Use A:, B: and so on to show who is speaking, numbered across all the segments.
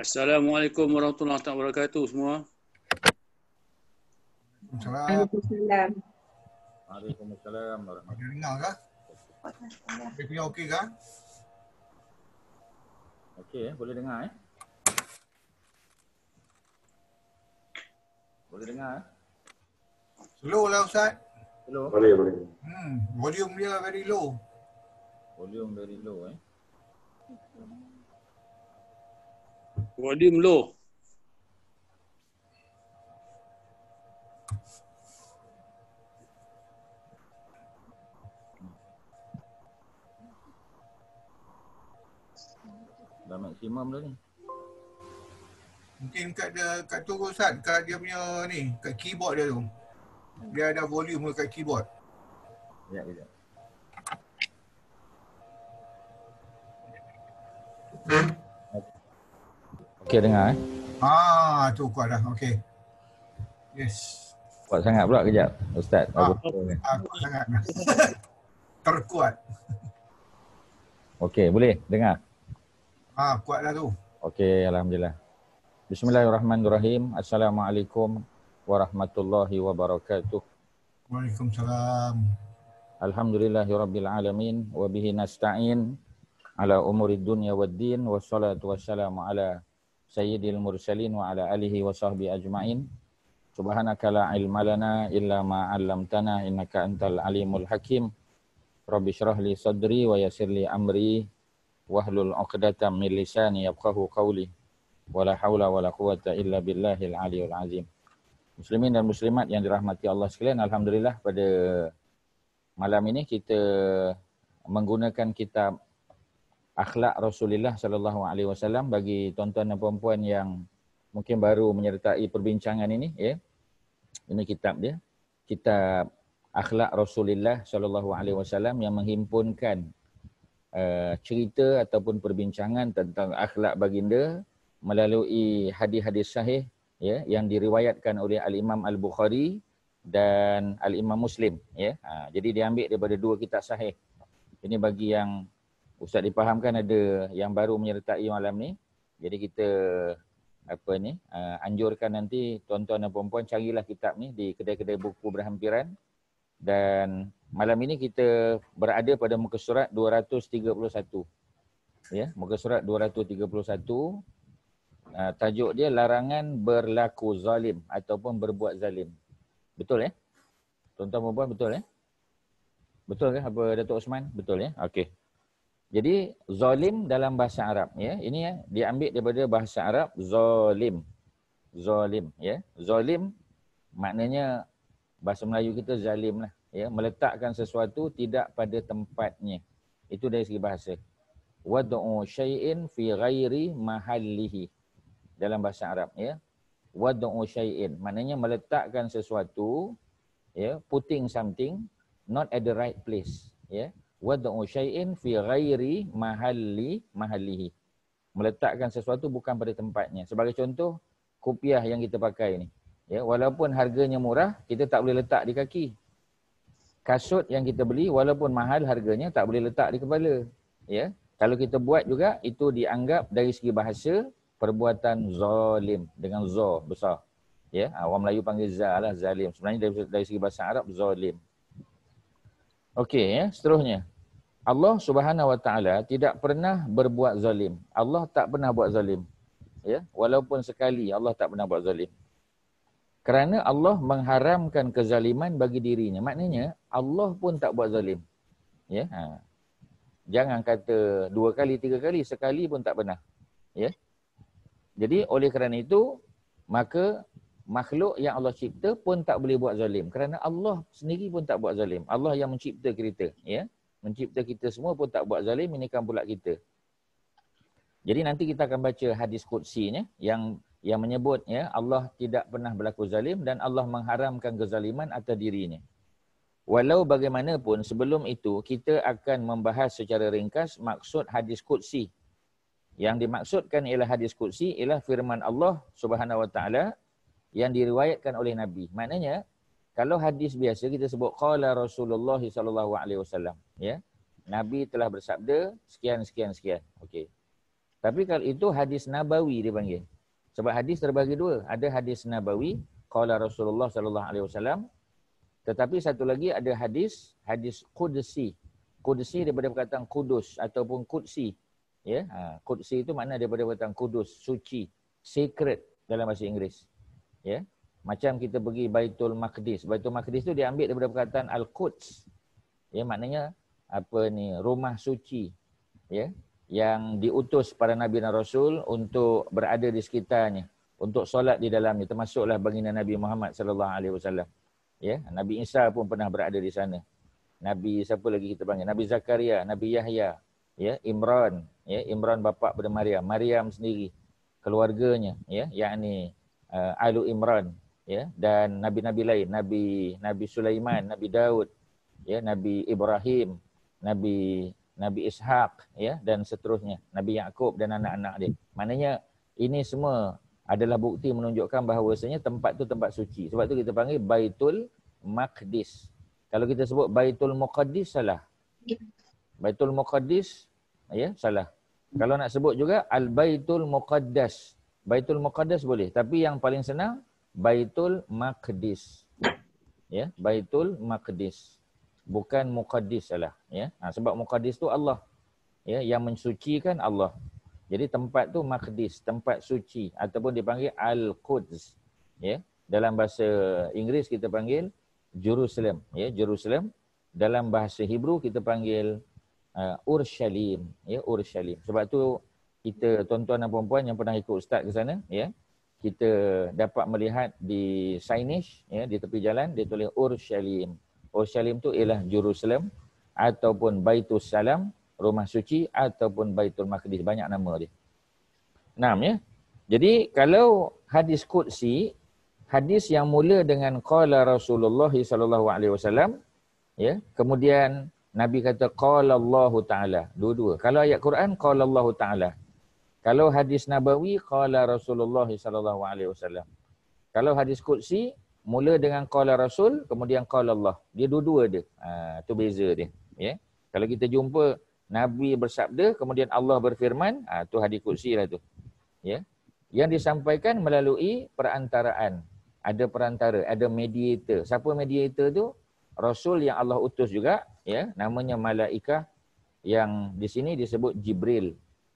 A: Assalamualaikum warahmatullahi wabarakatuh semua.
B: Waalaikumsalam.
C: Waalaikumsalam warahmatullahi
D: Boleh dengar kah? Boleh dengar okey kah?
C: Okey, boleh dengar Boleh dengar
D: Slow lah Ustaz.
C: Hello.
E: Boleh.
D: Volume dia very low.
C: Volume very low
A: Volume low.
C: Dah maksimum dah ni.
D: Mungkin kat tu Ustaz, kat dia punya ni, kat keyboard dia tu. Dia ada volume kat keyboard.
C: Sekejap. Okey dengar
D: Tu kuat dah. Okey. Yes.
C: Kuat sangat pula kejap Ustaz.
D: Kuat sangat. Terkuat.
C: Okey, boleh dengar.
D: Kuat dah tu.
C: Okey, alhamdulillah. Bismillahirrahmanirrahim. Assalamualaikum warahmatullahi wabarakatuh.
D: Waalaikumsalam.
C: Alhamdulillahirabbil alamin wa bihi nasta'in ala umurid dunya waddin wassalatu wassalamu ala sayyidil mursalin wa ala alihi wa sahbihi ajmain. Subhanaka la ilma lana illa ma 'allamtana innaka antal alimul hakim. Rabbi shrah li sadri wa yassir li amri wahlul 'uqdatam min lisani yafqahu qawli. Wala haula wala quwata illa billahil aliyul azim. Muslimin dan muslimat yang dirahmati Allah sekalian, alhamdulillah pada malam ini kita menggunakan kitab Akhlak Rasulullah sallallahu alaihi wasallam bagi tuan-tuan dan puan-puan yang mungkin baru menyertai perbincangan ini ya. Ini kitab dia. Kitab Akhlak Rasulullah sallallahu alaihi wasallam yang menghimpunkan cerita ataupun perbincangan tentang akhlak baginda melalui hadis-hadis sahih ya yang diriwayatkan oleh Al-Imam Al-Bukhari dan Al-Imam Muslim ya. Jadi diambil daripada dua kitab sahih. Ini bagi yang Ustaz dipahamkan ada yang baru menyertai malam ni. Jadi kita anjurkan nanti tuan-tuan dan puan-puan carilah kitab ni di kedai-kedai buku berhampiran. Dan malam ini kita berada pada muka surat 231. Ya, muka surat 231. Tajuk dia larangan berlaku zalim ataupun berbuat zalim. Betul ya? Tuan-tuan puan-puan betul ya? Betul ke apa Datuk Osman? Betul ya? Okey. Jadi zalim dalam bahasa Arab ya. Ini ya diambil daripada bahasa Arab zalim. Zalim ya. Zalim maknanya bahasa Melayu kita zalim lah ya, meletakkan sesuatu tidak pada tempatnya. Itu dari segi bahasa. Wad'u syai'in fi ghairi mahallihi dalam bahasa Arab ya. Wad'u syai'in maknanya meletakkan sesuatu ya, putting something not at the right place ya. Wad'u syai'in fi ghairi mahallihi. Meletakkan sesuatu bukan pada tempatnya. Sebagai contoh, kopiah yang kita pakai ni. Ya, walaupun harganya murah, kita tak boleh letak di kaki. kasut yang kita beli walaupun mahal harganya tak boleh letak di kepala. Ya. Kalau kita buat juga itu dianggap dari segi bahasa perbuatan zalim dengan za besar. Ya, orang Melayu panggil za lah, zalim. Sebenarnya dari segi bahasa Arab zalim. Okey, ya, seterusnya. Allah Subhanahu Wa Taala tidak pernah berbuat zalim. Allah tak pernah buat zalim. Ya, walaupun sekali Allah tak pernah buat zalim. Kerana Allah mengharamkan kezaliman bagi dirinya. Maknanya Allah pun tak buat zalim. Ya. Jangan kata 2 kali, 3 kali, sekali pun tak pernah. Ya. Jadi oleh kerana itu, maka makhluk yang Allah cipta pun tak boleh buat zalim. Kerana Allah sendiri pun tak buat zalim. Allah yang mencipta kita. Ya. Mencipta kita semua pun tak buat zalim, ini kan pula kita. Jadi nanti kita akan baca hadis qudsinya yang menyebut ya Allah tidak pernah berlaku zalim dan Allah mengharamkan kezaliman atas dirinya. Walau bagaimanapun sebelum itu kita akan membahas secara ringkas maksud hadis qudsi. Yang dimaksudkan ialah hadis qudsi ialah firman Allah Subhanahu Wa Taala yang diriwayatkan oleh Nabi. Maknanya kalau hadis biasa kita sebut qala Rasulullah sallallahu alaihi wasallam, ya. Nabi telah bersabda sekian. Okey. Tapi kalau itu hadis nabawi dipanggil. Sebab hadis terbagi 2. Ada hadis nabawi qala Rasulullah sallallahu alaihi wasallam. Tetapi satu lagi ada hadis qudsi. Qudsi daripada perkataan kudus ataupun qudsi. Ya, qudsi itu makna daripada perkataan kudus, suci, sacred dalam bahasa Inggeris. Ya. Macam kita pergi Baitul Maqdis. Baitul Maqdis itu diambil daripada perkataan Al-Quds. Ya, maknanya apa ni? Rumah suci. Ya. Yang diutus para Nabi dan Rasul untuk berada di sekitarnya, untuk solat di dalamnya, termasuklah baginda Nabi Muhammad sallallahu alaihi wasallam. Ya, Nabi Isa pun pernah berada di sana. Nabi siapa lagi kita panggil? Nabi Zakaria, Nabi Yahya, ya, Imran, Imran bapa pada Maryam sendiri, keluarganya, ya, yakni Alu Imran, ya, dan nabi-nabi lain, Nabi Sulaiman, Nabi Daud, ya, Nabi Ibrahim, Nabi Ishaq, ya, dan seterusnya, Nabi Yaqub dan anak-anak dia. Maknanya ini semua adalah bukti menunjukkan bahawasanya tempat tu tempat suci. Sebab tu kita panggil Baitul Maqdis. Kalau kita sebut Baitul Muqaddis salah. Baitul Muqaddis, ya, salah. Kalau nak sebut juga Al-Baitul Muqaddas. Baitul Muqaddas boleh, tapi yang paling senang Baitul Maqdis. Ya, Baitul Maqdis. Bukan Muqaddis salah, ya. Sebab Muqaddis tu Allah. Ya, yang mensucikan Allah. Jadi tempat tu Maqdis, tempat suci ataupun dipanggil Al-Quds. Ya, dalam bahasa Inggeris kita panggil Jerusalem, ya, Jerusalem. Dalam bahasa Hebrew kita panggil Urshalim, ya, Urshalim. Sebab tu kita tuan-tuan dan puan-puan yang pernah ikut ustaz ke sana, ya, kita dapat melihat di signage, ya, di tepi jalan dia tulis Urshalim. Urshalim tu ialah Jerusalem ataupun Baitul Salam, rumah suci, ataupun Baitul Maqdis, banyak nama dia. 6, ya. Jadi kalau hadis qudsi, hadis yang mula dengan qala Rasulullah sallallahu alaihi wasallam, ya, kemudian Nabi kata qala Allah Taala, dua-dua. Kalau ayat Quran qala Allah Taala. Kalau hadis nabawi qala Rasulullah sallallahu alaihi wasallam. Kalau hadis qudsi mula dengan qala Rasul, kemudian qala Allah. Dia dua-dua dia. Tu beza dia, ya. Kalau kita jumpa Nabi bersabda, kemudian Allah berfirman, tu hadis qudsi lah tu. Ya. Yang disampaikan melalui perantaraan. Ada perantara, ada mediator. Siapa mediator tu? Rasul yang Allah utus juga, ya, namanya malaikah yang di sini disebut Jibril.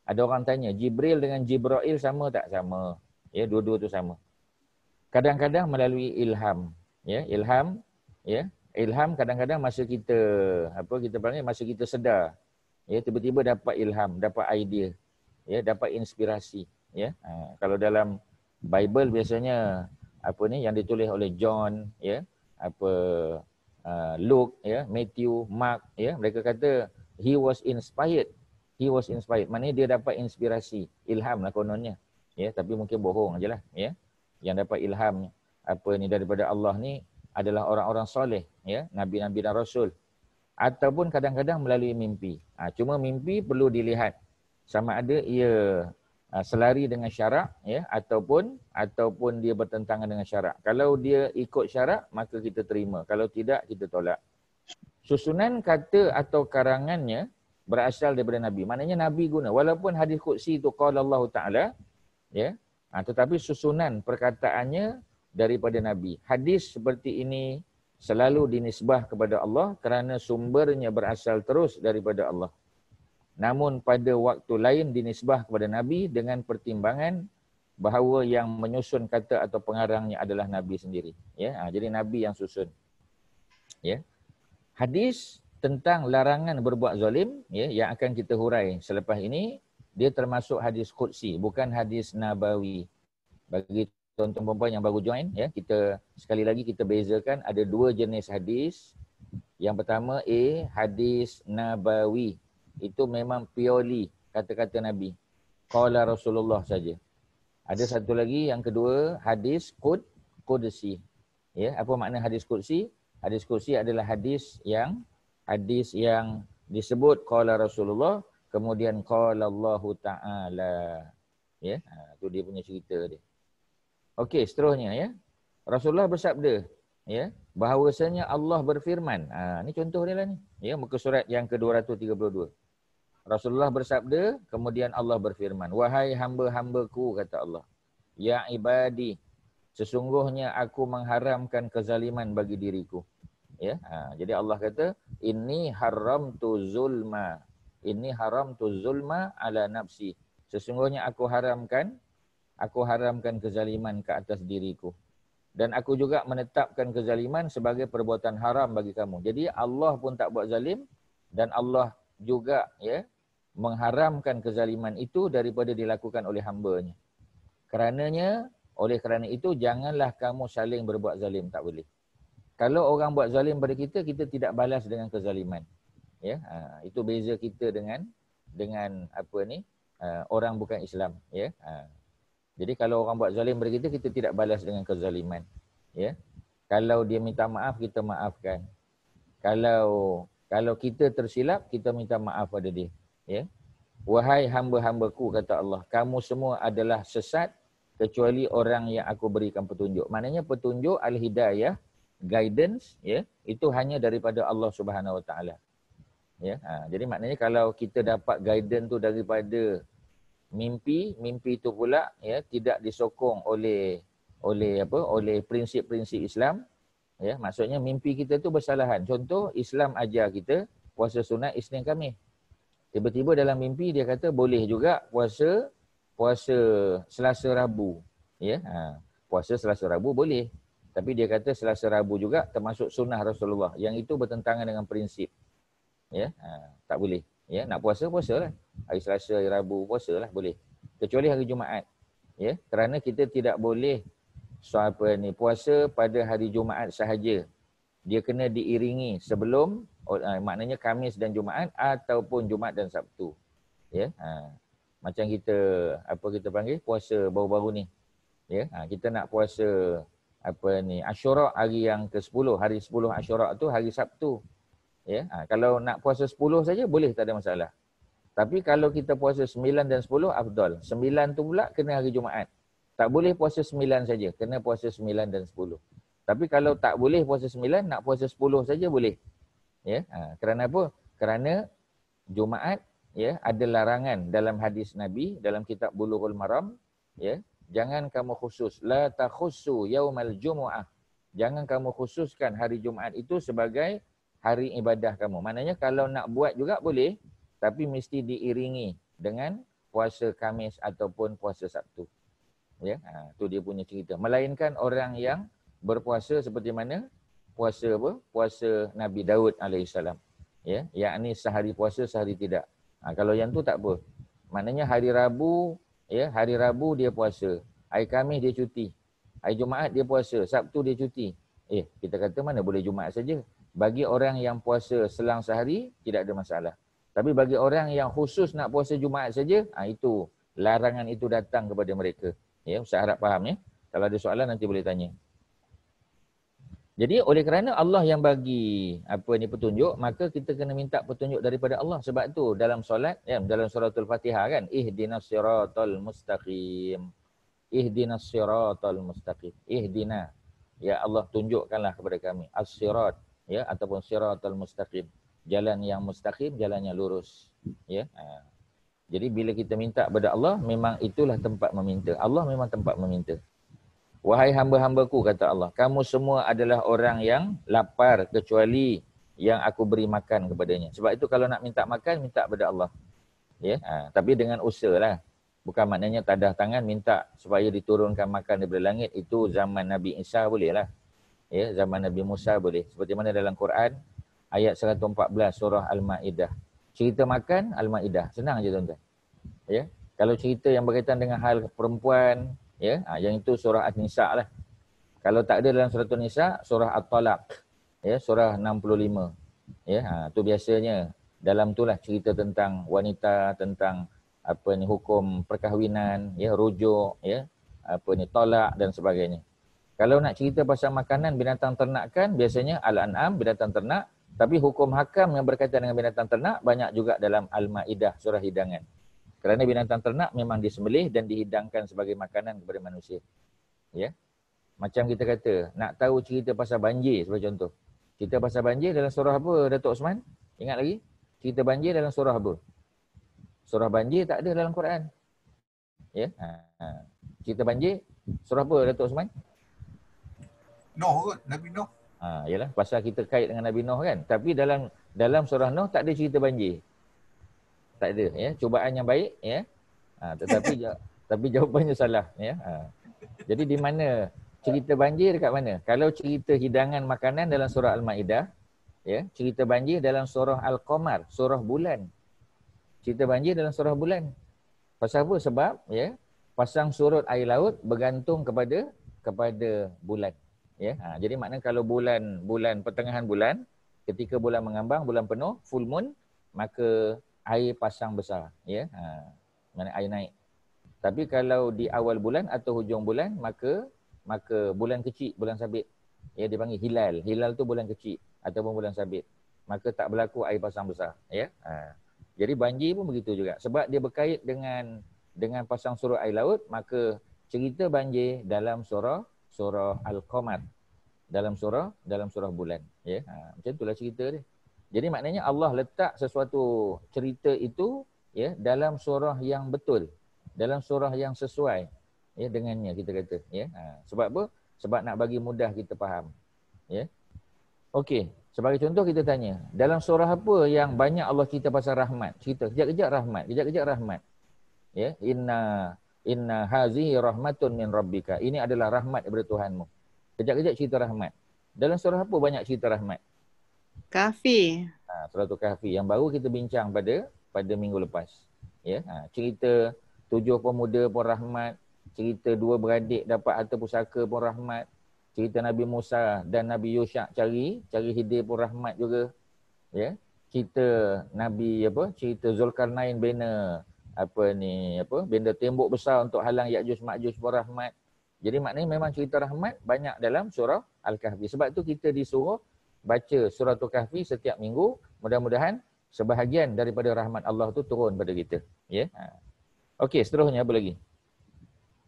C: Ada orang tanya, Jibril dengan Jibril sama tak? Sama. Ya, dua-dua tu sama. Kadang-kadang melalui ilham, ya, ilham, ya. Ilham kadang-kadang masa kita kita panggil masa kita sedar, ya, tiba-tiba dapat ilham, dapat idea, ya, dapat inspirasi, ya. Kalau dalam Bible biasanya yang ditulis oleh John, ya, Luke, ya, Matthew, Mark, ya, mereka kata he was inspired. Maknanya dia dapat inspirasi, ilham lah kononnya, ya, tapi mungkin bohong ajalah, ya. Yang dapat ilham daripada Allah ni adalah orang-orang soleh, ya, nabi-nabi dan rasul, ataupun kadang-kadang melalui mimpi. Cuma mimpi perlu dilihat sama ada ia selari dengan syarak, ya, ataupun dia bertentangan dengan syarak. Kalau dia ikut syarak maka kita terima, kalau tidak kita tolak. Susunan kata atau karangannya berasal daripada Nabi. Maknanya Nabi guna. Walaupun hadis qudsi itu qala Allah Ta'ala, ya, tetapi susunan perkataannya daripada Nabi. Hadis seperti ini selalu dinisbah kepada Allah kerana sumbernya berasal terus daripada Allah. Namun pada waktu lain dinisbah kepada Nabi dengan pertimbangan bahawa yang menyusun kata atau pengarangnya adalah Nabi sendiri. Ya, jadi Nabi yang susun. Ya. Hadis tentang larangan berbuat zalim, ya, yang akan kita hurai selepas ini, dia termasuk hadis qudsi, bukan hadis nabawi. Bagi tuan-tuan perempuan yang baru join, ya, kita sekali lagi kita bezakan ada dua jenis hadis. Yang pertama hadis nabawi. Itu memang purely kata-kata Nabi. Qala Rasulullah saja. Ada satu lagi yang kedua, hadis qudsi. Ya, apa makna hadis qudsi? Hadis qudsi adalah hadis yang disebut qala Rasulullah, kemudian qala Allah Ta'ala. Ya, itu dia punya cerita dia. Okey, seterusnya, ya. Rasulullah bersabda, ya, bahawasanya Allah berfirman. Ni contoh dia lah ni. Ya, muka surat yang ke-232. Rasulullah bersabda, kemudian Allah berfirman, wahai hamba-hambaku, kata Allah, ya ibadi, sesungguhnya aku mengharamkan kezaliman bagi diriku. Ya, jadi Allah kata, inni haramtu zulma ala nafsi. Sesungguhnya aku haramkan kezaliman ke atas diriku. Dan aku juga menetapkan kezaliman sebagai perbuatan haram bagi kamu. Jadi Allah pun tak buat zalim dan Allah juga, ya, mengharamkan kezaliman itu daripada dilakukan oleh hamba-Nya. Oleh kerana itu janganlah kamu saling berbuat zalim, tak boleh. Kalau orang buat zalim pada kita, kita tidak balas dengan kezaliman. Ya, itu beza kita dengan orang bukan Islam, ya. Jadi kalau orang buat zalim pada kita, kita tidak balas dengan kezaliman, ya. Kalau dia minta maaf, kita maafkan. Kalau kita tersilap, kita minta maaf pada dia. Ya. Wahai hamba-hambaku, kata Allah, kamu semua adalah sesat kecuali orang yang aku berikan petunjuk. Maknanya petunjuk al-hidayah, guidance, ya, itu hanya daripada Allah Subhanahu Wa Taala. Ya. Jadi maknanya kalau kita dapat guidance tu daripada mimpi itu pula, ya, tidak disokong oleh prinsip-prinsip Islam, ya, maksudnya mimpi kita tu bersalahan. Contoh, Islam ajar kita puasa sunat Isnin Khamis. Tiba-tiba dalam mimpi dia kata boleh juga puasa Selasa Rabu. Ya, puasa Selasa Rabu boleh. Tapi dia kata Selasa Rabu juga termasuk sunnah Rasulullah. Yang itu bertentangan dengan prinsip. Ya, tak boleh. Ya, nak puasalah. Hari Selasa, hari Rabu puasalah boleh. Kecuali hari Jumaat. Ya, kerana kita tidak boleh puasa pada hari Jumaat sahaja. Dia kena diiringi sebelum, maknanya Khamis dan Jumaat ataupun Jumaat dan Sabtu. Ya, macam kita panggil puasa baru-baru ni. Ya, kita nak puasa Asyura hari yang ke-10, hari 10 Asyura tu hari Sabtu. Ya, kalau nak puasa 10 saja boleh, tak ada masalah. Tapi kalau kita puasa 9 dan 10 afdal. 9 tu pula kena hari Jumaat. Tak boleh puasa 9 saja, kena puasa 9 dan 10. Tapi kalau tak boleh puasa 9, nak puasa 10 saja boleh. Ya, kerana apa? Kerana Jumaat, ya, ada larangan dalam hadis Nabi dalam kitab Bulughul Maram, ya, jangan kamu khusus, la takhussu yaumal jumu'ah. Jangan kamu khususkan hari Jumaat itu sebagai hari ibadah kamu. Maknanya kalau nak buat juga boleh, tapi mesti diiringi dengan puasa Khamis ataupun puasa Sabtu. Ya, tu dia punya cerita. Melainkan orang yang berpuasa seperti mana puasa Nabi Daud alaihissalam, ya, yakni sehari puasa sehari tidak. Kalau yang tu tak apa, maknanya hari Rabu, ya, hari Rabu dia puasa, hari Khamis dia cuti, hari Jumaat dia puasa, Sabtu dia cuti. Kita kata mana boleh Jumaat saja. Bagi orang yang puasa selang sehari tidak ada masalah, tapi bagi orang yang khusus nak puasa Jumaat saja, itu larangan itu datang kepada mereka. Ya, Ustaz harap faham, ya. Kalau ada soalan nanti boleh tanya. Jadi oleh kerana Allah yang bagi petunjuk, maka kita kena minta petunjuk daripada Allah. Sebab tu dalam solat, ya, dalam suratul Fatihah kan, ihdinas siratal mustaqim. Ihdinas siratal mustaqim. Ihdina, ya Allah tunjukkanlah kepada kami as-sirat, ya, ataupun siratal mustaqim. Jalan yang mustaqim, jalan yang lurus. Ya. Jadi bila kita minta kepada Allah, memang itulah tempat meminta. Allah memang tempat meminta. Wahai hamba-hambaku, kata Allah, kamu semua adalah orang yang lapar kecuali yang aku beri makan kepadanya. Sebab itu kalau nak minta makan, minta kepada Allah. Ya, tapi dengan usaha lah. Bukan maknanya tadah tangan minta supaya diturunkan makan daripada langit. Itu zaman Nabi Isa boleh lah. Ya, zaman Nabi Musa boleh. Seperti mana dalam Quran, ayat 114 surah Al-Ma'idah. Cerita makan, Al-Ma'idah. Senang je tuan-tuan. Ya, kalau cerita yang berkaitan dengan hal perempuan, ya, yang itu surah An-Nisa lah. Kalau tak ada dalam surah An-Nisa, surah At-Talaq. Ya, surah 65. Ya, tu biasanya dalam itulah cerita tentang wanita, tentang apa ni hukum perkahwinan, ya, rujuk, ya, apa ni tolak dan sebagainya. Kalau nak cerita pasal makanan binatang ternakan, biasanya Al-An'am binatang ternak, tapi hukum hakam yang berkaitan dengan binatang ternak banyak juga dalam Al-Maidah surah hidangan. Kerana binatang ternak memang disembelih dan dihidangkan sebagai makanan kepada manusia. Ya. Macam kita kata, nak tahu cerita pasal banjir sebagai contoh. Cerita pasal banjir dalam surah apa, Datuk Osman? Ingat lagi? Cerita banjir dalam surah apa? Surah banjir tak ada dalam Quran. Ya. Cerita banjir, surah apa, Datuk Osman?
D: Noh kot, Nabi Noh.
C: Yalah, pasal kita kait dengan Nabi Noh kan. Tapi dalam surah Noh tak ada cerita banjir. Tak ada, ya. Cubaan yang baik, ya. Tapi jawapannya salah, ya. Jadi di mana cerita banjir dekat mana? Kalau cerita hidangan makanan dalam surah Al-Maidah, ya, cerita banjir dalam surah Al-Qamar, surah bulan. Cerita banjir dalam surah bulan. Pasal apa? Sebab, ya, pasang surut air laut bergantung kepada bulan. Ya, jadi maknanya kalau bulan pertengahan bulan, ketika bulan mengambang, bulan penuh, full moon, maka air pasang besar, ya. Mana air naik. Tapi kalau di awal bulan atau hujung bulan, maka bulan kecil, bulan sabit. Ya, dipanggil hilal. Hilal tu bulan kecil ataupun bulan sabit. Maka tak berlaku air pasang besar, ya. Jadi banjir pun begitu juga. Sebab dia berkait dengan pasang surut air laut, maka cerita banjir dalam surah Al-Qamar. Dalam surah bulan, ya. Macam itulah cerita dia. Jadi maknanya Allah letak sesuatu cerita itu, ya, dalam surah yang betul, dalam surah yang sesuai, ya, dengannya kita kata, ya. Sebab apa? Sebab nak bagi mudah kita faham, ya. Okey, sebagai contoh kita tanya, dalam surah apa yang banyak Allah cerita pasal rahmat? Cerita kejap-kejap rahmat, kejap-kejap rahmat. Ya, inna hazihi rahmatun min rabbika. Ini adalah rahmat daripada Tuhanmu. Kejap-kejap cerita rahmat. Dalam surah apa banyak cerita rahmat?
B: Kahfi.
C: Surah Kahfi yang baru kita bincang pada minggu lepas. Ya, cerita 7 pemuda pun rahmat, cerita 2 beradik dapat harta pusaka pun rahmat, cerita Nabi Musa dan Nabi Yusha cari hidir pun rahmat juga. Ya, cerita cerita Zulkarnain bina benda tembok besar untuk halang Ya'juj Ma'juj pun rahmat. Jadi maknanya memang cerita rahmat banyak dalam surah Al-Kahfi. Sebab tu kita disuruh baca surah Al-Kahfi setiap minggu. Mudah-mudahan sebahagian daripada rahmat Allah tu turun pada kita. Ya. Okey, seterusnya apa lagi?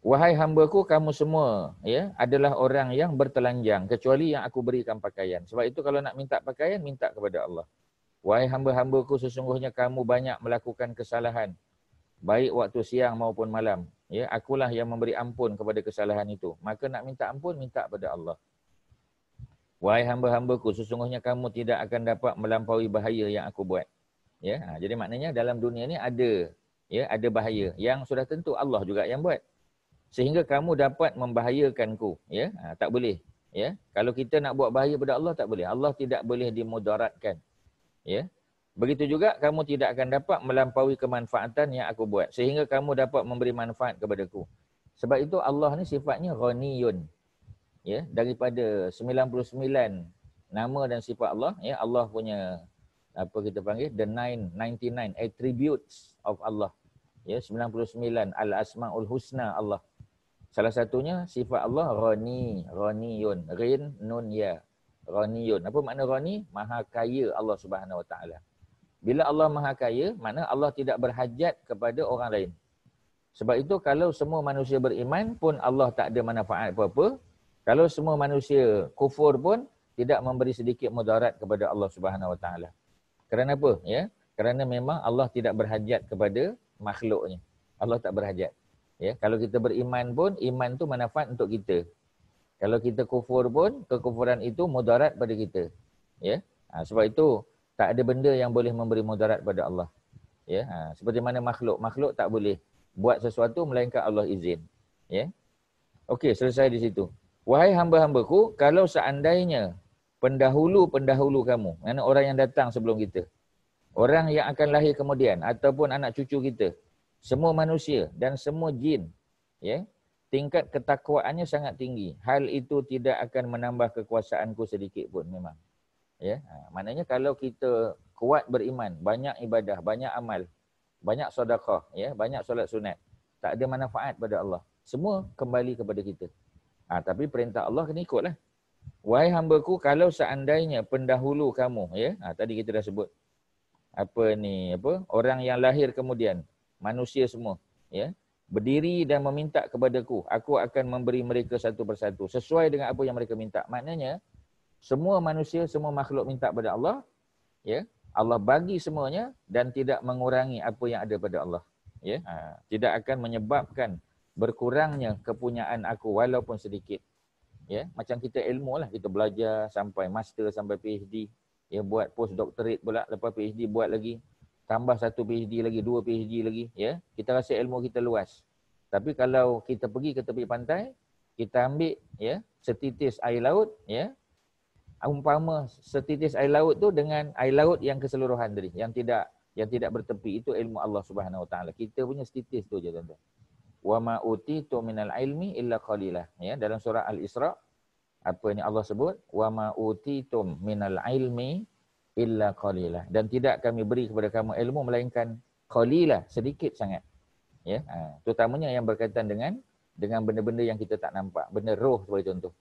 C: Wahai hamba-Ku, kamu semua, ya, adalah orang yang bertelanjang kecuali yang aku berikan pakaian. Sebab itu kalau nak minta pakaian, minta kepada Allah. Wahai hamba-hamba-Ku, sesungguhnya kamu banyak melakukan kesalahan, baik waktu siang maupun malam. Ya, akulah yang memberi ampun kepada kesalahan itu. Maka nak minta ampun, minta kepada Allah. Wahai hamba-hamba-Ku, sesungguhnya kamu tidak akan dapat melampaui bahaya yang aku buat. Ya, jadi maknanya dalam dunia ni ada bahaya yang sudah tentu Allah juga yang buat. Sehingga kamu dapat membahayakanku. Ya, tak boleh. Ya, kalau kita nak buat bahaya pada Allah, tak boleh. Allah tidak boleh dimudaratkan. Ya. Begitu juga kamu tidak akan dapat melampaui kemanfaatan yang aku buat. Sehingga kamu dapat memberi manfaat kepadaku. Sebab itu Allah ni sifatnya ghaniyun. Ya, daripada 99 nama dan sifat Allah, ya, Allah punya apa kita panggil the 99 attributes of Allah. Ya, 99 al-asmaul husna Allah. Salah satunya sifat Allah ghaniyun, ghin nun ya. Ghaniyun. Apa makna ghani? Maha kaya Allah Subhanahu Wa Taala. Bila Allah maha kaya, makna Allah tidak berhajat kepada orang lain. Sebab itu kalau semua manusia beriman pun Allah tak ada manfaat apa-apa. Kalau semua manusia kufur pun tidak memberi sedikit mudarat kepada Allah Subhanahu Wa Taala. Kerana apa? Ya, kerana memang Allah tidak berhajat kepada makhluknya. Allah tak berhajat. Ya, kalau kita beriman pun, iman tu manfaat untuk kita. Kalau kita kufur pun, kekufuran itu mudarat pada kita. Ya, sebab itu tak ada benda yang boleh memberi mudarat pada Allah. Ya, seperti mana makhluk tak boleh buat sesuatu melainkan Allah izin. Ya. Okey, selesai di situ. Wahai hamba-hambaku, kalau seandainya pendahulu-pendahulu kamu, mana orang yang datang sebelum kita, orang yang akan lahir kemudian ataupun anak cucu kita, semua manusia dan semua jin, ya, tingkat ketakwaannya sangat tinggi. Hal itu tidak akan menambah kekuasaanku sedikit pun memang. Ya, maknanya kalau kita kuat beriman, banyak ibadah, banyak amal, banyak sedekah, ya, banyak solat sunat, tak ada manfaat pada Allah. Semua kembali kepada kita. Tapi perintah Allah kena ikutlah. Wahai hambaku, kalau seandainya pendahulu kamu, ya, tadi kita dah sebut orang yang lahir kemudian, manusia semua, ya, berdiri dan meminta kepadaku, aku akan memberi mereka satu persatu sesuai dengan apa yang mereka minta. Maknanya semua manusia, semua makhluk minta pada Allah, ya, Allah bagi semuanya dan tidak mengurangi apa yang ada pada Allah, ya. Tidak akan menyebabkan berkurangnya kepunyaan aku walaupun sedikit. Ya, macam kita ilmu lah, kita belajar sampai master, sampai PhD, ya, buat postdoctorate pula, lepas PhD buat lagi, tambah satu PhD lagi, 2 PhD lagi, ya. Kita rasa ilmu kita luas. Tapi kalau kita pergi ke tepi pantai, kita ambil, ya, setitis air laut, ya. Umpama setitis air laut tu dengan air laut yang keseluruhan tadi, yang tidak bertepi, itu ilmu Allah Subhanahu Wa Taala. Kita punya setitis tu je, tuan-tuan. Wa ma utitu minal ilmi illa qalilah. Ya, dalam surah Al-Isra, apa ni Allah sebut? Wa ma utitum minal ilmi illa qalilah. Dan tidak kami beri kepada kamu ilmu melainkan qalilah, sedikit sangat. Ya, terutamanya yang berkaitan dengan benda-benda yang kita tak nampak, benda roh sebagai contoh.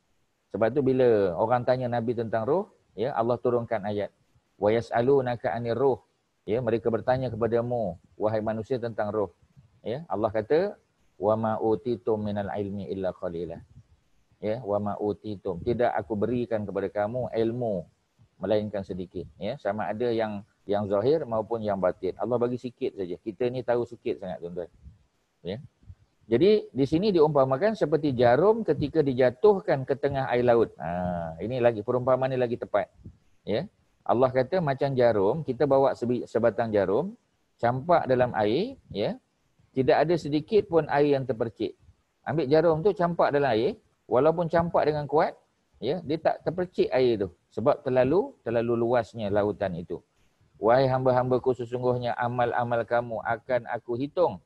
C: Sebab tu bila orang tanya Nabi tentang roh, ya, Allah turunkan ayat wa yas'alunaka 'anir ruh. Ya, mereka bertanya kepadamu wahai manusia tentang roh. Ya, Allah kata wa ma utitum minal ilmi illa qalilah. Ya, wa ma utitum, tidak aku berikan kepada kamu ilmu melainkan sedikit. Ya, sama ada yang zahir maupun yang batin. Allah bagi sikit saja. Kita ni tahu sikit sangat, tuan-tuan. Ya. Jadi di sini diumpamakan seperti jarum ketika dijatuhkan ke tengah air laut. Ini lagi perumpamaan ni lagi tepat. Ya. Allah kata macam jarum, kita bawa sebatang jarum, campak dalam air, ya. Tidak ada sedikit pun air yang terpercik. Ambil jarum tu campak dalam air, walaupun campak dengan kuat, ya, dia tak terpercik air tu sebab terlalu luasnya lautan itu. Wahai hamba-hambaku, sesungguhnya amal-amal kamu akan aku hitung.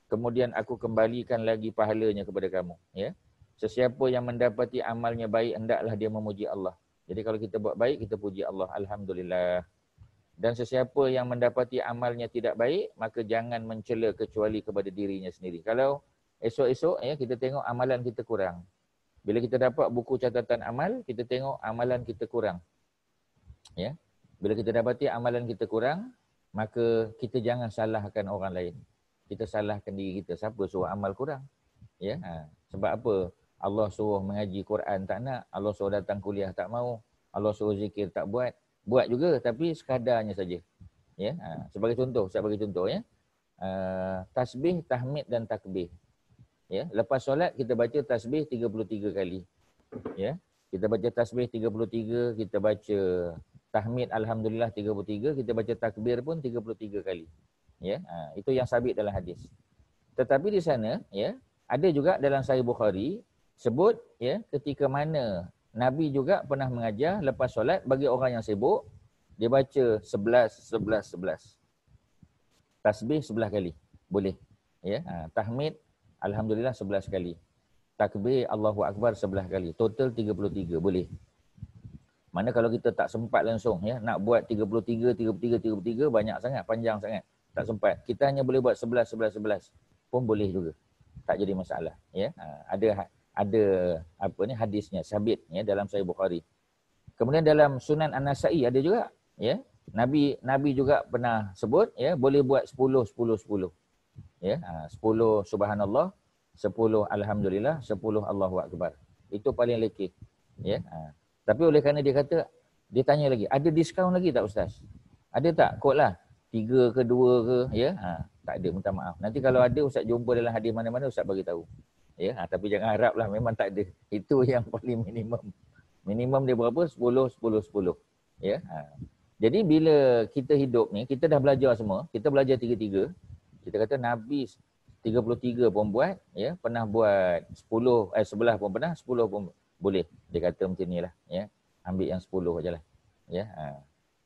C: Kemudian aku kembalikan lagi pahalanya kepada kamu, ya. Sesiapa yang mendapati amalnya baik, hendaklah dia memuji Allah. Jadi kalau kita buat baik, kita puji Allah, alhamdulillah. Dan sesiapa yang mendapati amalnya tidak baik, maka jangan mencela kecuali kepada dirinya sendiri. Kalau esok-esok, ya, kita tengok amalan kita kurang. Bila kita dapat buku catatan amal, kita tengok amalan kita kurang. Ya. Bila kita dapati amalan kita kurang, maka kita jangan salahkan orang lain. Kita salahkan diri kita. Siapa suruh amal kurang? Ya. Sebab apa? Allah suruh mengaji Quran tak nak, Allah suruh datang kuliah tak mau, Allah suruh zikir tak buat. Buat juga tapi sekadarnya saja. Ya, sebagai contoh, ya. Tasbih, tahmid dan takbir. Ya, lepas solat kita baca tasbih 33 kali. Ya. Kita baca tasbih 33, kita baca tahmid alhamdulillah 33, kita baca takbir pun 33 kali. Ya, itu yang sabit dalam hadis. Tetapi di sana, ya, ada juga dalam Sahih Bukhari sebut, ya, ketika mana Nabi juga pernah mengajar lepas solat bagi orang yang sibuk, dia baca 11. Tasbih 11 kali. Boleh. Ya, tahmid alhamdulillah 11 kali. Takbir Allahu Akbar 11 kali. Total 33. Boleh. Mana kalau kita tak sempat langsung, ya, nak buat 33 banyak sangat, panjang sangat. Tak sempat. Kita hanya boleh buat 11 pun boleh juga. Tak jadi masalah, ya. Ada hadisnya sabit, ya, dalam Sahih Bukhari. Kemudian dalam Sunan An-Nasa'i ada juga, ya. Nabi juga pernah sebut, ya, boleh buat 10. Ya, 10 subhanallah, 10 alhamdulillah, 10 Allahu Akbar. Itu paling lekeh, ya. Tapi oleh kerana dia kata, dia tanya lagi, ada diskaun lagi tak Ustaz? Ada tak? Kod lah. 3 ke 2 ke? Ya, tak ada, minta maaf. Nanti kalau ada Ustaz jumpa dalam hadis mana-mana, Ustaz bagi tahu. Ya, tapi jangan harap lah, memang tak ada. Itu yang paling minimum. Minimum dia berapa? 10, 10, 10. Ya. Jadi bila kita hidup ni, kita dah belajar semua, kita belajar 3-3. Kita kata Nabi 33 pun buat, ya, pernah buat 11 pun pernah, 10 pun boleh. Dia kata macam ni lah, ya. Ambil yang 10 ajalah. Ya.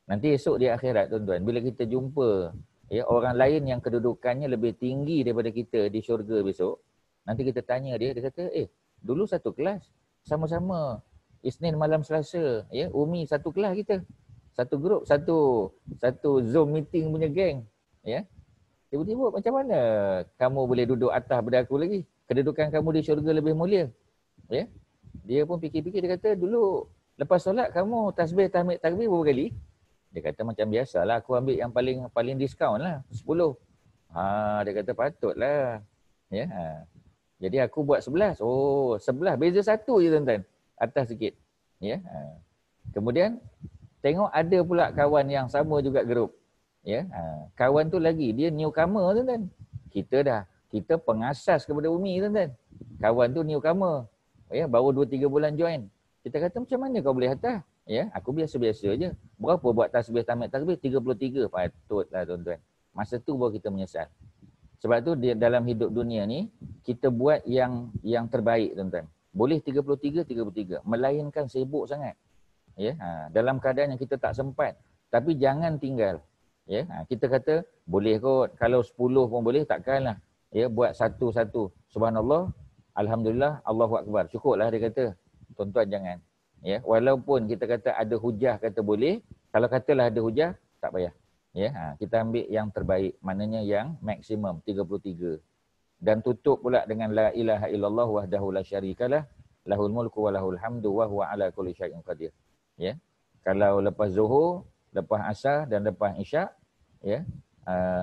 C: Nanti esok di akhirat tuan-tuan, bila kita jumpa ya orang lain yang kedudukannya lebih tinggi daripada kita di syurga besok, nanti kita tanya dia kata, dulu satu kelas, sama-sama Isnin malam Selasa, ya, Umi satu kelas kita. Satu grup, satu Zoom meeting punya geng, ya. Tiba-tiba macam mana kamu boleh duduk atas daripada aku lagi? Kedudukan kamu di syurga lebih mulia. Ya. Dia pun fikir-fikir, dia kata dulu lepas solat kamu tasbih tahmid takbir berapa kali? Dia kata macam biasalah, aku ambil yang paling diskaun lah, 10. Dia kata patutlah. Ya. Jadi aku buat 11. Oh, 11 beza 1 je tuan-tuan. Atas sikit. Ya. Kemudian tengok ada pula kawan yang sama juga grup. Ya, kawan tu lagi dia newcomer tuan-tuan. Kita pengasas kepada Umi tuan-tuan. Kawan tu newcomer. Ya, baru 2-3 bulan join. Kita kata macam mana kau boleh atas? Ya, aku biasa-biasa je. Berapa buat tasbih tahmid takbir? 33. Patutlah tuan-tuan. Masa tu baru kita menyesal. Sebab tu dalam hidup dunia ni kita buat yang terbaik tuan-tuan. Boleh 33. Melainkan sibuk sangat. Ya, dalam keadaan yang kita tak sempat, tapi jangan tinggal. Ya, kita kata boleh kot, kalau 10 pun boleh, takkanlah. Ya, buat satu-satu. Subhanallah, alhamdulillah, Allahu akbar. Cukuplah dia kata. Tuan-tuan jangan. Ya, walaupun kita kata ada hujah kata boleh, kalau katalah ada hujah, tak payah. Ya, kita ambil yang terbaik, maknanya yang maksimum 33. Dan tutup pula dengan la ilaha illallah wahdahu la syarikalah, lahul mulku wa lahul hamdu wa huwa ala kulli syai'in qadir. Ya. Kalau lepas zuhur, lepas asar dan lepas isyak, ya,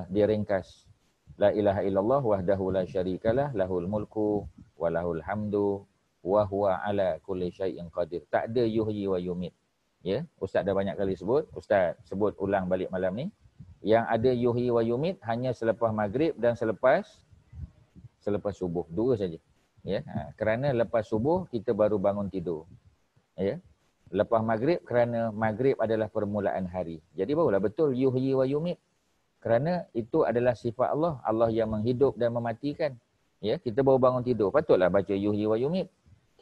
C: dia ringkas la ilaha illallah wahdahu la syarikalah, lahul mulku wa lahul hamdu wa huwa ala kulli syai'in qadir. Tak ada yuhyi wa yumit. Ya, ustaz dah banyak kali sebut, ustaz sebut ulang balik malam ni. Yang ada yuhyi wa yumit hanya selepas maghrib dan selepas subuh, 2 saja. Ya, kerana lepas subuh kita baru bangun tidur. Ya. Lepas maghrib, kerana maghrib adalah permulaan hari. Jadi barulah betul yuhyi wa yumit. Kerana itu adalah sifat Allah. Allah yang menghidup dan mematikan. Ya, kita baru bangun tidur. Patutlah baca yuhyi wa yumit.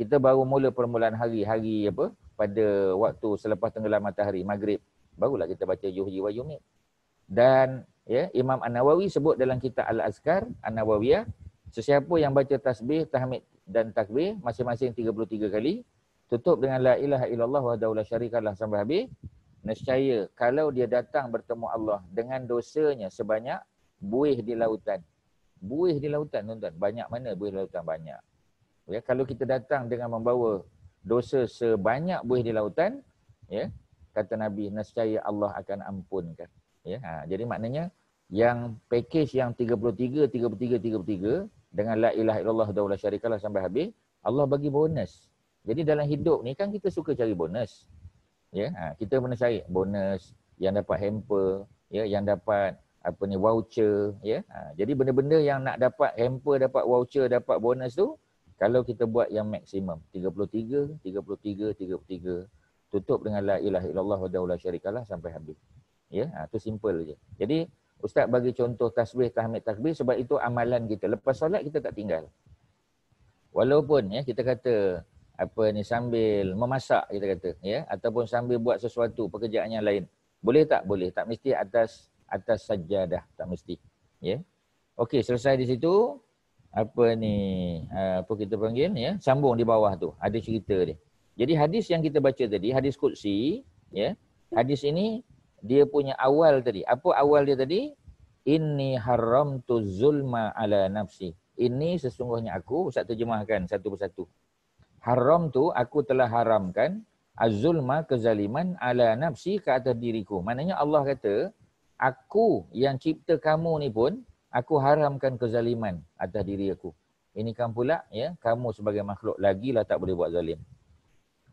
C: Kita baru mula permulaan hari apa? Pada waktu selepas tenggelam matahari, maghrib. Barulah kita baca yuhyi wa yumit. Dan ya, Imam An-Nawawi sebut dalam kitab Al-Azkar, An-Nawawiyah, sesiapa yang baca tasbih, tahmid dan takbir masing-masing 33 kali, tutup dengan la ilaha illallah wahdahu la syarikalah sampai habis, nescaya kalau dia datang bertemu Allah dengan dosanya sebanyak buih di lautan. Buih di lautan tuan-tuan. Banyak mana buih di lautan? Banyak. Ya, kalau kita datang dengan membawa dosa sebanyak buih di lautan, ya, kata Nabi, nescaya Allah akan ampunkan. Ya, jadi maknanya yang package yang 33 dengan la ilaha illallah wahdahu la syarikalah sampai habis, Allah bagi bonus. Jadi dalam hidup ni kan kita suka cari bonus. Ya, kita pernah cari bonus yang dapat hamper, ya, yang dapat voucher, ya. Jadi benda-benda yang nak dapat hamper, dapat voucher, dapat bonus tu, kalau kita buat yang maksimum 33, tutup dengan la ilaha illallah wahdahu la syarikalah sampai habis. Ya, tu simple je. Jadi ustaz bagi contoh tasbih, tahmid, takbir sebab itu amalan kita. Lepas solat kita tak tinggal. Walaupun ya kita kata sambil memasak kita kata, ya, ataupun sambil buat sesuatu pekerjaan yang lain. Boleh tak? Boleh. Tak mesti atas sajadah, tak mesti. Ya. Okey, selesai di situ. Apa kita panggil, ya, sambung di bawah tu. Ada cerita dia. Jadi hadis yang kita baca tadi, hadis qudsi, ya. Hadis ini dia punya awal tadi. Apa awal dia tadi? Inni haramtu zulma ala nafsi. Ini sesungguhnya aku, Ustaz terjemahkan satu persatu. Haram tu aku telah haramkan az-zulma, kezaliman, ala nafsi, ke atas diriku. Maknanya Allah kata, aku yang cipta kamu ni pun aku haramkan kezaliman atas diri aku. Ini kan pula, ya, kamu sebagai makhluk lagilah tak boleh buat zalim.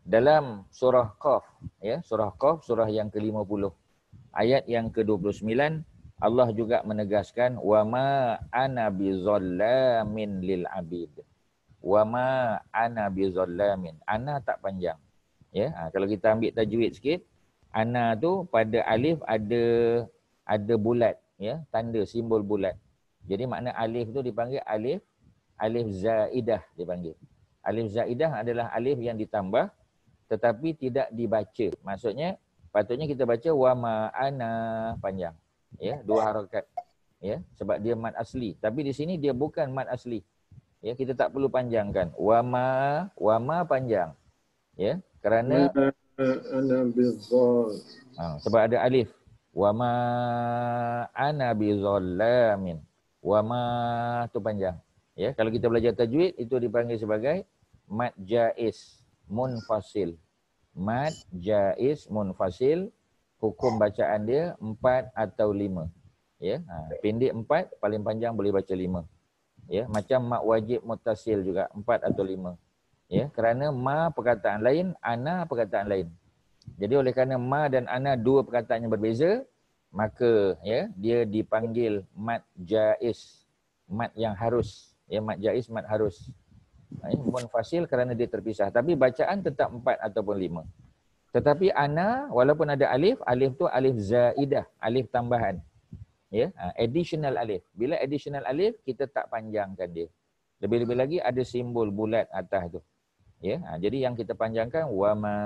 C: dalam surah Qaf, ya, surah Qaf, surah yang ke-50, ayat yang ke-29, Allah juga menegaskan wa ma ana bizallamin lil abid. Wa ma ana bizallamin. Ana tak panjang. Ya, kalau kita ambil tajwid sikit, ana tu pada alif ada bulat, ya, tanda simbol bulat. Jadi makna alif tu dipanggil alif zaidah dipanggil. Alif zaidah adalah alif yang ditambah tetapi tidak dibaca. Maksudnya patutnya kita baca wa ma ana panjang. Ya, dua harakat. Ya, sebab dia mad asli. Tapi di sini dia bukan mad asli. Ya, kita tak perlu panjangkan. Wa ma panjang. Ya, kerana
E: ana bizzal.
C: Sebab ada alif. Wa ma ana bizallamin. Wa ma tu panjang. Ya, kalau kita belajar tajwid itu dipanggil sebagai mad jaiz munfasil. Mad jaiz munfasil, hukum bacaan dia 4 atau 5. Ya, pendek 4, paling panjang boleh baca 5. Ya, macam mad wajib muttasil juga 4 atau 5. Ya, kerana ma perkataan lain, ana perkataan lain. Jadi oleh kerana ma dan ana dua perkataan yang berbeza, maka ya dia dipanggil mad jaiz, mad yang harus. Ya, mad jaiz, mad harus. Munfasil kerana dia terpisah. Tapi bacaan tetap 4 ataupun 5. Tetapi ana walaupun ada alif, alif tu alif zaidah, alif tambahan. Ya, additional alif. Bila additional alif, kita tak panjangkan dia. Lebih-lebih lagi ada simbol bulat atas tu. Ya, jadi yang kita panjangkan wa ma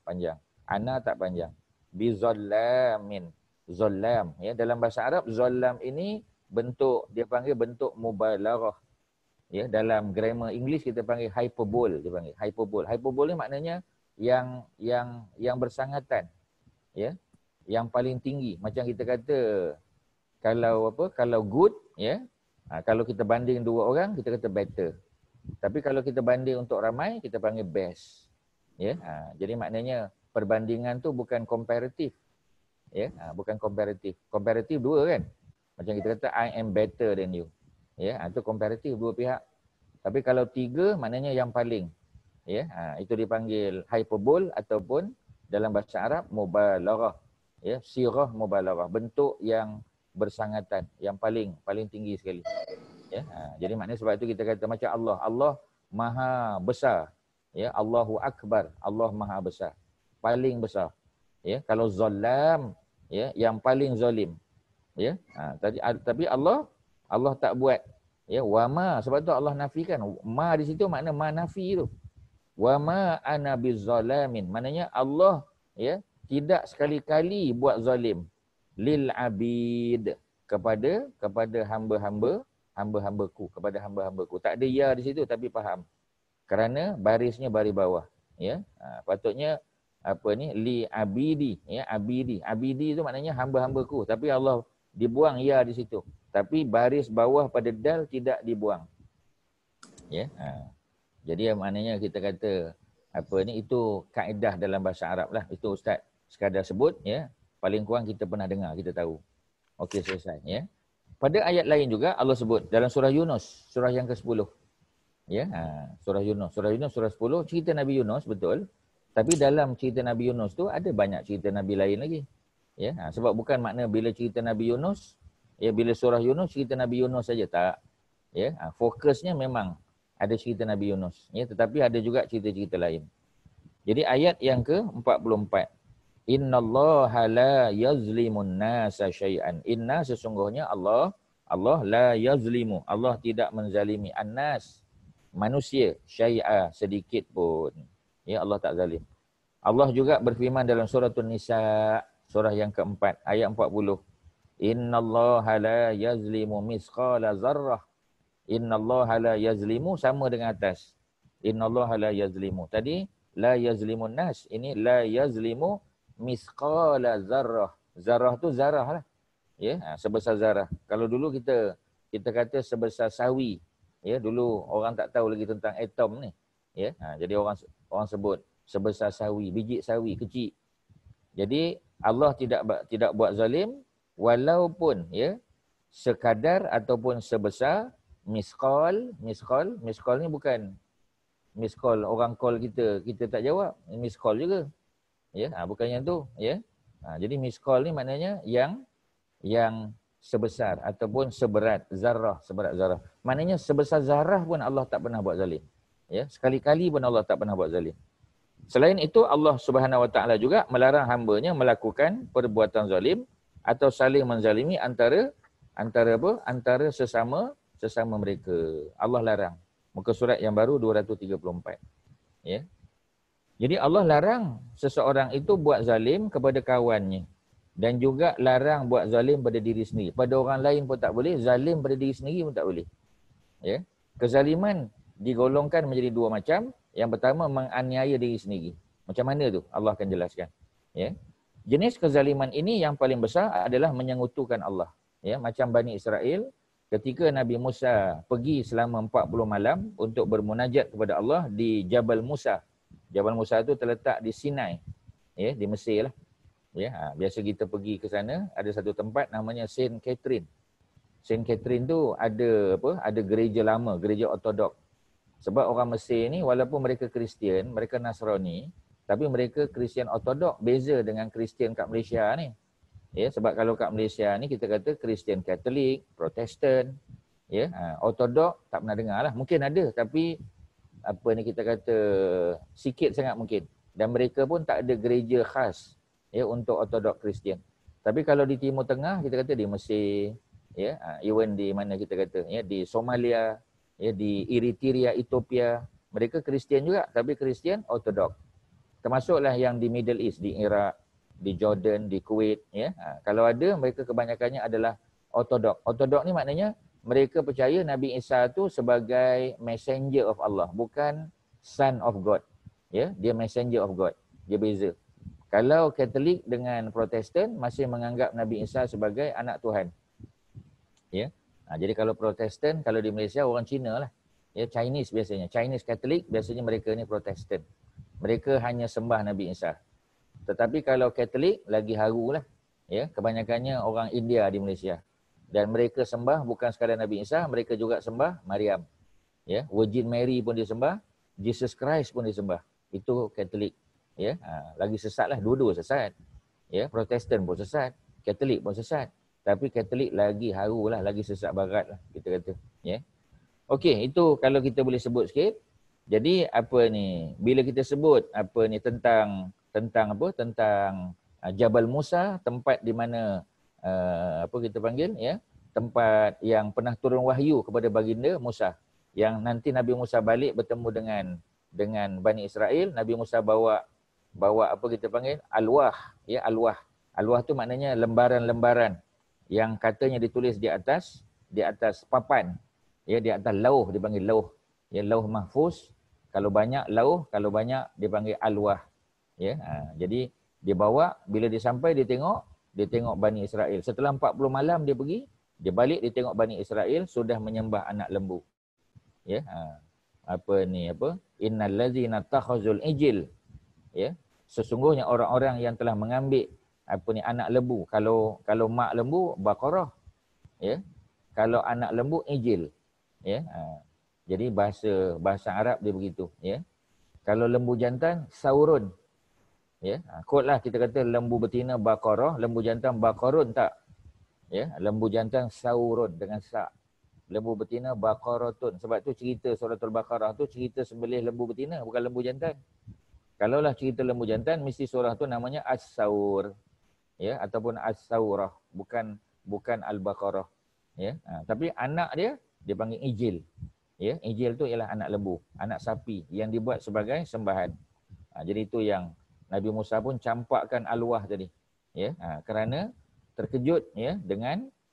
C: panjang. Ana tak panjang. Bi zallamin. Zallam, ya, dalam bahasa Arab zallam ini bentuk, dia panggil bentuk mubalaghah. Ya, dalam grammar English kita panggil hyperbole, dia panggil hyperbole. Hyperbole ni maknanya yang bersangatan. Ya. Yang paling tinggi. Macam kita kata kalau good, ya. Kalau kita banding dua orang kita kata better. Tapi kalau kita banding untuk ramai kita panggil best. Ya. Jadi maknanya perbandingan tu bukan komparatif. Ya, bukan komparatif. Komparatif dua kan. Macam kita kata I am better than you. Ya, itu komparatif dua pihak. Tapi kalau tiga maknanya yang paling. Ya, itu dipanggil hyperbole ataupun dalam bahasa Arab mubalaghah. Ya, sirah mubalaghah, bentuk yang bersangatan, yang paling tinggi sekali. Ya, jadi maknanya sebab itu kita kata macam Allah. Allah Maha besar. Ya, Allahu Akbar. Allah Maha besar. Paling besar. Ya, kalau zallam, ya, yang paling zalim. Ya, tapi Allah tak buat. Ya, wa ma, sebab tu Allah nafikan. Ma di situ makna ma nafi tu. Wa ma ana bizzalamin. Maknanya Allah, ya, tidak sekali-kali buat zalim lil abid kepada hamba-hambaku, kepada hamba-hambaku. Tak ada ya di situ tapi faham. Kerana barisnya baris bawah. Ya, patutnya apa ni li abidi, ya, abidi. Abidi tu maknanya hamba-hambaku, tapi Allah dibuang ya di situ. Tapi baris bawah pada dal tidak dibuang. Ya. Jadi maknanya kita kata apa ni, itu kaedah dalam bahasa Arab lah. Itu ustaz sekadar sebut, ya. Paling kurang kita pernah dengar, kita tahu. Okey, selesai, ya. Pada ayat lain juga Allah sebut dalam surah Yunus, surah yang ke-10. Ya, surah Yunus surah 10 cerita Nabi Yunus, betul. Tapi dalam cerita Nabi Yunus tu ada banyak cerita Nabi lain lagi. Ya, sebab bukan makna bila cerita Nabi Yunus, ya, bila surah Yunus cerita Nabi Yunus saja, tak. Ya, fokusnya memang ada cerita Nabi Yunus, ya, tetapi ada juga cerita-cerita lain. Jadi ayat yang ke-44. Innallaha la yazlimun nasa syai'an. Inna, sesungguhnya Allah la yazlimu. Allah tidak menzalimi annas, manusia, syai'a, sedikit pun. Ya, Allah tak zalim. Allah juga berfirman dalam surah An-Nisa, surah yang keempat, ayat 40. Innallaha la yazlimu misqala zarrah. Innallaha la yazlimu sama dengan atas. Innallaha la yazlimu. Tadi la yazlimun nas, ini la yazlimu misqala zarrah. Zarrah tu zarah lah. Ya, sebesar zarah. Kalau dulu kita kata sebesar sawi. Ya, dulu orang tak tahu lagi tentang atom ni. Ya, jadi orang sebut sebesar sawi, biji sawi kecil. Jadi Allah tidak buat zalim walaupun, ya, sekadar ataupun sebesar misqal ni bukan Miss call, orang call kita tak jawab, miss call juga. Ya, bukannya tu, ya. Jadi miss call ni maknanya yang sebesar ataupun seberat zarah, seberat zarah. Maknanya sebesar zarah pun Allah tak pernah buat zalim. Ya, sekali-kali pun Allah tak pernah buat zalim. Selain itu Allah Subhanahu Wa Taala juga melarang hamba-Nya melakukan perbuatan zalim atau saling menzalimi antara sesama mereka. Allah larang. Muka surat yang baru 234. Ya. Jadi Allah larang seseorang itu buat zalim kepada kawannya dan juga larang buat zalim pada diri sendiri. Pada orang lain pun tak boleh, zalim pada diri sendiri pun tak boleh. Ya. Kezaliman digolongkan menjadi dua macam. Yang pertama, menganiaya diri sendiri. Macam mana tu? Allah akan jelaskan. Ya. Jenis kezaliman ini yang paling besar adalah menyengutukan Allah. Ya, macam Bani Israel ketika Nabi Musa pergi selama 40 malam untuk bermunajat kepada Allah di Jabal Musa. Jabal Musa itu terletak di Sinai. Ya, di Mesir lah. Ya, biasa kita pergi ke sana, ada satu tempat namanya Saint Catherine. Saint Catherine tu ada gereja lama, gereja Ortodok. Sebab orang Mesir ni walaupun mereka Kristian, mereka Nasrani, tapi mereka Kristian Ortodok, beza dengan Kristian kat Malaysia ni. Ya, sebab kalau kat Malaysia ni kita kata Kristian Katolik, Protestan, ya, Ortodok tak pernah dengar lah. Mungkin ada tapi kita kata sikit sangat mungkin. Dan mereka pun tak ada gereja khas ya untuk Ortodok Kristian. Tapi kalau di Timur Tengah kita kata di Mesir, ya, even di mana kita kata ya di Somalia, ya di Eritrea, Ethiopia, mereka Kristian juga tapi Kristian Ortodok. Termasuklah yang di Middle East, di Iraq, di Jordan, di Kuwait, ya. Kalau ada mereka kebanyakannya adalah Ortodok. Ortodok ni maknanya mereka percaya Nabi Isa tu sebagai messenger of Allah, bukan son of God. Ya, dia messenger of God. Dia beza. Kalau Katolik dengan Protestan masih menganggap Nabi Isa sebagai anak Tuhan. Ya. Jadi kalau Protestan, kalau di Malaysia orang Cina lah. Ya, Chinese biasanya. Chinese Katolik biasanya mereka ni Protestan. Mereka hanya sembah Nabi Isa. Tetapi kalau Katolik lagi haru lah. Ya, kebanyakannya orang India di Malaysia. Dan mereka sembah bukan sekadar Nabi Isa, mereka juga sembah Maryam. Ya, Virgin Mary pun disembah, Jesus Christ pun disembah. Itu Katolik. Ya, lagi sesat lah, dua-dua sesat. Ya, Protestan pun sesat, Katolik pun sesat. Tapi Katolik lagi haru lah, lagi sesat barat lah kita kata. Ya. Okey, itu kalau kita boleh sebut sikit. Jadi apa ni, bila kita sebut apa ni tentang Jabal Musa, tempat di mana kita panggil ya, tempat yang pernah turun wahyu kepada baginda Musa. Yang nanti Nabi Musa balik bertemu dengan Bani Israel, Nabi Musa bawa apa kita panggil alwah, ya, alwah. Alwah tu maknanya lembaran-lembaran yang katanya ditulis di atas papan, ya, di atas lauh, dipanggil lauh, ya, lauh mahfuz. Kalau banyak lauh, kalau banyak dipanggil alwah, ya. Jadi dia bawa, bila dia sampai dia tengok Bani Israel. Setelah 40 malam dia pergi, dia balik dia tengok Bani Israel sudah menyembah anak lembu, ya. Innal ladzina takhazul ijil, ya, sesungguhnya orang-orang yang telah mengambil anak lembu. Kalau mak lembu Baqarah, ya. Kalau anak lembu Injil, ya. Jadi bahasa Arab dia begitu, ya. Kalau lembu jantan Saurun, ya. Kodlah kita kata lembu betina Baqarah, lembu jantan Baqarun tak. Ya, lembu jantan Saurun dengan sa. Lembu betina Baqaratun. Sebab tu cerita suratul Baqarah tu cerita sembelih lembu betina, bukan lembu jantan. Kalaulah cerita lembu jantan mesti surah tu namanya As-Saur. Ya, ataupun As-Saurah, bukan Al-Baqarah, ya. Tapi anak dia panggil Ijil, ya. Ijil tu ialah anak lembu, anak sapi yang dibuat sebagai sembahan. Jadi itu yang Nabi Musa pun campakkan alwah tadi, ya, kerana terkejut, ya,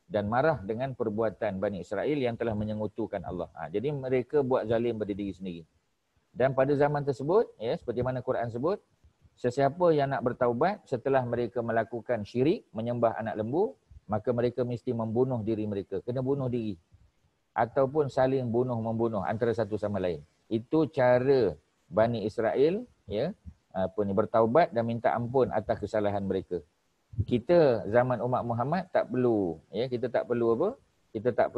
C: dan marah dengan perbuatan Bani Israel yang telah menyengutukan Allah. Jadi mereka buat zalim pada diri sendiri. Dan pada zaman tersebut, ya, seperti mana Quran sebut, sesiapa yang nak bertaubat setelah mereka melakukan syirik, menyembah anak lembu, maka mereka mesti membunuh diri mereka. Kena bunuh diri. Ataupun saling bunuh-membunuh antara satu sama lain. Itu cara Bani Israel, ya, bertaubat dan minta ampun atas kesalahan mereka. Kita zaman umat Muhammad tak perlu, ya, kita tak perlu kita tak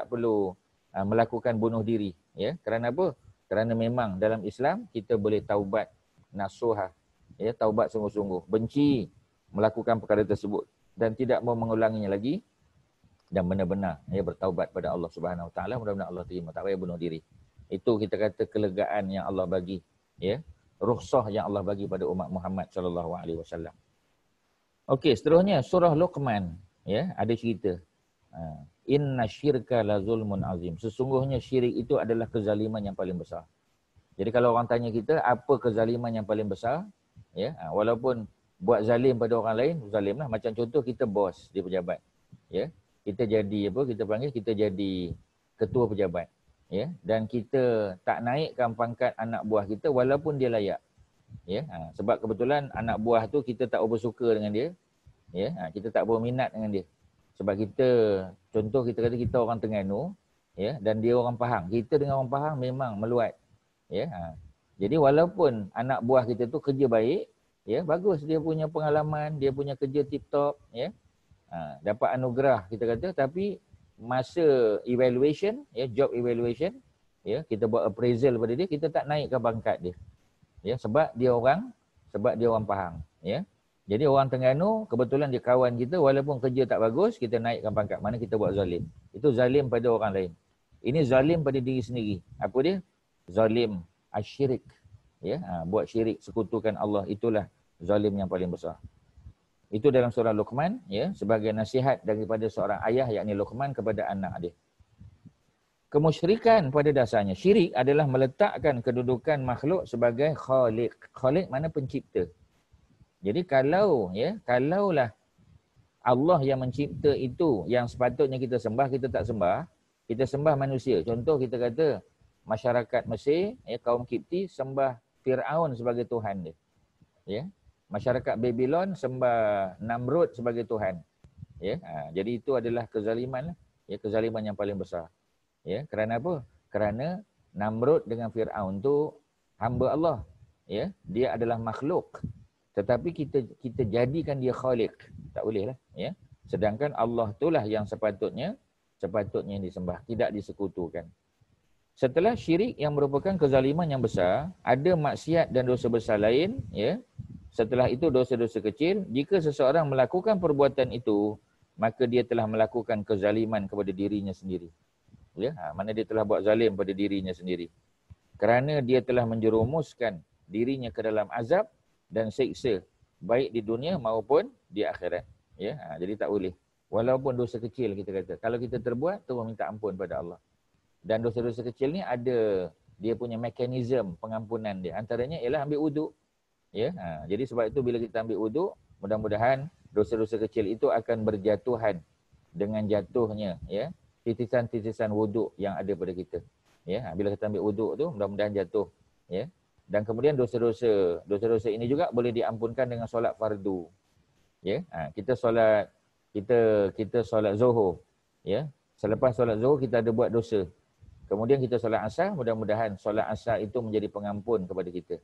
C: perlu melakukan bunuh diri. Ya, kerana apa? Kerana memang dalam Islam kita boleh taubat nasuha, ya, taubat sungguh-sungguh, benci melakukan perkara tersebut dan tidak mau mengulanginya lagi dan benar-benar ya bertaubat pada Allah Subhanahu Wa Taala, mudah-mudahan Allah terima, tak payah bunuh diri. Itu kita kata kelegaan yang Allah bagi, ya, rukhsah yang Allah bagi pada umat Muhammad sallallahu alaihi wasallam. Okey, seterusnya surah Luqman, ya, ada cerita. Inna syirka la zulmun azim. Sesungguhnya syirik itu adalah kezaliman yang paling besar. Jadi kalau orang tanya kita apa kezaliman yang paling besar, ya, walaupun buat zalim pada orang lain, zalimlah. Macam contoh kita bos di pejabat, ya. Kita jadi apa? Kita panggil kita jadi ketua pejabat, ya. Dan kita tak naikkan pangkat anak buah kita walaupun dia layak, ya. Sebab kebetulan anak buah tu kita tak bersuka dengan dia, ya. Kita tak berminat dengan dia. Sebab kita, contoh kita kata kita orang Terengganu, ya, dan dia orang Pahang. Kita dengan orang Pahang memang meluat, ya. Jadi walaupun anak buah kita tu kerja baik, ya, bagus, dia punya pengalaman, dia punya kerja tip top, ya. Dapat anugerah kita kata, tapi masa evaluation, ya, job evaluation, ya, kita buat appraisal pada dia, kita tak naikkan pangkat dia, ya, sebab dia orang Pahang, ya. Jadi orang Terengganu kebetulan dia kawan kita, walaupun kerja tak bagus, kita naikkan pangkat. Mana kita buat zalim, itu zalim pada orang lain. Ini zalim pada diri sendiri. Apa dia? Zalim asyirik, ya, buat syirik, sekutukan Allah, itulah zalim yang paling besar. Itu dalam surah Luqman, ya, sebagai nasihat daripada seorang ayah, yakni Luqman, kepada anak dia. Kemusyrikan pada dasarnya, syirik adalah meletakkan kedudukan makhluk sebagai khaliq. Khaliq mana pencipta. Jadi kalaulah Allah yang mencipta itu yang sepatutnya kita sembah, kita tak sembah, kita sembah manusia. Contoh kita kata masyarakat Mesir, ya, kaum Kipti sembah Fir'aun sebagai Tuhan dia, ya. Masyarakat Babylon sembah Namrud sebagai Tuhan, ya. Jadi itu adalah kezaliman, ya, kezaliman yang paling besar, ya. Kerana apa? Kerana Namrud dengan Fir'aun tu hamba Allah, ya, dia adalah makhluk, tetapi kita jadikan dia khaliq, tak boleh lah, ya. Sedangkan Allah itulah yang sepatutnya disembah, tidak disekutukan. Setelah syirik yang merupakan kezaliman yang besar, ada maksiat dan dosa besar lain, ya. Setelah itu dosa-dosa kecil. Jika seseorang melakukan perbuatan itu, maka dia telah melakukan kezaliman kepada dirinya sendiri, ya. Mana dia telah buat zalim pada dirinya sendiri, kerana dia telah menjerumuskan dirinya ke dalam azab dan siksa, baik di dunia maupun di akhirat, ya. Jadi tak boleh. Walaupun dosa kecil kita kata, kalau kita terbuat, terus minta ampun pada Allah. Dan dosa-dosa kecil ni ada dia punya mekanisme pengampunan dia. Antaranya ialah ambil wuduk, ya. Jadi sebab itu bila kita ambil wuduk, mudah-mudahan dosa-dosa kecil itu akan berjatuhan dengan jatuhnya, ya, titisan-titisan wuduk yang ada pada kita, ya. Bila kita ambil wuduk tu, mudah-mudahan jatuh, ya. Dan kemudian dosa-dosa ini juga boleh diampunkan dengan solat fardu, ya. Kita solat Zuhur, ya. Selepas solat Zuhur kita ada buat dosa. Kemudian kita solat Asar, mudah-mudahan solat Asar itu menjadi pengampun kepada kita.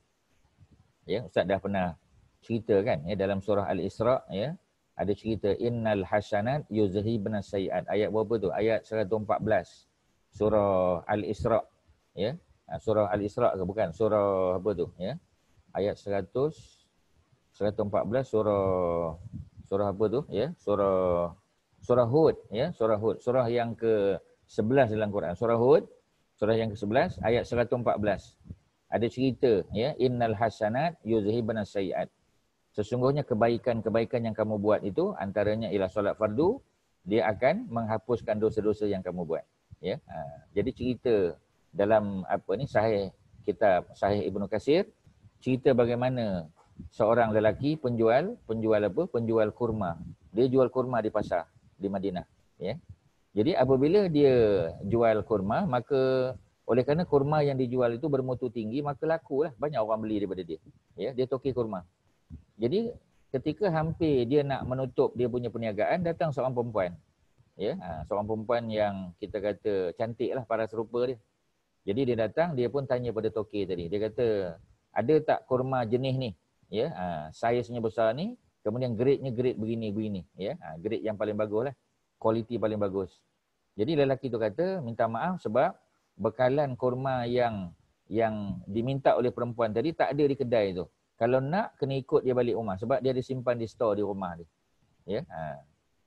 C: Ya, Ustaz dah pernah cerita kan, ya, dalam surah Al-Isra', ya, ada cerita innal hasanat yuzhibna sayiat. Ayat berapa tu? Ayat 114. Surah Al-Isra', ya. Surah Al-Isra' ke bukan? Surah apa tu, ya? Ayat 114 surah apa tu, ya? Surah Hud, ya, surah Hud. Surah yang ke-11 dalam Quran. Surah Hud, surah yang ke-11 ayat 114. Ada cerita, ya, innal hasanat yuzhibna sayiat. Sesungguhnya kebaikan-kebaikan yang kamu buat itu, antaranya ialah solat fardu, dia akan menghapuskan dosa-dosa yang kamu buat, ya. Jadi cerita dalam Sahih Ibnu Katsir, cerita bagaimana seorang lelaki penjual kurma. Dia jual kurma di pasar di Madinah, ya. Jadi apabila dia jual kurma, maka oleh kerana kurma yang dijual itu bermutu tinggi, maka lakulah, banyak orang beli daripada dia, ya. Dia toki kurma. Jadi ketika hampir dia nak menutup dia punya perniagaan, datang seorang perempuan, ya. Seorang perempuan yang kita kata cantiklah paras rupa dia. Jadi dia datang, dia pun tanya pada toki tadi. Dia kata, ada tak kurma jenis ni, ya, saiznya besar ni, kemudian grade-nya grade begini, ya. Grade yang paling bagus lah, kualiti paling bagus. Jadi lelaki tu kata minta maaf sebab bekalan kurma yang diminta oleh perempuan tadi tak ada di kedai tu. Kalau nak kena ikut dia balik rumah sebab dia ada simpan di store di rumah dia. Ya.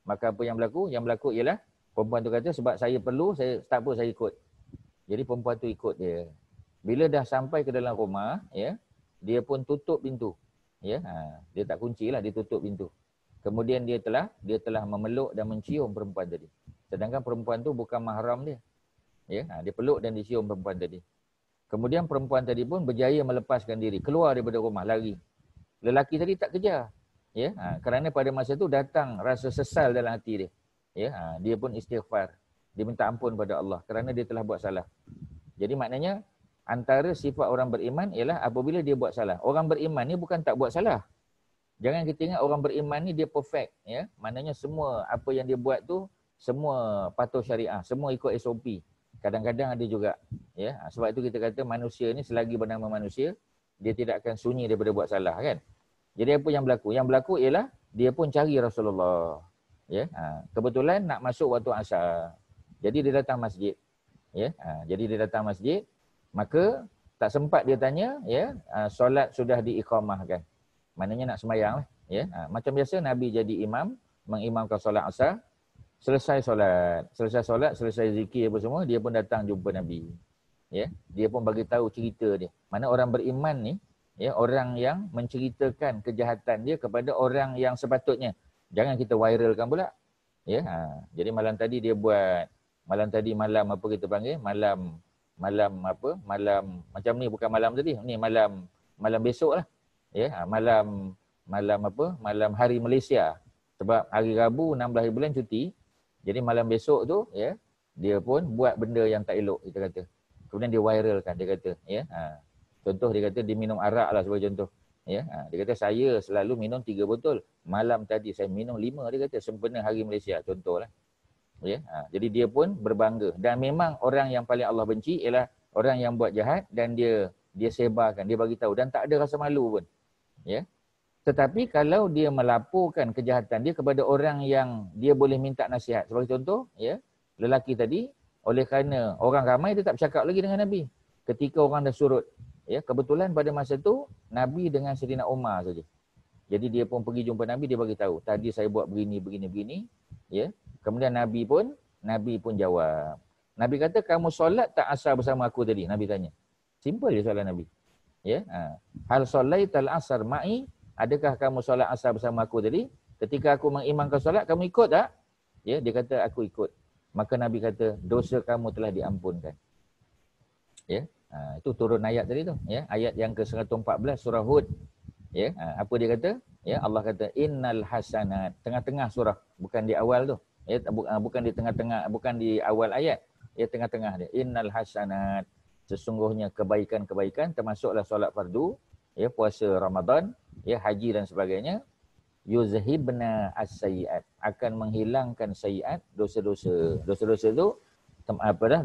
C: Maka apa yang berlaku? Yang berlaku ialah perempuan tu kata sebab saya perlu, saya tak apa saya ikut. Jadi perempuan tu ikut dia. Bila dah sampai ke dalam rumah, ya, dia pun tutup pintu. Ya, dia tak kunci lah, dia tutup pintu. Kemudian dia telah memeluk dan mencium perempuan tadi. Sedangkan perempuan tu bukan mahram dia. Ya, dia peluk dan dicium perempuan tadi. Kemudian perempuan tadi pun berjaya melepaskan diri, keluar daripada rumah, lari. Lelaki tadi tak kejar. Ya, kerana pada masa tu datang rasa sesal dalam hati dia. Ya, dia pun istighfar. Dia minta ampun pada Allah kerana dia telah buat salah. Jadi maknanya antara sifat orang beriman ialah apabila dia buat salah. Orang beriman ni bukan tak buat salah. Jangan kita ingat orang beriman ni dia perfect, ya. Maknanya semua apa yang dia buat tu semua patuh syariah, semua ikut SOP. Kadang-kadang ada juga, ya. Sebab itu kita kata manusia ni selagi bernama manusia, dia tidak akan sunyi daripada buat salah, kan? Jadi apa yang berlaku? Yang berlaku ialah dia pun cari Rasulullah. Ya, kebetulan nak masuk waktu asar. Jadi dia datang masjid. Ya, jadi dia datang masjid, maka tak sempat dia tanya, ya, solat sudah diiqamahkan. Maknanya nak sembahyang lah, ya. Macam biasa Nabi jadi imam, mengimamkan solat asar. Selesai solat, selesai zikir apa semua, dia pun datang jumpa Nabi. Ya, dia pun bagi tahu cerita dia. Mana orang beriman ni, ya, orang yang menceritakan kejahatan dia kepada orang yang sepatutnya. Jangan kita viralkan pula. Ya, jadi malam tadi dia buat, malam apa kita panggil? Malam macam ni, bukan malam tadi. Ni malam besok lah. Ya, malam hari Malaysia. Sebab hari Rabu 16 bulan cuti. Jadi malam besok tu, ya, dia pun buat benda yang tak elok, kita kata. Kemudian dia viralkan, dia kata, ya. Contoh dia kata dia minum arak lah sebagai contoh. Ya, dia kata saya selalu minum 3 botol. Malam tadi saya minum 5, dia kata, sempena hari Malaysia, contohlah. Ya, jadi dia pun berbangga. Dan memang orang yang paling Allah benci ialah orang yang buat jahat dan dia sebarkan, dia bagi tahu dan tak ada rasa malu pun. Ya. Tetapi kalau dia melaporkan kejahatan dia kepada orang yang dia boleh minta nasihat. Sebagai contoh, ya, lelaki tadi, oleh kerana orang ramai dia tak bercakap lagi dengan Nabi. Ketika orang dah surut. Ya, kebetulan pada masa tu Nabi dengan Saidina Umar saja. Jadi dia pun pergi jumpa Nabi, dia bagi tahu, tadi saya buat begini. Ya. Kemudian Nabi pun jawab. Nabi kata, kamu solat tak asar bersama aku tadi? Nabi tanya. Simple je soalan Nabi. Ya. Hal solaital asar ma'i? Adakah kamu solat asar bersama aku tadi? Ketika aku mengimamkan solat, kamu ikut tak? Ya, dia kata aku ikut. Maka Nabi kata, dosa kamu telah diampunkan. Ya, itu turun ayat tadi tu. Ya, ayat yang ke-114 surah Hud. Ya, apa dia kata? Ya, Allah kata innal hasanat, tengah-tengah surah, bukan di awal tu. Ya, bukan di tengah-tengah, bukan di awal ayat. Ya, tengah-tengah dia. Innal hasanat, sesungguhnya kebaikan-kebaikan termasuklah solat fardu, ya, puasa Ramadan, ya, haji dan sebagainya, yuzhibna as-sayyi'at, akan menghilangkan sayyi'at, dosa-dosa. Dosa-dosa tu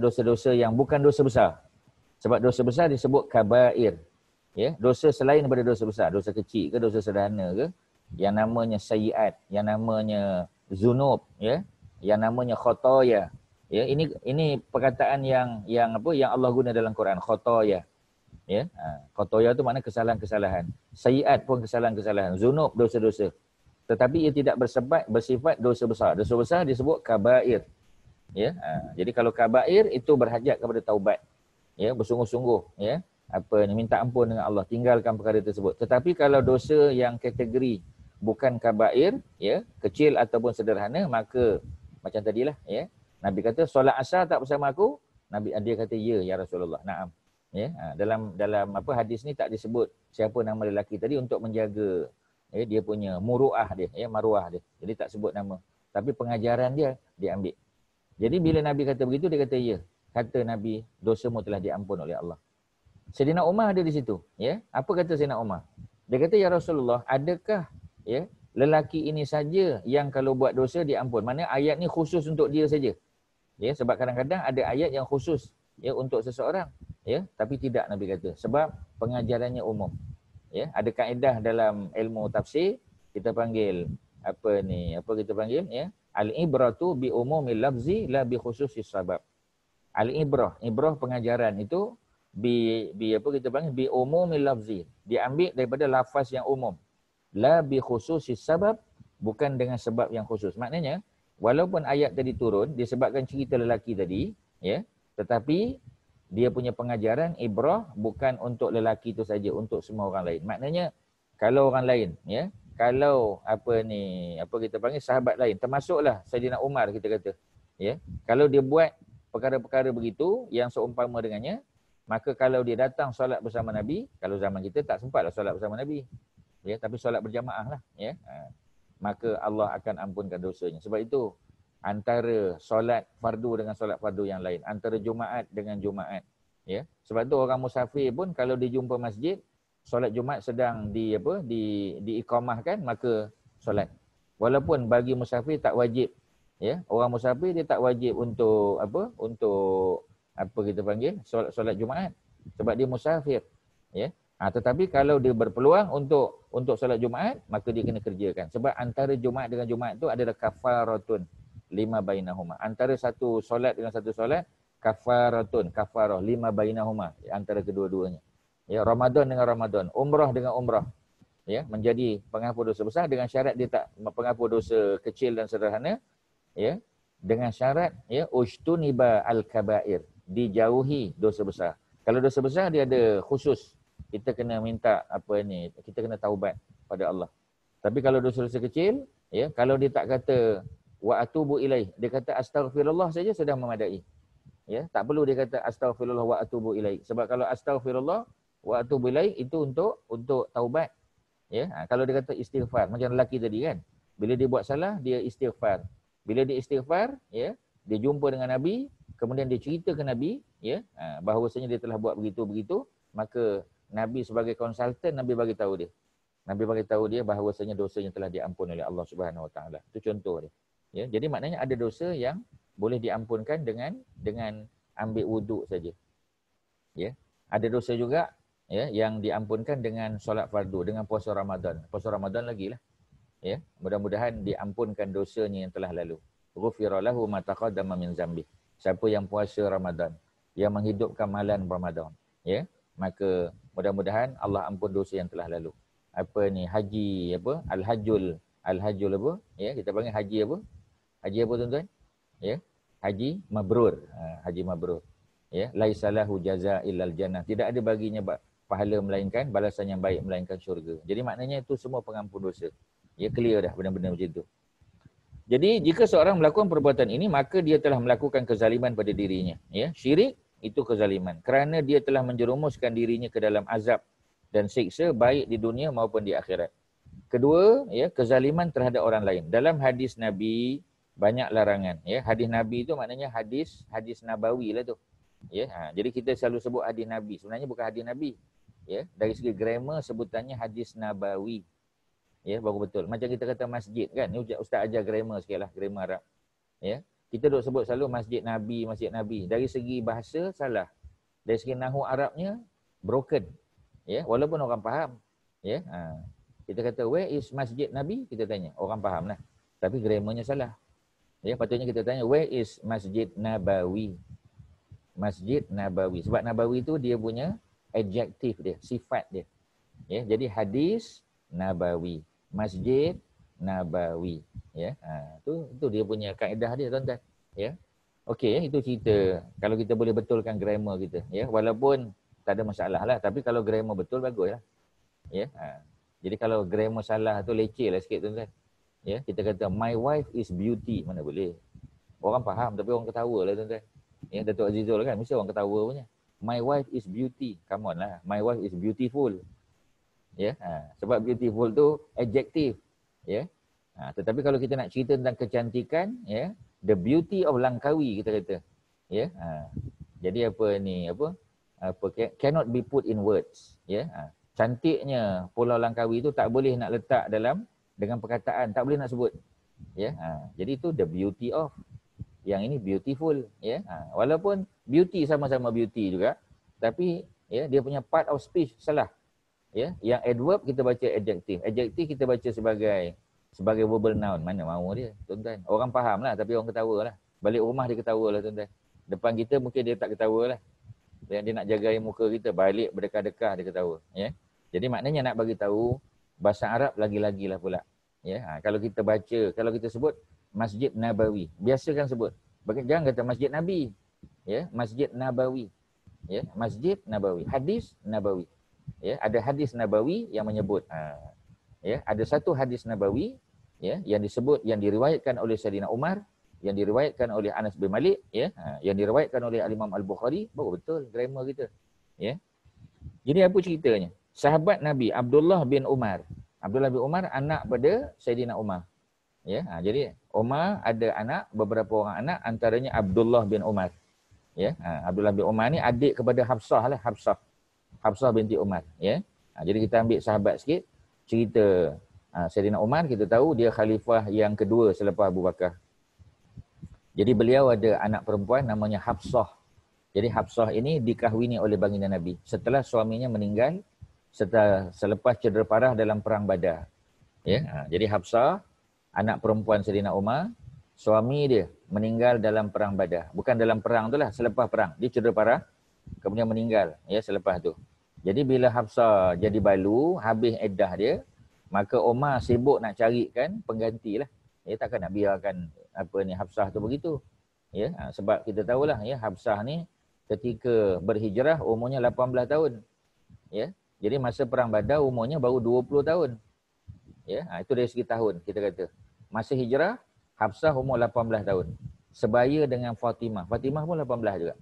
C: dosa-dosa yang bukan dosa besar. Sebab dosa besar disebut kabair. Ya, dosa selain daripada dosa besar, dosa kecil ke, dosa sederhana ke, yang namanya sayyi'at, yang namanya zunub, ya, yang namanya khotoya. Ya, ini perkataan yang Allah guna dalam Quran, khotoya. Ya, khotoya tu makna kesalahan-kesalahan. Sayyi'at pun kesalahan-kesalahan. Zunub, dosa-dosa. Tetapi ia tidak bersifat dosa besar. Dosa besar disebut kabair. Ya, jadi kalau kabair itu berhajat kepada taubat. Ya, bersungguh-sungguh, ya, minta ampun dengan Allah, tinggalkan perkara tersebut. Tetapi kalau dosa yang kategori bukan kabair, ya, kecil ataupun sederhana, maka macam tadilah, ya. Nabi kata, solat asar tak bersama aku? Dia kata, ya Rasulullah. Naam. Ya, dalam hadis ni tak disebut siapa nama lelaki tadi untuk menjaga, ya, dia punya muruah dia, ya, maruah dia. Jadi tak sebut nama. Tapi pengajaran dia diambil. Jadi bila Nabi kata begitu, dia kata ya. Kata Nabi, dosamu telah diampun oleh Allah. Saidina Umar ada di situ, ya. Apa kata Saidina Umar? Dia kata, ya Rasulullah, adakah, ya, lelaki ini saja yang kalau buat dosa diampun? Mana ayat ni khusus untuk dia saja. Ya, sebab kadang-kadang ada ayat yang khusus, ya, untuk seseorang, ya, tapi tidak, Nabi kata, sebab pengajarannya umum. Ya, ada kaedah dalam ilmu tafsir, kita panggil apa kita panggil, ya, Al-ibratu bi umumil lafzi la bi khususis sabab. Al-ibrah, ibrah pengajaran itu bi apa kita panggil bi umumil lafzi. Diambil daripada lafaz yang umum. La bi khususis sabab, bukan dengan sebab yang khusus. Maknanya walaupun ayat tadi turun disebabkan cerita lelaki tadi, ya, tetapi dia punya pengajaran ibrah bukan untuk lelaki itu saja, untuk semua orang lain. Maknanya kalau orang lain, ya, kalau apa kita panggil sahabat lain, termasuklah Saidina Umar kita kata, ya, kalau dia buat perkara-perkara begitu yang seumpama dengannya, maka kalau dia datang solat bersama Nabi, kalau zaman kita tak sempatlah solat bersama Nabi, ya, tapi solat berjamaah lah, ya, maka Allah akan ampunkan dosanya. Sebab itu antara solat fardu dengan solat fardu yang lain, antara Jumaat dengan Jumaat, ya. Sebab tu orang musafir pun kalau dia jumpa masjid, solat Jumaat sedang diiqamahkan, maka solat. Walaupun bagi musafir tak wajib, ya. Orang musafir dia tak wajib untuk apa kita panggil solat Jumaat sebab dia musafir, ya. Tetapi kalau dia berpeluang untuk solat Jumaat, maka dia kena kerjakan. Sebab antara Jumaat dengan Jumaat tu adalah kafaratun lima bainahuma. Antara satu solat dengan satu solat, kafarah lima bainahuma, antara kedua-duanya. Ya, Ramadan dengan Ramadan, umrah dengan umrah, ya, menjadi penghapus dosa besar dengan syarat dia tak penghapus dosa kecil dan sederhana, ya, dengan syarat, ya, ustuniba al-kabair, dijauhi dosa besar. Kalau dosa besar dia ada khusus, kita kena minta kita kena taubat pada Allah. Tapi kalau dosa-dosa kecil, ya, kalau dia tak kata wa atubu ilaih, dia kata astaghfirullah saja sudah memadai. Ya, tak perlu dia kata astaghfirullah wa atubu ilaih. Sebab kalau astaghfirullah wa atubu ilaih itu untuk taubat. Ya, kalau dia kata istighfar, macam lelaki tadi kan. Bila dia buat salah, dia istighfar. Bila dia istighfar, ya, dia jumpa dengan Nabi, kemudian dia cerita ke Nabi, ya, bahawasanya dia telah buat begitu-begitu, maka Nabi sebagai konsultan, Nabi bagi tahu dia. Nabi bagi tahu dia bahawasanya dosanya telah diampun oleh Allah Subhanahu Wa Taala. Itu contoh dia. Ya, jadi maknanya ada dosa yang boleh diampunkan dengan ambil wuduk saja. Ya, ada dosa juga, ya, yang diampunkan dengan solat fardu, dengan puasa Ramadan. Puasa Ramadan lagi lah. Ya, mudah-mudahan diampunkan dosanya yang telah lalu. Ghufira lahu ma taqaddama min zambi. Siapa yang puasa Ramadan, yang menghidupkan malam Ramadan, ya, maka mudah-mudahan Allah ampun dosa yang telah lalu. Haji Al-Hajjul apa? Ya, kita panggil haji apa? Haji apa tuan-tuan? Ya, haji mabrur. Haji mabrur. Ya, laisalahu jaza illal jannah. Tidak ada baginya pahala melainkan balasan yang baik melainkan syurga. Jadi maknanya itu semua pengampun dosa. Ya, clear dah benda-benda macam itu. Jadi jika seorang melakukan perbuatan ini, maka dia telah melakukan kezaliman pada dirinya. Ya, syirik itu kezaliman. Kerana dia telah menjerumuskan dirinya ke dalam azab dan siksa baik di dunia maupun di akhirat. Kedua, ya, kezaliman terhadap orang lain. Dalam hadis Nabi banyak larangan, ya. Hadis Nabi itu maknanya hadis nabawi lah tu. Ya, jadi kita selalu sebut hadis Nabi. Sebenarnya bukan hadis Nabi. Ya, dari segi grammar sebutannya hadis nabawi. Ya, baru betul. Macam kita kata masjid kan. Ni ustaz ajar grammar sikitlah, grammar Arab. Ya. Kita duk sebut selalu masjid Nabi, masjid Nabi. Dari segi bahasa salah. Dari segi nahwu Arabnya broken. Ya, walaupun orang faham. Ya. Kita kata where is masjid Nabi? Kita tanya. Orang faham lah. Tapi grammarnya salah. Ya, patutnya kita tanya where is Masjid Nabawi? Masjid Nabawi. Sebab Nabawi tu dia punya adjektif dia, sifat dia. Ya, jadi hadis Nabawi, Masjid Nabawi. Ya, tu dia punya kaedah dia tuan-tuan. Ya. Okey, itu cerita kalau kita boleh betulkan grammar kita, ya. Walaupun tak ada masalah lah, tapi kalau grammar betul baguslah. Ya. Jadi kalau grammar salah tu leceh lah sikit tuan-tuan. Ya, kita kata my wife is beauty, mana boleh. Orang faham tapi orang ketawa lah tuan-tuan. Ya, Datuk Azizul kan mesti orang ketawa punya. My wife is beauty. Come on lah. My wife is beautiful. Ya, sebab beautiful tu adjektif. Ya. Tetapi kalau kita nak cerita tentang kecantikan, ya, the beauty of Langkawi kita kata. Ya. Jadi cannot be put in words. Ya. Cantiknya Pulau Langkawi tu tak boleh nak letak dengan perkataan, tak boleh nak sebut. Ya. Jadi itu the beauty of. Yang ini beautiful, ya. Walaupun beauty sama-sama beauty juga, tapi ya dia punya part of speech salah. Ya, yang adverb kita baca adjektif. Adjektif kita baca sebagai sebagai verbal noun. Mana mahu dia, tuan-tuan. Orang faham lah, tapi orang ketawa lah. Balik rumah dia ketawa lah, tuan-tuan. Depan kita mungkin dia tak ketawa lah. Dia nak jaga muka kita, balik berdekah-dekah dia ketawa. Ya. Jadi maknanya nak bagi tahu bahasa Arab lagi-lagi lah pula. Ya. Kalau kita baca, kalau kita sebut Masjid Nabawi, biasakan sebut. Jangan kata Masjid Nabi. Ya, Masjid Nabawi. Ya, Masjid Nabawi, hadis Nabawi. Ya, ada hadis Nabawi yang menyebut ya, ada satu hadis Nabawi ya yang disebut, yang diriwayatkan oleh Sayyidina Umar, yang diriwayatkan oleh Anas bin Malik ya, yang diriwayatkan oleh Imam Al-Bukhari, baru betul grammar kita. Ya. Jadi apa ceritanya? Sahabat Nabi Abdullah bin Umar. Abdullah bin Umar anak pada Sayyidina Umar. Ya, jadi Umar ada anak, beberapa orang anak, antaranya Abdullah bin Umar. Ya, Abdullah bin Umar ni adik kepada Hafsah lah, Hafsah binti Umar. Ya, jadi kita ambil sahabat sikit, cerita Sayyidina Umar, kita tahu dia khalifah yang kedua selepas Abu Bakar. Jadi beliau ada anak perempuan namanya Hafsah. Jadi Hafsah ini dikahwini oleh baginda Nabi setelah suaminya meninggal selepas cedera parah dalam perang Badar. Ya, jadi Hafsah anak perempuan Sayyidina Umar, suami dia meninggal dalam perang Badar. Bukan dalam perang tu lah, selepas perang. Dia cedera parah, kemudian meninggal ya selepas tu. Jadi bila Hafsah jadi balu, habis iddah dia, maka Umar sibuk nak carikan pengganti lah. Ya, takkan nak biarkan Hafsah tu begitu. Ya, sebab kita tahulah ya, Hafsah ni ketika berhijrah umurnya 18 tahun. Ya. Jadi masa perang Badar umurnya baru 20 tahun. Ya, itu dari segi tahun kita kata. Masa hijrah Hafsah umur 18 tahun. Sebaya dengan Fatimah. Fatimah pun 18 juga.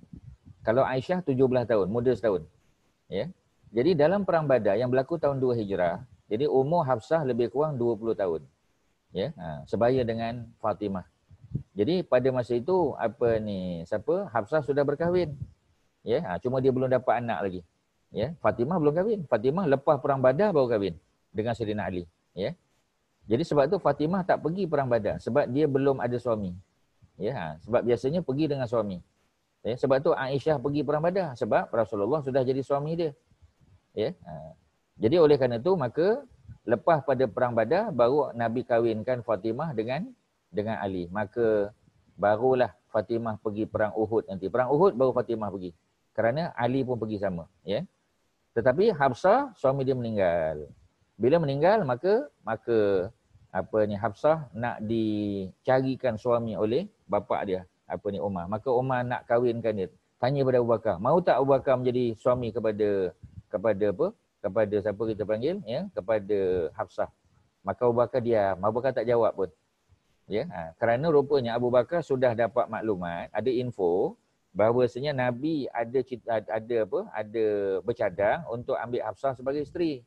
C: Kalau Aisyah 17 tahun, muda setahun. Ya. Jadi dalam perang Badar yang berlaku tahun 2 Hijrah, jadi umur Hafsah lebih kurang 20 tahun. Ya, sebaya dengan Fatimah. Jadi pada masa itu Hafsah sudah berkahwin. Ya, cuma dia belum dapat anak lagi. Ya, Fatimah belum kahwin. Fatimah lepas perang Badar baru kahwin dengan Sayyidina Ali. Ya. Jadi sebab tu Fatimah tak pergi perang Badar sebab dia belum ada suami. Ya, sebab biasanya pergi dengan suami. Ya, sebab tu Aisyah pergi perang Badar sebab Rasulullah sudah jadi suami dia. Ya. Jadi oleh kerana itu maka lepas pada perang Badar baru Nabi kahwinkan Fatimah dengan Ali. Maka barulah Fatimah pergi perang Uhud nanti. Perang Uhud baru Fatimah pergi. Kerana Ali pun pergi sama, ya. Tetapi Hafsah suami dia meninggal. Bila meninggal maka Hafsah nak dicarikan suami oleh bapa dia, Umar. Maka Umar nak kahwinkan dia. Tanya pada Abu Bakar, mau tak Abu Bakar menjadi suami kepada siapa kita panggil, ya, kepada Hafsah. Maka Abu Bakar diam. Abu Bakar tak jawab pun. Ya, kerana rupanya Abu Bakar sudah dapat maklumat, ada info bahawasanya Nabi ada bercadang untuk ambil Hafsah sebagai isteri.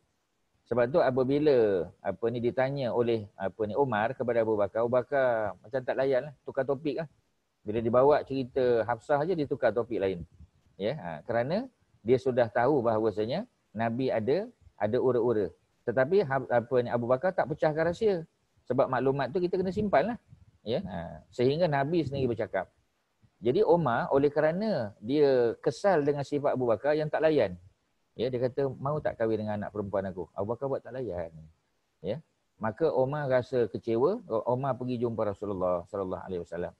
C: Sebab tu apabila ditanya oleh Umar kepada Abu Bakar macam tak layan lah, tukar topik lah. Bila dibawa cerita Hafsah aja dia tukar topik lain. Ya, kerana dia sudah tahu bahawasanya Nabi ada ura-ura. Tetapi Abu Bakar tak pecahkan rahsia. Sebab maklumat tu kita kena simpan lah. Ya, sehingga Nabi sendiri bercakap. Jadi Umar oleh kerana dia kesal dengan sifat Abu Bakar yang tak layan. Ya, dia kata, mau tak kahwin dengan anak perempuan aku? Abu Bakar buat tak layan. Ya. Maka Umar rasa kecewa, Umar pergi jumpa Rasulullah sallallahu alaihi wasallam.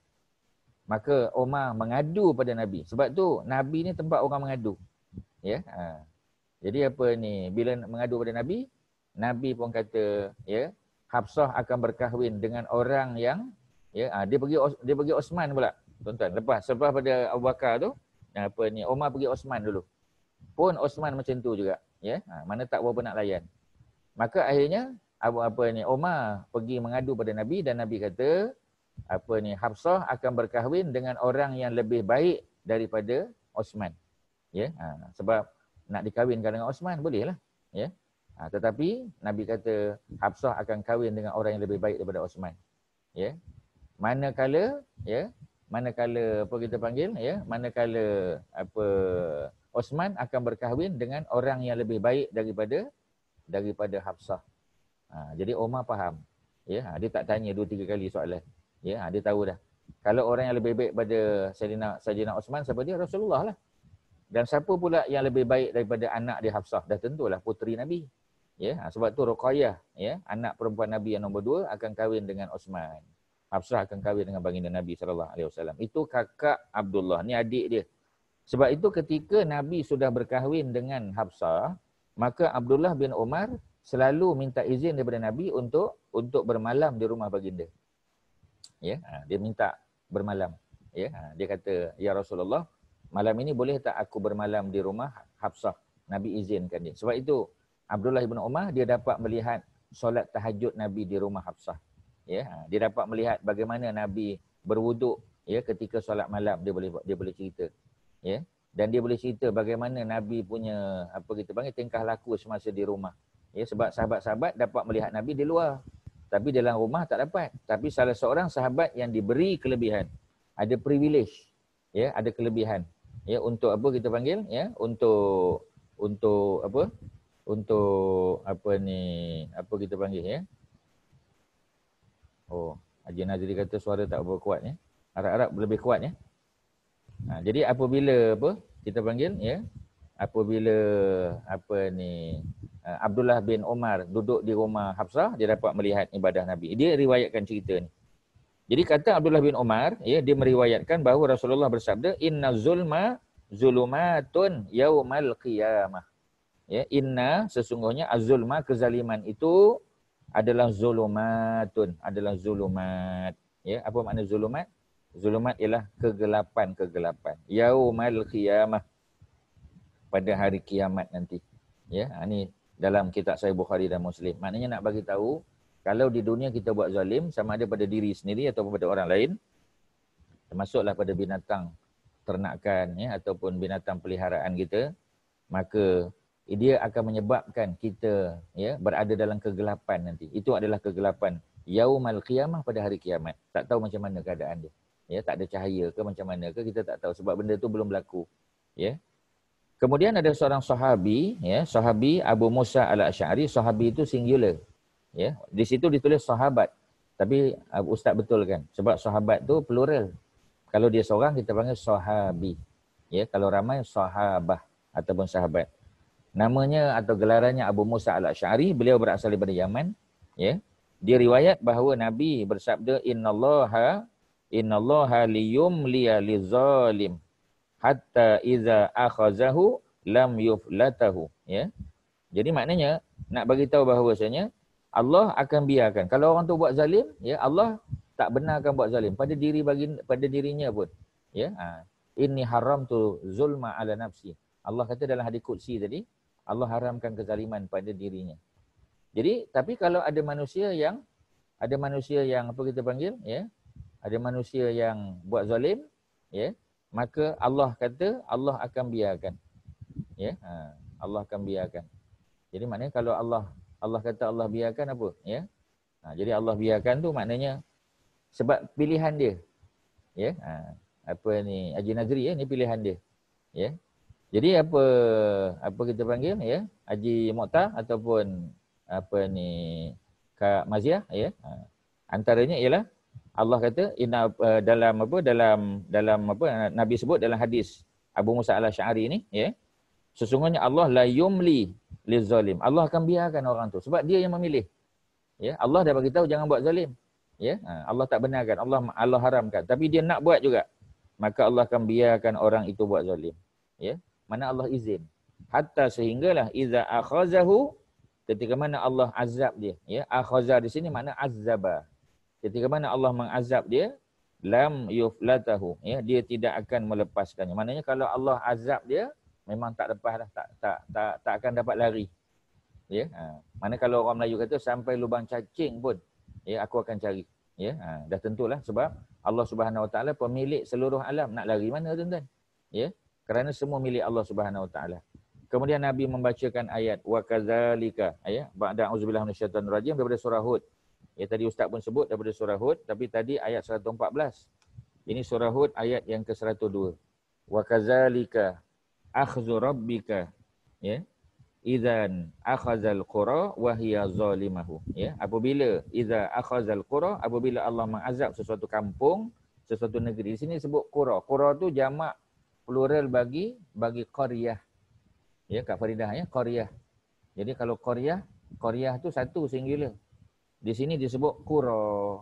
C: Maka Umar mengadu pada Nabi. Sebab tu Nabi ni tempat orang mengadu. Ya. Jadi bila mengadu pada Nabi, Nabi pun kata, ya, Hafsah akan berkahwin dengan orang yang, ya, dia pergi Osman pula. Tuan-tuan, lepas pada Abu Bakar tu, Umar pergi Osman dulu. Pun Osman macam tu juga, ya. Mana tak berapa nak layan. Maka akhirnya Umar pergi mengadu pada Nabi dan Nabi kata Hafsah akan berkahwin dengan orang yang lebih baik daripada Osman. Ya, sebab nak dikahwinkan dengan Osman boleh lah, ya. Tetapi Nabi kata Hafsah akan kahwin dengan orang yang lebih baik daripada Osman. Ya. Manakala Osman akan berkahwin dengan orang yang lebih baik daripada Hafsah. Jadi Umar faham. Ya, dia tak tanya 2-3 kali soalan. Ya, dia tahu dah. Kalau orang yang lebih baik pada Sayyidina Osman, siapa dia? Rasulullah lah. Dan siapa pula yang lebih baik daripada anak dia Hafsah? Dah tentulah puteri Nabi. Ya, sebab tu Ruqayyah, ya, anak perempuan Nabi yang nombor 2 akan kahwin dengan Osman. Hafsah akan kahwin dengan baginda Nabi SAW. Itu kakak Abdullah, ni adik dia. Sebab itu ketika Nabi sudah berkahwin dengan Hafsah, maka Abdullah bin Umar selalu minta izin daripada Nabi untuk bermalam di rumah baginda. Ya, dia minta bermalam. Ya, dia kata, "Ya Rasulullah, malam ini boleh tak aku bermalam di rumah Hafsah?" Nabi izinkan dia. Sebab itu Abdullah bin Umar dia dapat melihat solat tahajud Nabi di rumah Hafsah. Ya, dia dapat melihat bagaimana Nabi berwuduk, ya, ketika solat malam, dia boleh cerita. Ya, dan dia boleh cerita bagaimana Nabi punya apa kita panggil tingkah laku semasa di rumah. Ya, sebab sahabat-sahabat dapat melihat Nabi di luar, tapi dalam rumah tak dapat. Tapi salah seorang sahabat yang diberi kelebihan, ada privilege, ya, ada kelebihan, ya, untuk apa kita panggil, ya, untuk apa? Untuk apa ni, apa kita panggil, ya. Oh, Haji Nazri kata suara tak berapa kuat, ya. Harap-harap lebih kuat, ya. Jadi apabila apa kita panggil, ya, apabila apa ni Abdullah bin Umar duduk di rumah Hafsah, dia dapat melihat ibadah Nabi. Dia riwayatkan cerita ni. Jadi kata Abdullah bin Umar, ya, dia meriwayatkan bahawa Rasulullah bersabda, "Inna zulma zulumatun yaumal qiyamah." Ya, inna sesungguhnya az-zulma kezaliman itu adalah zulumatun, adalah zulumat. Ya, apa makna zulumat? Zulumat ialah kegelapan-kegelapan. Yaumal qiyamah, pada hari kiamat nanti. Ya, ini dalam kitab Sahih Bukhari dan Muslim. Maknanya nak bagi tahu, kalau di dunia kita buat zalim sama ada pada diri sendiri atau pada orang lain, termasuklah pada binatang ternakan, ya, ataupun binatang peliharaan kita, maka dia akan menyebabkan kita, ya, berada dalam kegelapan nanti. Itu adalah kegelapan yaumal qiyamah, pada hari kiamat. Tak tahu macam mana keadaan dia. Ya, tak ada cahaya ke macam mana ke, kita tak tahu sebab benda tu belum berlaku. Ya. Kemudian ada seorang sahabi, ya, sahabi Abu Musa al-Asy'ari. Sahabi itu singular. Ya, di situ ditulis sahabat. Tapi ustaz betulkan sebab sahabat tu plural. Kalau dia seorang kita panggil sahabi. Ya, kalau ramai sahabah ataupun sahabat. Namanya atau gelarannya Abu Musa al-Asy'ari, beliau berasal daripada Yaman, ya. Dia riwayat bahawa Nabi bersabda, innallaha liyumliya lizalim hatta iza akhazahu lam yuflatahu, ya. Jadi maknanya nak bagi tahu bahawasanya Allah akan biarkan kalau orang tu buat zalim, ya, Allah tak benarkan buat zalim pada dirinya pun, ya. Inni haramtu zulma ala nafsi. Allah kata dalam hadis qudsi tadi, Allah haramkan kezaliman pada dirinya. Jadi, tapi kalau ada manusia yang apa kita panggil, ya, ada manusia yang buat zalim, ya, maka Allah kata Allah akan biarkan. Ya, Allah akan biarkan. Jadi maknanya kalau Allah kata Allah biarkan apa, ya? Jadi Allah biarkan tu maknanya sebab pilihan dia. Ya, apa ni Haji Nazri, ya, ni pilihan dia. Ya. Jadi apa kita panggil, ya, Haji Mokhtar ataupun apa ni Kak Maziah, ya. Antaranya ialah Allah kata dalam apa Nabi sebut dalam hadis Abu Musa al-Asy'ari ni, ya. Sesungguhnya Allah la yumli lizalim. Allah akan biarkan orang tu sebab dia yang memilih. Ya, Allah dah bagi tahu jangan buat zalim. Ya, Allah tak benarkan, Allah haramkan, tapi dia nak buat juga. Maka Allah akan biarkan orang itu buat zalim. Ya. Mana Allah izin. Hatta sehinggalah iza akhazahu, ketika mana Allah azab dia, ya. Akhaza di sini makna azaba. Ketika mana Allah mengazab dia, lam yuflatahu, ya, dia tidak akan melepaskannya. Maknanya kalau Allah azab dia, memang tak lepas dah, tak akan dapat lari. Ya. Mana kalau orang Melayu kata sampai lubang cacing pun, ya, aku akan cari. Ya, dah tentulah sebab Allah Subhanahu Wa Taala pemilik seluruh alam. Nak lari mana tuan-tuan? Ya. Kerana semua milik Allah Subhanahu Wa Taala. Kemudian Nabi membacakan ayat wa kadzalika, ayat ba'da auzubillahi minasyaitonir rajim daripada surah Hud. Ya, tadi ustaz pun sebut daripada surah Hud, tapi tadi ayat 114. Ini surah Hud ayat yang ke-102. Wa kadzalika akhdhu rabbika, ya, idzan akhazal qura wa hiya zalimahu, ya. Apabila idza akhazal qura, apabila Allah mengazab sesuatu kampung, sesuatu negeri. Di sini sebut qura. Qura tu jamak plural bagi qaryah. Ya, Kak Faridah, ya, qaryah. Jadi kalau qaryah Qaryah tu satu singular. Di sini disebut qura.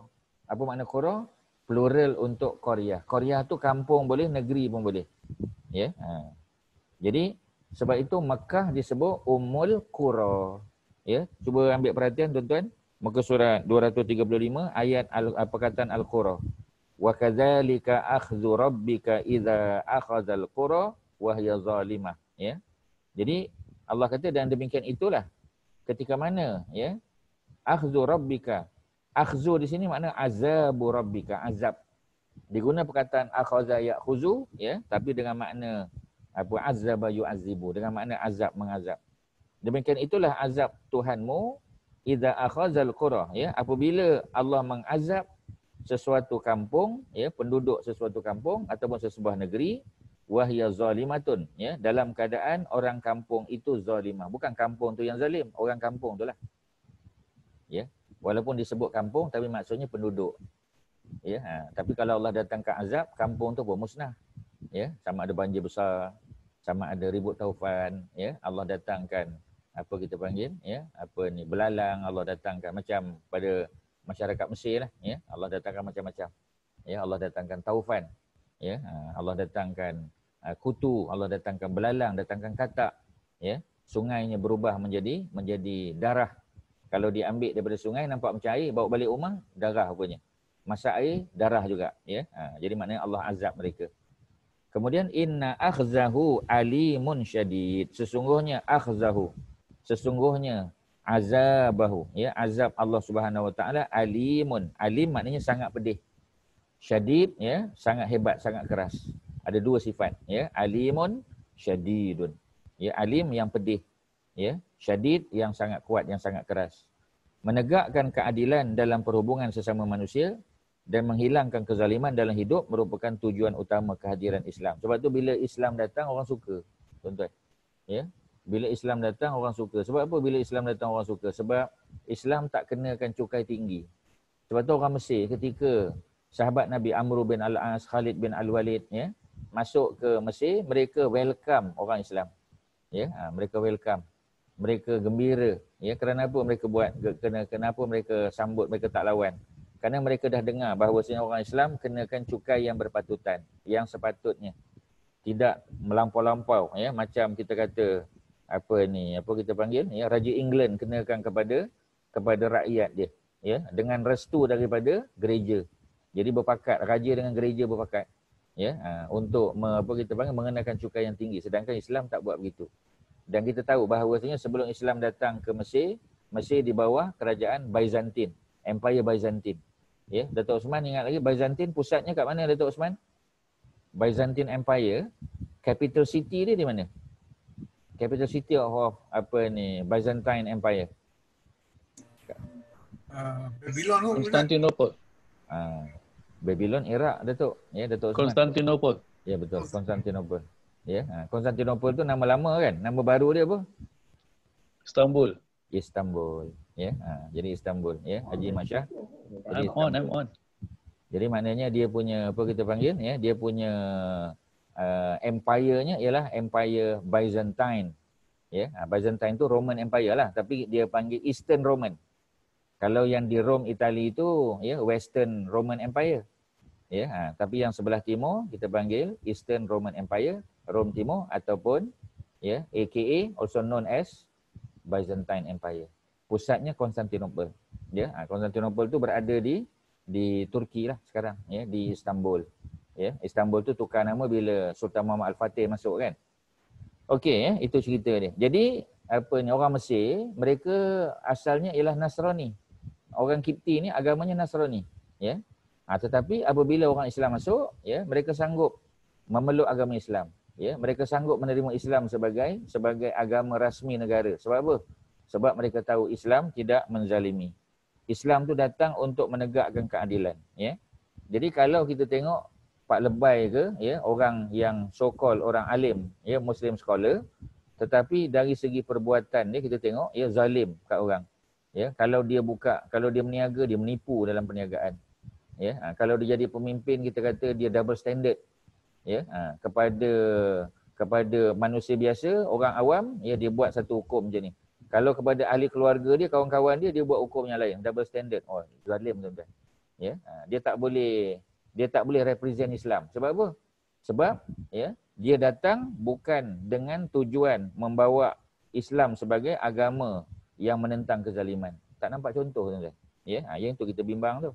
C: Apa makna qura? Plural untuk qaryah. Qaryah tu kampung boleh, negeri pun boleh. Ya. Jadi sebab itu Mekah disebut Ummul Qura. Ya, cuba ambil perhatian tuan-tuan. Muka surat 235 ayat perkataan Al-Qura. Wa kadzalika akhdhu rabbika idza akhadzal qura wa hiya zalimah. Ya. Jadi Allah kata dan demikian itulah ketika mana ya akhdhu rabbika. Akhdhu di sini makna azabu rabbika, azab. Diguna perkataan akhadha ya'khuzu ya, tapi dengan makna apa azaba yu'azibu, dengan makna azab, mengazab. Demikian itulah azab Tuhanmu idza akhadzal qura ya, apabila Allah mengazab sesuatu kampung ya, penduduk sesuatu kampung ataupun sesebuah negeri, wahya zalimatun ya, dalam keadaan orang kampung itu zalimah. Bukan kampung tu yang zalim, orang kampung itulah. Ya, walaupun disebut kampung tapi maksudnya penduduk. Ya, tapi kalau Allah datangkan azab, kampung tu pun musnah. Ya, sama ada banjir besar, sama ada ribut taufan, ya, Allah datangkan apa kita panggil ya, apa ni, belalang, Allah datangkan macam pada masyarakat Mesir lah ya, Allah datangkan macam-macam. Ya, Allah datangkan taufan. Ya, Allah datangkan kutu, Allah datangkan belalang, datangkan katak. Ya, sungainya berubah menjadi darah. Kalau diambil daripada sungai nampak macam air, bawa balik rumah darah rupanya. Masak air, darah juga, ya. Jadi maknanya Allah azab mereka. Kemudian inna akhzahu alimun syadid. Sesungguhnya akhzahu, sesungguhnya azabahu, ya, azab Allah Subhanahu wa taala alimun. Alim maknanya sangat pedih. Syadid ya, sangat hebat, sangat keras. Ada dua sifat ya, alimun syadidun. Ya, alim yang pedih, ya, syadid yang sangat kuat, yang sangat keras. Menegakkan keadilan dalam perhubungan sesama manusia dan menghilangkan kezaliman dalam hidup merupakan tujuan utama kehadiran Islam. Sebab tu bila Islam datang orang suka, tuan-tuan. Ya. Bila Islam datang orang suka. Sebab apa bila Islam datang orang suka? Sebab Islam tak kenakan cukai tinggi. Sebab tu orang Mesir ketika sahabat Nabi Amr bin Al-As, Khalid bin Al-Walid ya, masuk ke Mesir, mereka welcome orang Islam. Ya, mereka welcome. Mereka gembira. Ya, kerana apa mereka buat? Kenapa mereka sambut, mereka tak lawan? Kerana mereka dah dengar bahawasanya orang Islam kenakan cukai yang berpatutan, yang sepatutnya. Tidak melampau-lampau ya, macam kita kata apa kita panggil ya, Raja England kenakan kepada rakyat dia ya, dengan restu daripada gereja. Jadi berpakat, raja dengan gereja berpakat ya, untuk kita panggil mengenakan cukai yang tinggi, sedangkan Islam tak buat begitu. Dan kita tahu bahawasanya sebelum Islam datang ke Mesir, Mesir di bawah kerajaan Byzantine, Empire Byzantine. Ya, Datuk Osman ingat lagi Byzantine pusatnya kat mana Datuk Osman? Byzantine Empire, capital city dia di mana? Capital city of Byzantine Empire.
D: Babylon tu.
A: Konstantinopel.
C: Babylon, Iraq, Datuk. Ya, Datuk Osman.
A: Konstantinopel.
C: Ya, betul, Konstantinopel. Ya, Konstantinopel tu nama lama kan? Nama baru dia apa?
A: Istanbul.
C: Istanbul. Ya, jadi Istanbul. Ya, Haji Masyah.
A: I'm on.
C: Jadi maknanya dia punya apa kita panggil ya, dia punya empire-nya ialah Empire Byzantine. Ya, Byzantine tu Roman Empire lah, tapi dia panggil Eastern Roman. Kalau yang di Rome Itali itu ya Western Roman Empire. Ya, tapi yang sebelah timur kita panggil Eastern Roman Empire, Rome Timur, ataupun ya AKA also known as Byzantine Empire. Pusatnya Konstantinopel. Ya, Konstantinopel tu berada di Turki lah sekarang ya, di Istanbul. Ya, Istanbul tu tukar nama bila Sultan Muhammad Al-Fatih masuk kan. Okey ya, itu cerita dia. Jadi orang Mesir, mereka asalnya ialah Nasrani. Orang Kipti ni agamanya Nasrani, ya. Tetapi apabila orang Islam masuk, ya, mereka sanggup memeluk agama Islam. Ya, mereka sanggup menerima Islam sebagai agama rasmi negara. Sebab apa? Sebab mereka tahu Islam tidak menzalimi. Islam tu datang untuk menegakkan keadilan, ya. Jadi kalau kita tengok Pak Lebay ke, ya, orang yang so-called orang alim, ya, Muslim scholar, tetapi dari segi perbuatan dia kita tengok ya zalim kat orang. Ya, kalau dia meniaga, dia menipu dalam perniagaan. Ya, kalau dia jadi pemimpin kita kata dia double standard. Ya, kepada manusia biasa, orang awam, ya, dia buat satu hukum macam ni. Kalau kepada ahli keluarga dia, kawan-kawan dia, dia buat hukum yang lain, double standard. Oh, zalim tuan-tuan. Ya, dia tak boleh represent Islam. Sebab apa? Sebab ya, dia datang bukan dengan tujuan membawa Islam sebagai agama yang menentang kezaliman. Tak nampak contoh tuan-tuan. Ya, yang itu kita bimbang tu.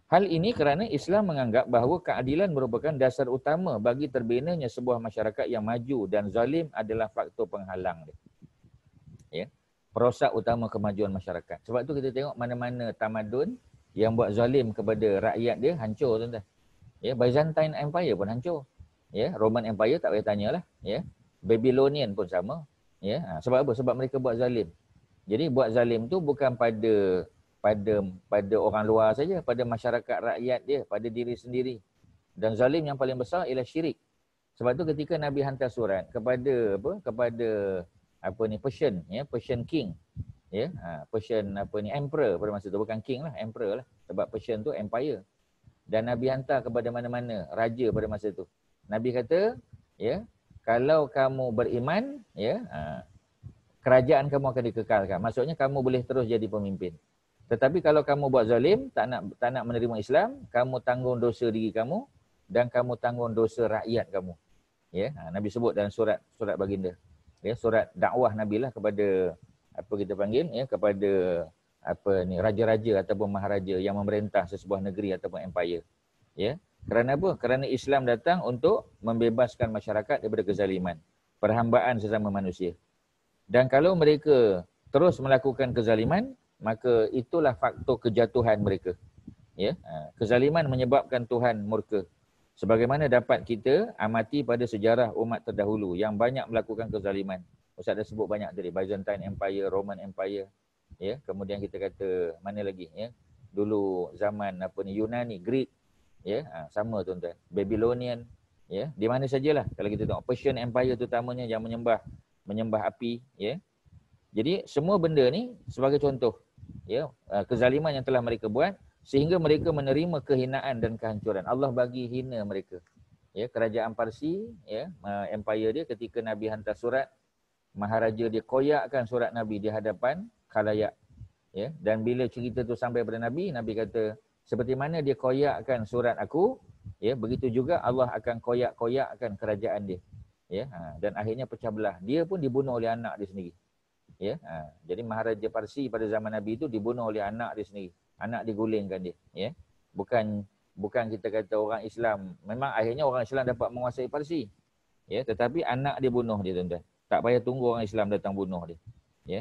C: Hal ini kerana Islam menganggap bahawa keadilan merupakan dasar utama bagi terbinanya sebuah masyarakat yang maju dan zalim adalah faktor penghalang dia. Ya. Perosak utama kemajuan masyarakat. Sebab tu kita tengok mana-mana tamadun yang buat zalim kepada rakyat dia hancur tuan-tuan. Ya, Byzantine Empire pun hancur. Ya, Roman Empire tak payah tanyalah, ya. Babylonian pun sama. Ya, sebab apa? Sebab mereka buat zalim. Jadi buat zalim tu bukan pada orang luar saja, pada masyarakat rakyat dia, pada diri sendiri. Dan zalim yang paling besar ialah syirik. Sebab tu ketika Nabi hantar surat kepada Persian, ya, Persian king, ya, Persian emperor pada masa tu, bukan king lah, emperor lah. Sebab Persian tu empire. Dan Nabi hantar kepada mana-mana raja pada masa tu. Nabi kata, ya, kalau kamu beriman, ya, kerajaan kamu akan dikekalkan. Maksudnya kamu boleh terus jadi pemimpin. Tetapi kalau kamu buat zalim, tak nak menerima Islam, kamu tanggung dosa diri kamu dan kamu tanggung dosa rakyat kamu. Ya, Nabi sebut dalam surat baginda. Ya, surat dakwah Nabi lah kepada kepada raja-raja ataupun maharaja yang memerintah sesebuah negeri ataupun empire. Ya. Kerana apa? Kerana Islam datang untuk membebaskan masyarakat daripada kezaliman, perhambaan sesama manusia. Dan kalau mereka terus melakukan kezaliman, maka itulah faktor kejatuhan mereka. Ya, kezaliman menyebabkan Tuhan murka. Sebagaimana dapat kita amati pada sejarah umat terdahulu yang banyak melakukan kezaliman. Ustaz dah sebut banyak tadi, Byzantine Empire, Roman Empire. Ya, kemudian kita kata mana lagi, ya? Dulu zaman Yunani, Greek, ya, sama tuan-tuan. Babylonian, ya, di mana sajalah. Kalau kita tengok Persian Empire terutamanya yang menyembah api, ya. Jadi semua benda ni sebagai contoh, ya, kezaliman yang telah mereka buat sehingga mereka menerima kehinaan dan kehancuran. Allah bagi hina mereka. Ya, kerajaan Parsi, ya, empire dia, ketika Nabi hantar surat, maharaja dia koyakkan surat Nabi di hadapan khalayak. Ya, dan bila cerita tu sampai kepada Nabi, Nabi kata, seperti mana dia koyakkan surat aku, ya, begitu juga Allah akan koyak-koyakkan kerajaan dia. Ya, dan akhirnya pecah belah. Dia pun dibunuh oleh anak dia sendiri. Ya, jadi maharaja Parsi pada zaman Nabi itu dibunuh oleh anak dia sendiri. Anak digulingkan dia, ya. Bukan kita kata orang Islam, memang akhirnya orang Islam dapat menguasai Parsi. Ya, tetapi anak dia bunuh dia, tuan-tuan. Tak payah tunggu orang Islam datang bunuh dia. Ya.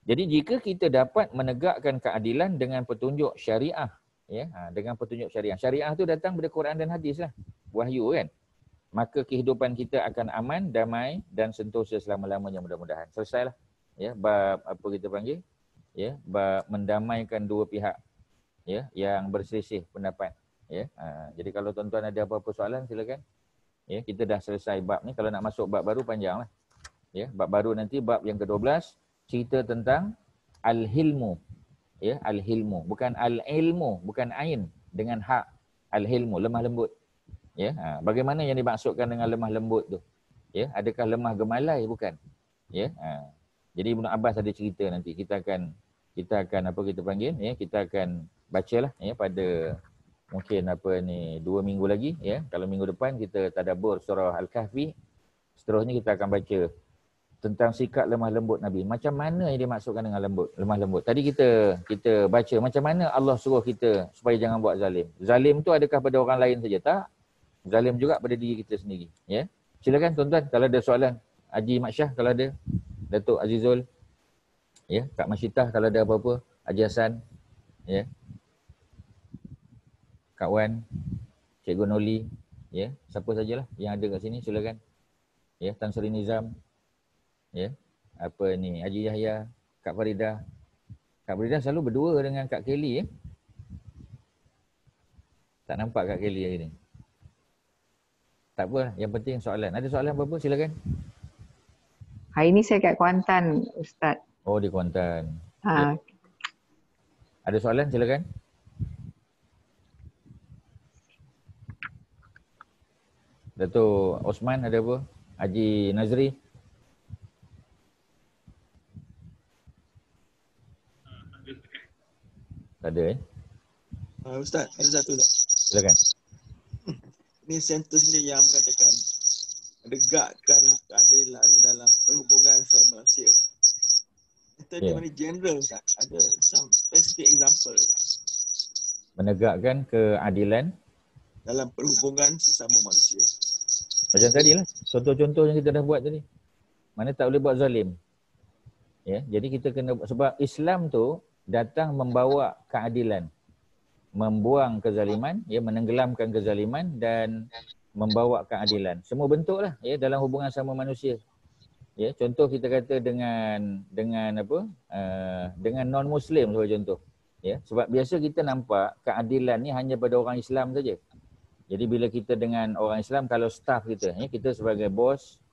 C: Jadi jika kita dapat menegakkan keadilan dengan petunjuk syariah, ya, dengan petunjuk syariah. Syariah tu datang dari Quran dan hadis lah. Wahyu kan. Maka kehidupan kita akan aman, damai dan sentosa selama-lamanya mudah-mudahan. Selesailah. Ya, bab apa kita panggil? Ya, bab mendamaikan dua pihak, ya, yang berselisih pendapat. Ya, jadi kalau tuan-tuan ada apa-apa soalan silakan. Ya, kita dah selesai bab ni. Kalau nak masuk bab baru panjanglah. Ya, bab baru nanti bab yang ke-12 cerita tentang al-hilmu. Ya, al-hilmu, bukan al-ilmu, bukan ain dengan hak. Al-hilmu, lemah lembut. Ya, bagaimana yang dimaksudkan dengan lemah lembut tu? Ya, adakah lemah gemalai? Bukan. Ya, jadi Ibnu Abbas ada cerita nanti. Kita akan apa kita panggil, ya, kita akan bacalah, ya, pada mungkin 2 minggu lagi, ya. Kalau minggu depan kita tadabbur surah Al-Kahfi, seterusnya kita akan baca tentang sikap lemah lembut Nabi. Macam mana yang dimaksudkan dengan lemah lembut? Tadi kita baca macam mana Allah suruh kita supaya jangan buat zalim. Zalim tu adakah pada orang lain saja? Tak. Zalim juga pada diri kita sendiri, ya. Silakan tuan-tuan kalau ada soalan. Haji Mak Syah kalau ada, Datuk Azizul, ya, Kak Masyitah kalau ada apa-apa, Haji Hassan, ya, Kak Wan, Cikgu Noli, ya, siapa sajalah yang ada kat sini silakan. Ya, Tan Sri Nizam, ya, Haji Yahya, Kak Faridah. Kak Faridah selalu berdua dengan Kak Kelly, ya. Tak nampak Kak Kelly hari ni. Tak apa, yang penting soalan. Ada soalan apa-apa silakan.
B: Hari ni saya kat Kuantan, Ustaz.
C: Oh, di Kuantan. Ya. Ada soalan silakan. Datuk Osman ada apa? Haji Nazri. Tak ada
F: Ustaz, ada satu tak?
C: Silakan.
F: Ini sentence ni yang mengatakan tegakkan keadilan dalam perhubungan sesama manusia. Itu di mana general Ustaz? Ada some specific example
C: Menegakkan keadilan
F: dalam perhubungan sesama manusia.
C: macam tadi lah. Contoh-contoh yang kita dah buat tadi. Mana tak boleh buat zalim. Ya, jadi kita kena, sebab Islam tu datang membawa keadilan, membuang kezaliman, ya, menenggelamkan kezaliman dan membawa keadilan. Semua bentuk lah, ya, dalam hubungan sama manusia. Ya, contoh kita kata dengan apa? Dengan non Muslim sebagai contoh. Ya, sebab biasa kita nampak keadilan ni hanya pada orang Islam saja. Jadi bila kita dengan orang Islam, kalau staff kita, ya, kita sebagai bos,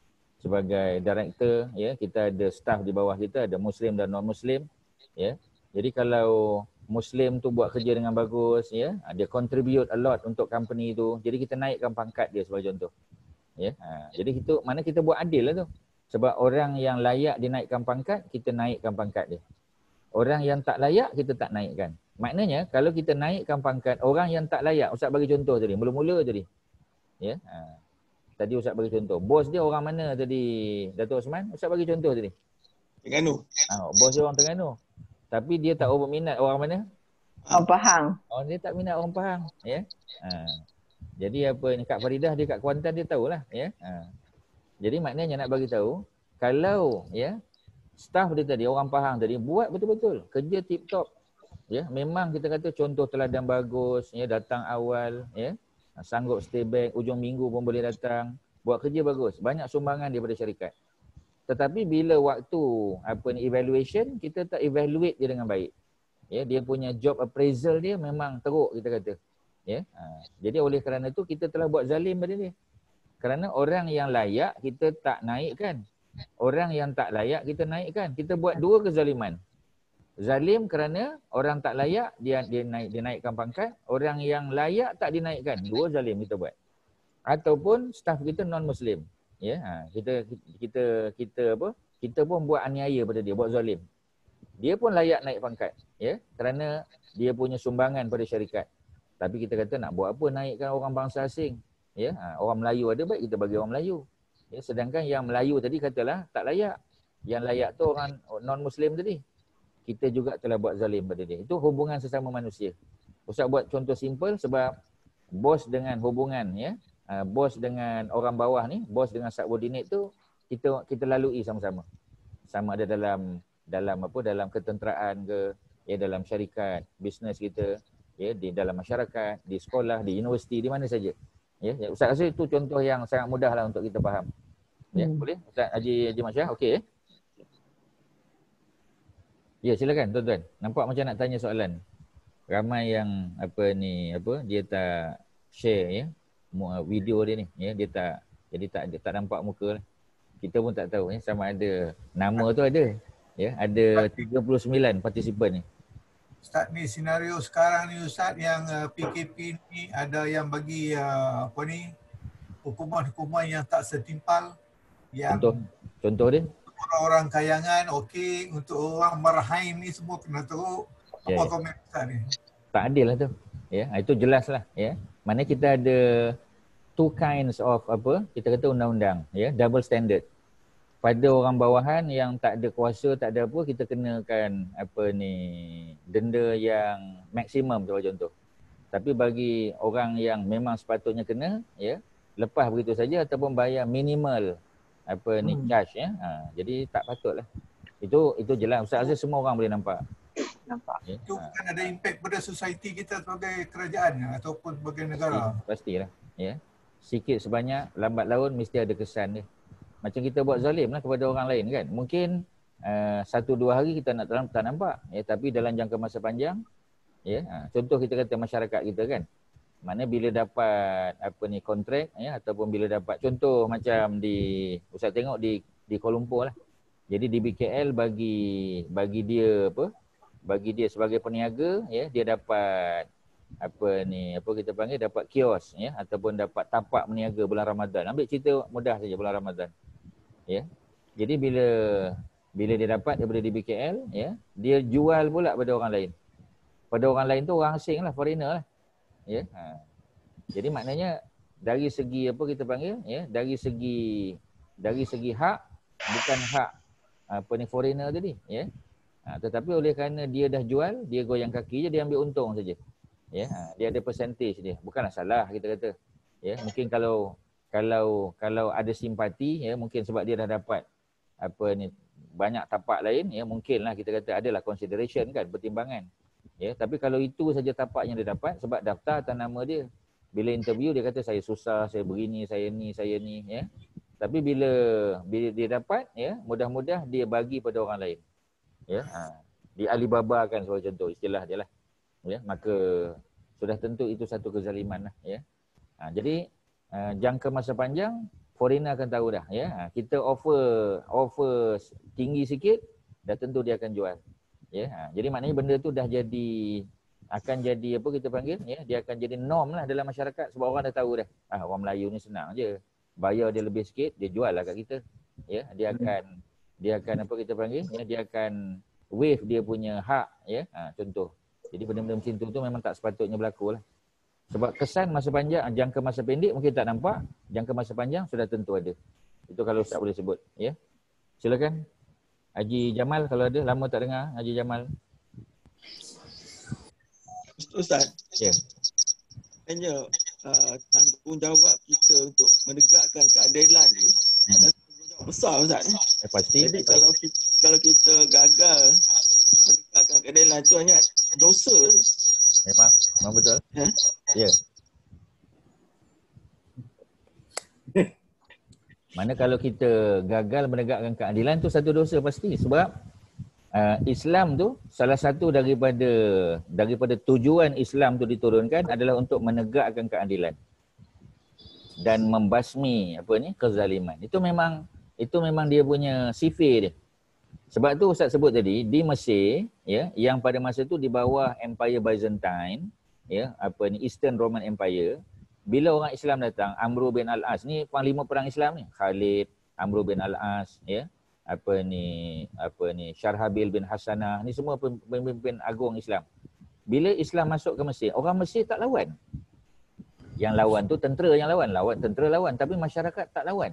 C: sebagai director, ya, kita ada staff di bawah kita, ada Muslim dan non Muslim, ya. Jadi kalau Muslim tu buat kerja dengan bagus, ya, dia contribute a lot untuk company tu. Jadi kita naikkan pangkat dia sebagai contoh. Ya. Jadi itu mana kita buat adil lah tu. Sebab orang yang layak dinaikkan pangkat, kita naikkan pangkat dia. Orang yang tak layak, kita tak naikkan. Maknanya kalau kita naikkan pangkat orang yang tak layak, Ustaz bagi contoh tadi, mula-mula tadi. Ya. Tadi Ustaz bagi contoh. Bos dia orang mana tadi, Datuk Osman? Ustaz bagi contoh tadi.
F: Terengganu.
C: Bos dia orang Terengganu. Tapi dia tak berminat orang mana?
B: Orang Pahang.
C: Dia tak minat orang Pahang, ya. Jadi apa ni, Kak Faridah dia kat Kuantan, dia tahulah, ya. Jadi maknanya nak bagi tahu, kalau ya staff dia tadi orang Pahang tadi buat betul-betul kerja tip top, ya, memang kita kata contoh teladan bagus, ya, datang awal, ya, sanggup stay back, ujung minggu pun boleh datang, buat kerja bagus, banyak sumbangan daripada syarikat. Tetapi bila waktu evaluation, kita tak evaluate dia dengan baik. Ya, dia punya job appraisal dia memang teruk, kita kata. Ya. Jadi oleh kerana itu kita telah buat zalim pada dia. Kerana orang yang layak kita tak naikkan. Orang yang tak layak kita naikkan. Kita buat dua kezaliman. Zalim kerana orang tak layak dia naikkan pangkat, orang yang layak tak dinaikkan. Dua zalim kita buat. Ataupun staf kita non Muslim. Ya, kita pun buat aniaya pada dia, buat zalim. Dia pun layak naik pangkat, ya, kerana dia punya sumbangan pada syarikat. Tapi kita kata nak buat apa naikkan orang bangsa asing? Ya, orang Melayu ada, baik kita bagi orang Melayu. Ya, sedangkan yang Melayu tadi katalah tak layak. Yang layak tu orang non Muslim tadi. Kita juga telah buat zalim pada dia. Itu hubungan sesama manusia. Ustaz buat contoh simple sebab bos dengan hubungan, ya. Bos dengan orang bawah ni, bos dengan subordinate tu kita lalui sama-sama. Sama ada dalam ketenteraan ke, ya, dalam syarikat, bisnes kita, ya, di dalam masyarakat, di sekolah, di universiti, di mana saja. Ya, Ustaz rasa itu contoh yang sangat mudahlah untuk kita faham. Ya, boleh? Ustaz Haji Masyah, okey. Ya, silakan tuan-tuan. Nampak macam nak tanya soalan. Ramai yang dia tak share, ya, video dia ni, ya, dia tak, jadi tak nampak muka lah. Kita pun tak tahu, ya, sama ada nama tu ada, ya, ada 39 partisipan ni.
D: Ustaz, ni senario sekarang ni Ustaz, yang PKP ni ada yang bagi hukuman-hukuman yang tak setimpal, yang
C: Contoh dia?
D: Orang-orang kayangan okey, untuk orang marhain ni semua kena teruk. Apa komen Ustaz ni?
C: Tak adil lah tu. Ya, itu jelas lah, ya. Mana kita ada two kinds of kita kata undang-undang, ya, double standard. Pada orang bawahan yang tak ada kuasa, tak ada apa, kita kenakan denda yang maksimum sebagai contoh. Tapi bagi orang yang memang sepatutnya kena, ya, lepas begitu saja ataupun bayar minimal charge, ya. Jadi tak patutlah. Itu jelas. Ustaz Aziz, semua orang boleh nampak.
D: Ya. Itu kan ada impact pada society kita sebagai kerajaan ataupun sebagai negara.
C: Pastilah, ya. Sikit sebanyak lambat laun mesti ada kesan dia. Macam kita buat zalim lah kepada orang lain kan. Mungkin 1-2 hari kita tak nampak, ya, tapi dalam jangka masa panjang, ya, contoh kita kata masyarakat kita kan. Mana bila dapat kontrak, ya, ataupun bila dapat contoh macam Ustaz tengok di Kuala Lumpur lah. Jadi di BKL bagi dia sebagai peniaga, ya, dia dapat kita panggil dapat kios, ya, ataupun dapat tapak meniaga bulan Ramadan. Ambil cerita mudah saja bulan Ramadan. Ya. Jadi bila dia dapat daripada di BKL, ya, dia jual pula pada orang lain. pada orang lain tu orang asing lah, foreigner lah. Ya. Jadi maknanya dari segi apa kita panggil, ya, dari segi hak, bukan hak apa ni foreigner tadi, ya. Tetapi oleh kerana dia dah jual, dia goyang kaki je, dia ambil untung saja. Ya, dia ada percentage dia. Bukanlah salah kita kata. Ya, mungkin kalau ada simpati, ya, mungkin sebab dia dah dapat apa ni banyak tapak lain, ya, mungkinlah kita kata adalah consideration kan, pertimbangan. Ya, tapi kalau itu saja tapak yang dia dapat sebab daftar atas nama dia. Bila interview dia kata saya susah, saya begini, saya ni, ya. Tapi bila dia dapat, ya, mudah-mudah dia bagi pada orang lain. Ya, di Alibaba kan sebagai contoh istilah dia lah. Ya, maka sudah tentu itu satu kezaliman lah, ya. Jadi jangka masa panjang foreigner akan tahu dah, ya. Kita offer tinggi sikit, dah tentu dia akan jual. Ya, jadi maknanya benda tu dah akan jadi apa kita panggil, ya, dia akan jadi norm lah dalam masyarakat sebab orang dah tahu dah. Orang Melayu ni senang je. Bayar dia lebih sikit, dia jual lah kat kita. Ya, dia akan apa kita panggil, ya, dia akan waive dia punya hak, ya. Contoh. Jadi benda-benda macam tu memang tak sepatutnya berlaku lah. Sebab kesan masa panjang, jangka masa pendek mungkin tak nampak, jangka masa panjang sudah tentu ada. Itu kalau Ustaz boleh sebut, ya. Silakan. Haji Jamal kalau ada, lama tak dengar Haji Jamal.
F: Ustaz.
C: Ya.
F: Hanya tanggungjawab kita untuk menegakkan keadilan ni adalah tanggungjawab besar, Ustaz.
C: Pasti.
F: Jadi kalau kita gagal menegakkan keadilan tu hanya dosa.
C: Memang betul. Ya. Mana kalau kita gagal menegakkan keadilan tu satu dosa pasti sebab Islam tu salah satu daripada tujuan Islam tu diturunkan adalah untuk menegakkan keadilan dan membasmi kezaliman. Itu memang dia punya sifir dia. Sebab tu Ustaz sebut tadi di Mesir, ya, yang pada masa tu di bawah Empire Byzantine, ya, Eastern Roman Empire, bila orang Islam datang, Amr bin Al-As ni panglima perang Islam ni, Khalid, Amr bin Al-As, ya, Syarhabil bin Hasanah, ni semua pemimpin agung Islam. Bila Islam masuk ke Mesir, orang Mesir tak lawan. Yang lawan tu tentera yang lawan, tentera lawan, tapi masyarakat tak lawan.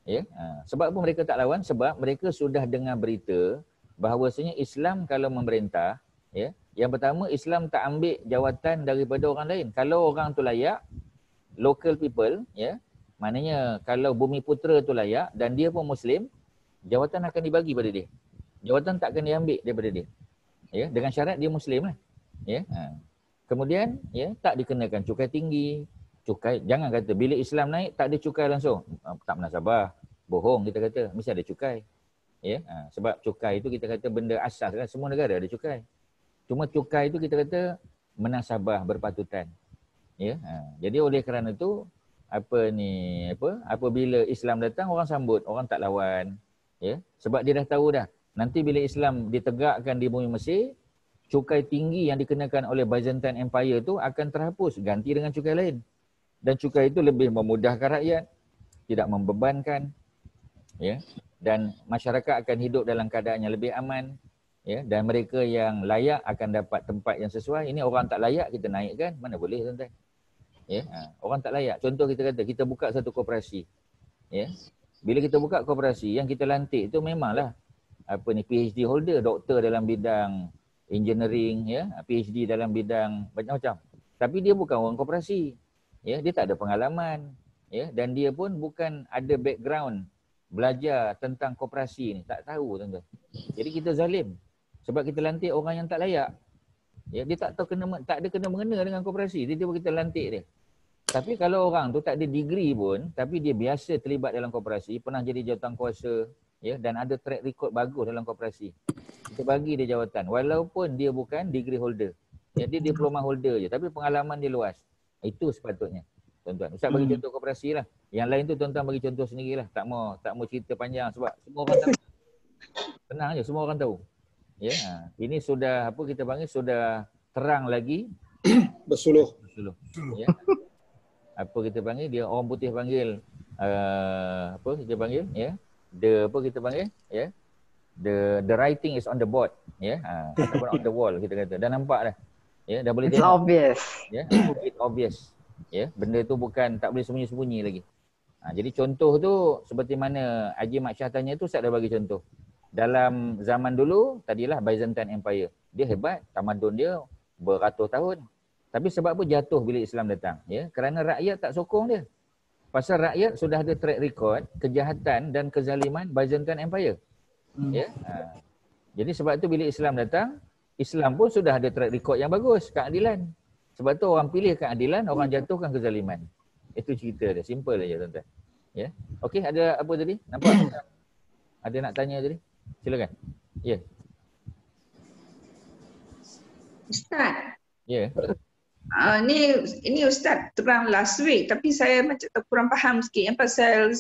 C: Ya, sebab apa mereka tak lawan? Sebab mereka sudah dengar berita bahawasanya Islam kalau memerintah, ya, yang pertama Islam tak ambil jawatan daripada orang lain. Kalau orang tu layak, local people, ya, maknanya kalau Bumi Putera tu layak dan dia pun Muslim, jawatan akan dibagi pada dia. Jawatan tak akan diambil daripada dia. Ya, dengan syarat dia Muslim lah. Ya. Kemudian, ya, tak dikenakan cukai tinggi. Cukai, jangan kata bila Islam naik tak ada cukai langsung. Tak munasabah. Bohong kita kata, mesti ada cukai. Ya, sebab cukai itu kita kata benda asas kan, semua negara ada cukai. Cuma cukai itu kita kata menasabah berpatutan. Ya, jadi oleh kerana itu apabila Islam datang orang sambut, orang tak lawan. Ya, sebab dia dah tahu dah. Nanti bila Islam ditegakkan di bumi Mesir, cukai tinggi yang dikenakan oleh Byzantine Empire itu akan terhapus, ganti dengan cukai lain. Dan cukai itu lebih memudahkan rakyat, tidak membebankan, ya, dan masyarakat akan hidup dalam keadaan yang lebih aman, ya, dan mereka yang layak akan dapat tempat yang sesuai. Ini orang tak layak kita naikkan, mana boleh tuan-tuan. Ya, orang tak layak. Contoh kita kata kita buka satu koperasi. Ya. Bila kita buka koperasi, yang kita lantik itu memanglah PhD holder, doktor dalam bidang engineering, ya, PhD dalam bidang macam-macam. Tapi dia bukan orang koperasi. Ya, dia tak ada pengalaman, ya, dan dia pun bukan ada background belajar tentang koperasi ni, tak tahu tuan-tuan. Jadi kita zalim sebab kita lantik orang yang tak layak. Ya, dia tak tahu tak ada kena mengena dengan koperasi, dia kita lantik dia. Tapi kalau orang tu tak ada degree pun tapi dia biasa terlibat dalam koperasi, pernah jadi jawatankuasa, ya, dan ada track record bagus dalam koperasi, kita bagi dia jawatan walaupun dia bukan degree holder. Ya, dia diploma holder je tapi pengalaman dia luas. Itu sepatutnya, tuan-tuan. Ustaz bagi contoh koperasi lah. Yang lain tu tuan-tuan bagi contoh sendirilah. Tak mau cerita panjang sebab semua orang tahu. Tenang je, semua orang tahu. Ya, ini sudah kita panggil sudah terang lagi.
E: Bersuluh.
C: Ya. Kita panggil dia orang putih panggil kita panggil, ya. The writing is on the board, ya. Ataupun on the wall kita kata. Dah nampak dah. Ya, dah boleh
B: It's
C: tengok.
B: obvious.
C: Ya, it's obvious. Ya, benda tu bukan tak boleh sembunyi-sembunyi lagi. Jadi contoh tu seperti mana Haji Mat Syah tanya tu, Ustaz dah bagi contoh. Dalam zaman dulu, tadilah Byzantine Empire. Dia hebat, tamadun dia beratus tahun. Tapi sebab apa jatuh bila Islam datang? Ya, kerana rakyat tak sokong dia. Pasal rakyat sudah ada track record kejahatan dan kezaliman Byzantine Empire. Ya. Jadi sebab tu bila Islam datang, Islam pun sudah ada track record yang bagus, keadilan. Sebab tu orang pilih keadilan, orang jatuhkan kezaliman. Itu cerita dia, simple aja tuan-tuan. Ya. Okey, ada apa tadi? Nampak? Ada nak tanya tadi? Silakan. Ya.
G: Ustaz,
C: Ya.
G: ini Ustaz terang last week tapi saya macam kurang faham sikit yang pasal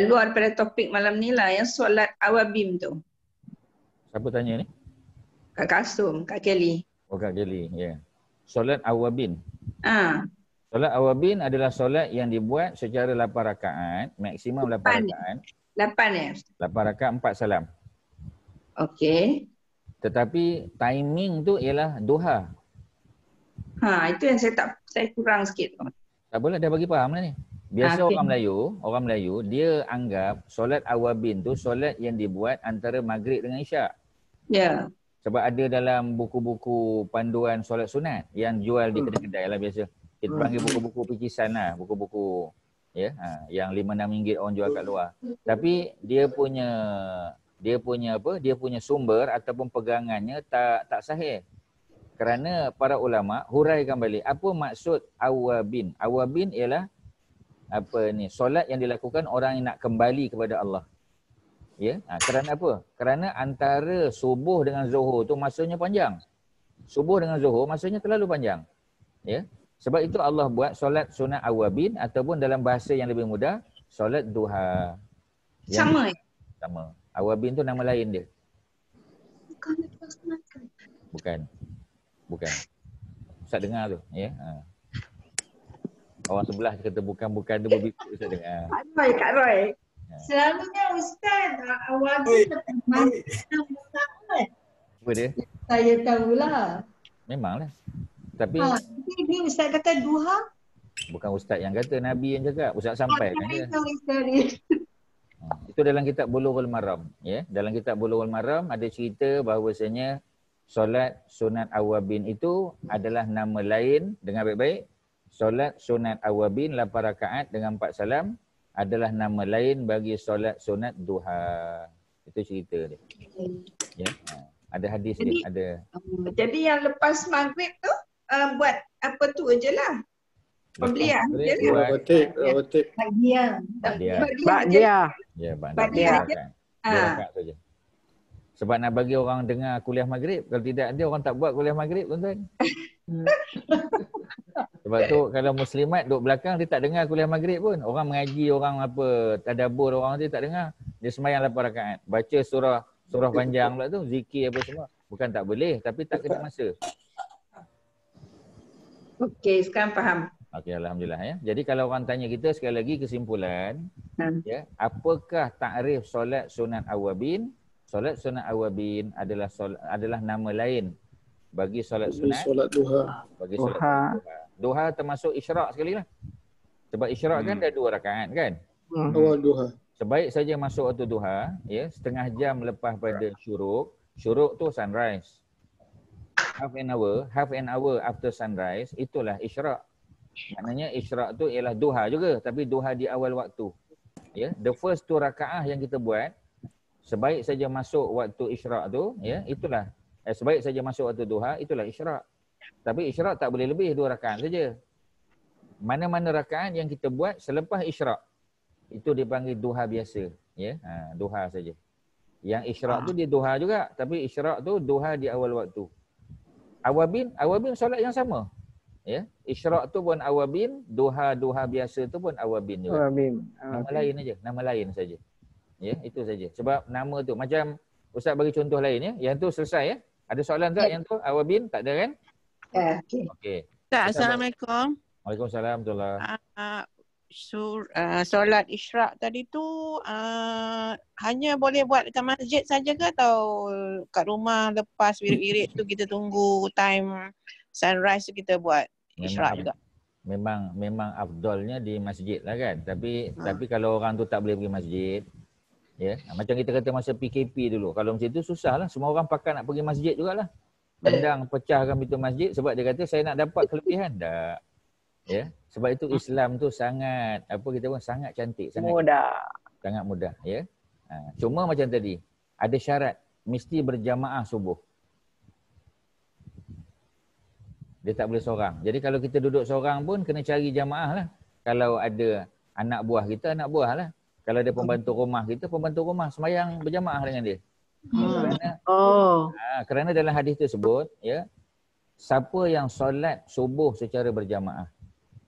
G: luar pada topik malam ni lah yang solat awabim tu.
C: Siapa tanya ni?
G: Kak Kasum, Kak Kelly.
C: Oh, Kak Kelly. Ya. Solat awabin.
G: Ah,
C: Solat awabin adalah solat yang dibuat secara 8 rakaat, maksimum 8 rakaat.
G: 8 ya?
C: 8 rakaat 4 salam.
G: Okey.
C: Tetapi timing tu ialah duha.
G: Itu yang saya kurang sikit tu.
C: Tak boleh, dah bagi faham lah ni. Biasa
G: Okey.
C: orang Melayu, dia anggap solat awabin tu solat yang dibuat antara maghrib dengan isyak.
G: Ya.
C: Sebab ada dalam buku-buku panduan solat sunat yang jual di kedai-kedai lah biasa. Kita panggil buku-buku picisan lah, buku-buku ya, yang RM5-6 orang jual kat luar. Tapi dia punya sumber ataupun pegangannya tak sahih. Kerana para ulama huraikan balik apa maksud awabin. Awabin ialah solat yang dilakukan orang yang nak kembali kepada Allah. Ya, kerana apa? Kerana antara subuh dengan zuhur tu masanya panjang. Subuh dengan zuhur masanya terlalu panjang. Ya. Sebab itu Allah buat solat sunat awabin ataupun dalam bahasa yang lebih mudah, solat duha.
G: Sama ya?
C: Sama. Awabin tu nama lain dia. Bukan. Ustaz dengar tu, ya. Orang sebelah kata bukan tu berbisik, Ustaz dengar.
G: Kak Roy.
H: Selalunya Ustaz awabin mana
C: Apa dia?
H: saya tahulah.
C: Memanglah. Tapi
H: Ini Ustaz kata duha.
C: bukan Ustaz yang kata, Nabi yang cakap. Ustaz sampaikan je.
H: Sorry.
C: Itu dalam kitab Bulughul Maram. Ya, dalam kitab Bulughul Maram ada cerita bahawasanya solat sunat awabin itu adalah nama lain, dengan baik-baik. Solat sunat awabin 8 rakaat dengan 4 salam adalah nama lain bagi solat sunat duha. Itu cerita dia. Ya, ada hadis dia, ada.
G: Jadi yang lepas maghrib tu buat apa tu je lah. Pembelian je lah.
E: Rawatib.
H: Bagian.
B: Ba'diyah.
C: Ya,
G: Ba'diyah.
C: Dua rakaat saja. Sebab nak bagi orang dengar kuliah maghrib. Kalau tidak ada orang tak buat kuliah maghrib, tuan-tuan. Sebab tu kalau muslimat duduk belakang, dia tak dengar kuliah maghrib pun. Orang mengaji, orang apa, tadabbur orang tu tak dengar. Dia sembahyang 8 rakaat. Baca surah panjang pula tu, zikir apa semua. Bukan tak boleh, tapi tak kena masa.
G: Okey, sekarang faham.
C: Okey, alhamdulillah ya. Jadi kalau orang tanya kita sekali lagi kesimpulan, ya, apakah takrif solat sunat awabin? Solat sunat awabin adalah nama lain bagi solat sunat.
E: Solat duha.
C: Bagi solat duha. Duha termasuk isyraq sekali lah. Sebab isyraq kan dah 2 rakaat kan?
E: Awal duha.
C: Sebaik saja masuk waktu duha, ya, setengah jam lepas pada syuruk. Syuruk tu sunrise. Half an hour after sunrise, itulah isyraq. Maknanya isyraq tu ialah duha juga, tapi duha di awal waktu. Ya, the first 2 rakaah yang kita buat, sebaik saja masuk waktu isyraq tu, ya, itulah sebaik saja masuk waktu duha, itulah isyraq. Tapi isyraq tak boleh lebih 2 rakaat saja. Mana-mana rakaat yang kita buat selepas isyraq, itu dipanggil duha biasa, ya. Duha saja. Yang isyraq tu dia duha juga, tapi isyraq tu duha di awal waktu. Awabin solat yang sama. Ya, isyraq tu pun awabin, duha biasa tu pun awabin juga.
B: Awabin.
C: Nama lain aja, nama lain saja. Ya, itu saja. Sebab nama tu macam Ustaz bagi contoh lain ya. Yang tu selesai ya. Ada soalan tak yang tu awabin? Tak ada kan?
G: Okey.
C: Okey.
I: Ustaz, Assalamualaikum.
C: Waalaikumsalam warahmatullahi.
I: Solat isyraq tadi tu hanya boleh buat dekat masjid saja ke atau kat rumah lepas wirid-wirid tu kita tunggu time sunrise tu kita buat isyarat juga?
C: Memang afdalnya di masjid lah kan. Tapi kalau orang tu tak boleh pergi masjid, ya, macam kita kata masa PKP dulu, kalau macam tu susah lah, semua orang pakat nak pergi masjid jugalah. Tendang pecahkan pintu masjid sebab dia kata saya nak dapat kelebihan. Tak. Ya, sebab itu Islam tu sangat sangat cantik, sangat mudah, ya. Cuma macam tadi, ada syarat, mesti berjamaah subuh. Dia tak boleh seorang. Jadi kalau kita duduk seorang pun kena cari jamaah lah. Kalau ada anak buah kita, anak buah lah. Kalau ada pembantu rumah sembahyang berjamaah dengan dia. Kerana dalam hadis tersebut, ya, siapa yang solat subuh secara berjamaah,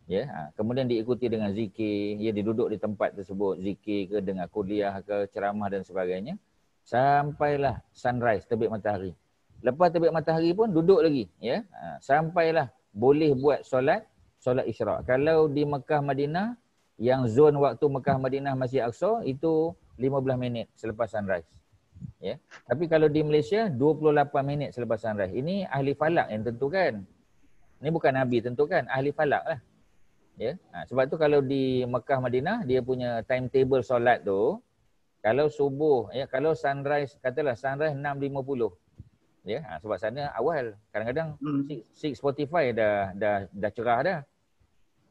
C: ya, kemudian diikuti dengan zikir, ya, dia duduk di tempat tersebut, zikir ke, dengan kuliah ke, ceramah dan sebagainya, sampailah sunrise, terbit matahari. Lepas terbit matahari pun duduk lagi, ya, sampailah boleh buat solat isyraq. Kalau di Mekah Madinah, yang zon waktu Mekah Madinah Masjid Aqsa itu 15 minit selepas sunrise. Ya. Tapi kalau di Malaysia 28 minit selepas sunrise. Ini ahli falak yang tentukan. Ini bukan Nabi tentukan, ahli falak lah. Ya. Sebab tu kalau di Mekah Madinah dia punya timetable solat tu, kalau subuh, ya, kalau sunrise, katalah sunrise 6.50. Ya, sebab sana awal. Kadang-kadang 6:45 dah cerah dah.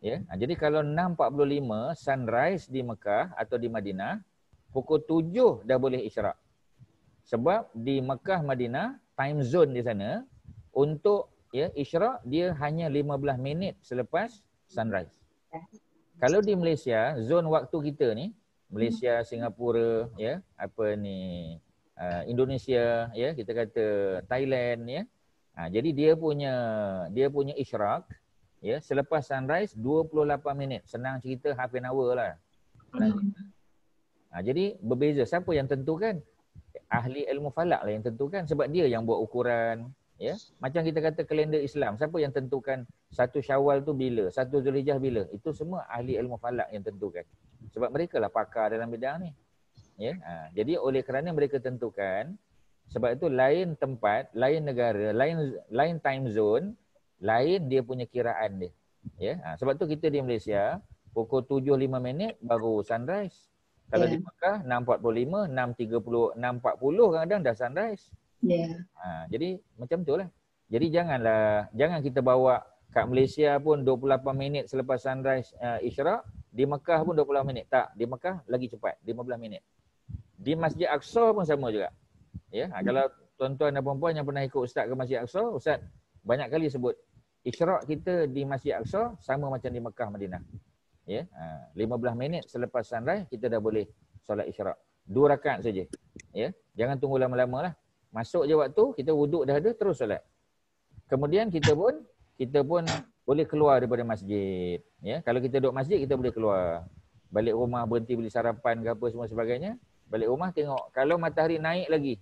C: Ya. Jadi kalau 6.45 sunrise di Mekah atau di Madinah, pukul 7 dah boleh isyraq. Sebab di Mekah Madinah time zone di sana untuk, ya, isyraq dia hanya 15 minit selepas sunrise. Kalau di Malaysia, zon waktu kita ni, Malaysia, Singapura, ya, Indonesia, ya, kita kata Thailand, ya. Jadi dia punya isyraq, ya, selepas sunrise 28 minit. Senang cerita half an hour lah. Jadi berbeza. Siapa yang tentukan? Ahli ilmu falak lah yang tentukan, sebab dia yang buat ukuran, ya. Macam kita kata kalender Islam, siapa yang tentukan 1 Syawal tu bila, 1 Zulhijjah bila? Itu semua ahli ilmu falak yang tentukan. Sebab mereka lah pakar dalam bidang ni. Ya. Jadi oleh kerana mereka tentukan, sebab itu lain tempat, lain negara, lain time zone, lain dia punya kiraan dia. Ya. Sebab tu kita di Malaysia pukul 7.05 minit baru sunrise. Kalau di Mekah 6.45, 6.30, 6.40 kadang-kadang dah sunrise. Jadi macam tu lah. Jadi jangan kita bawa kat Malaysia pun 28 minit selepas sunrise isyraq, di Mekah pun 28 minit. Tak, di Mekah lagi cepat, 15 minit. Di Masjid Aqsa pun sama juga. Ya, kalau tuan-tuan dan puan-puan yang pernah ikut ustaz ke Masjid Aqsa, ustaz banyak kali sebut isyraq kita di Masjid Aqsa sama macam di Mekah Madinah. Ya, 15 minit selepas sunrise kita dah boleh solat isyraq. 2 rakaat saja. Ya, jangan tunggu lama-lama lah. Masuk je waktu, kita wuduk dah ada, terus solat. Kemudian kita pun boleh keluar daripada masjid. Ya, kalau kita duduk masjid kita boleh keluar. Balik rumah berhenti beli sarapan ke apa semua sebagainya. Balik rumah tengok kalau matahari naik lagi.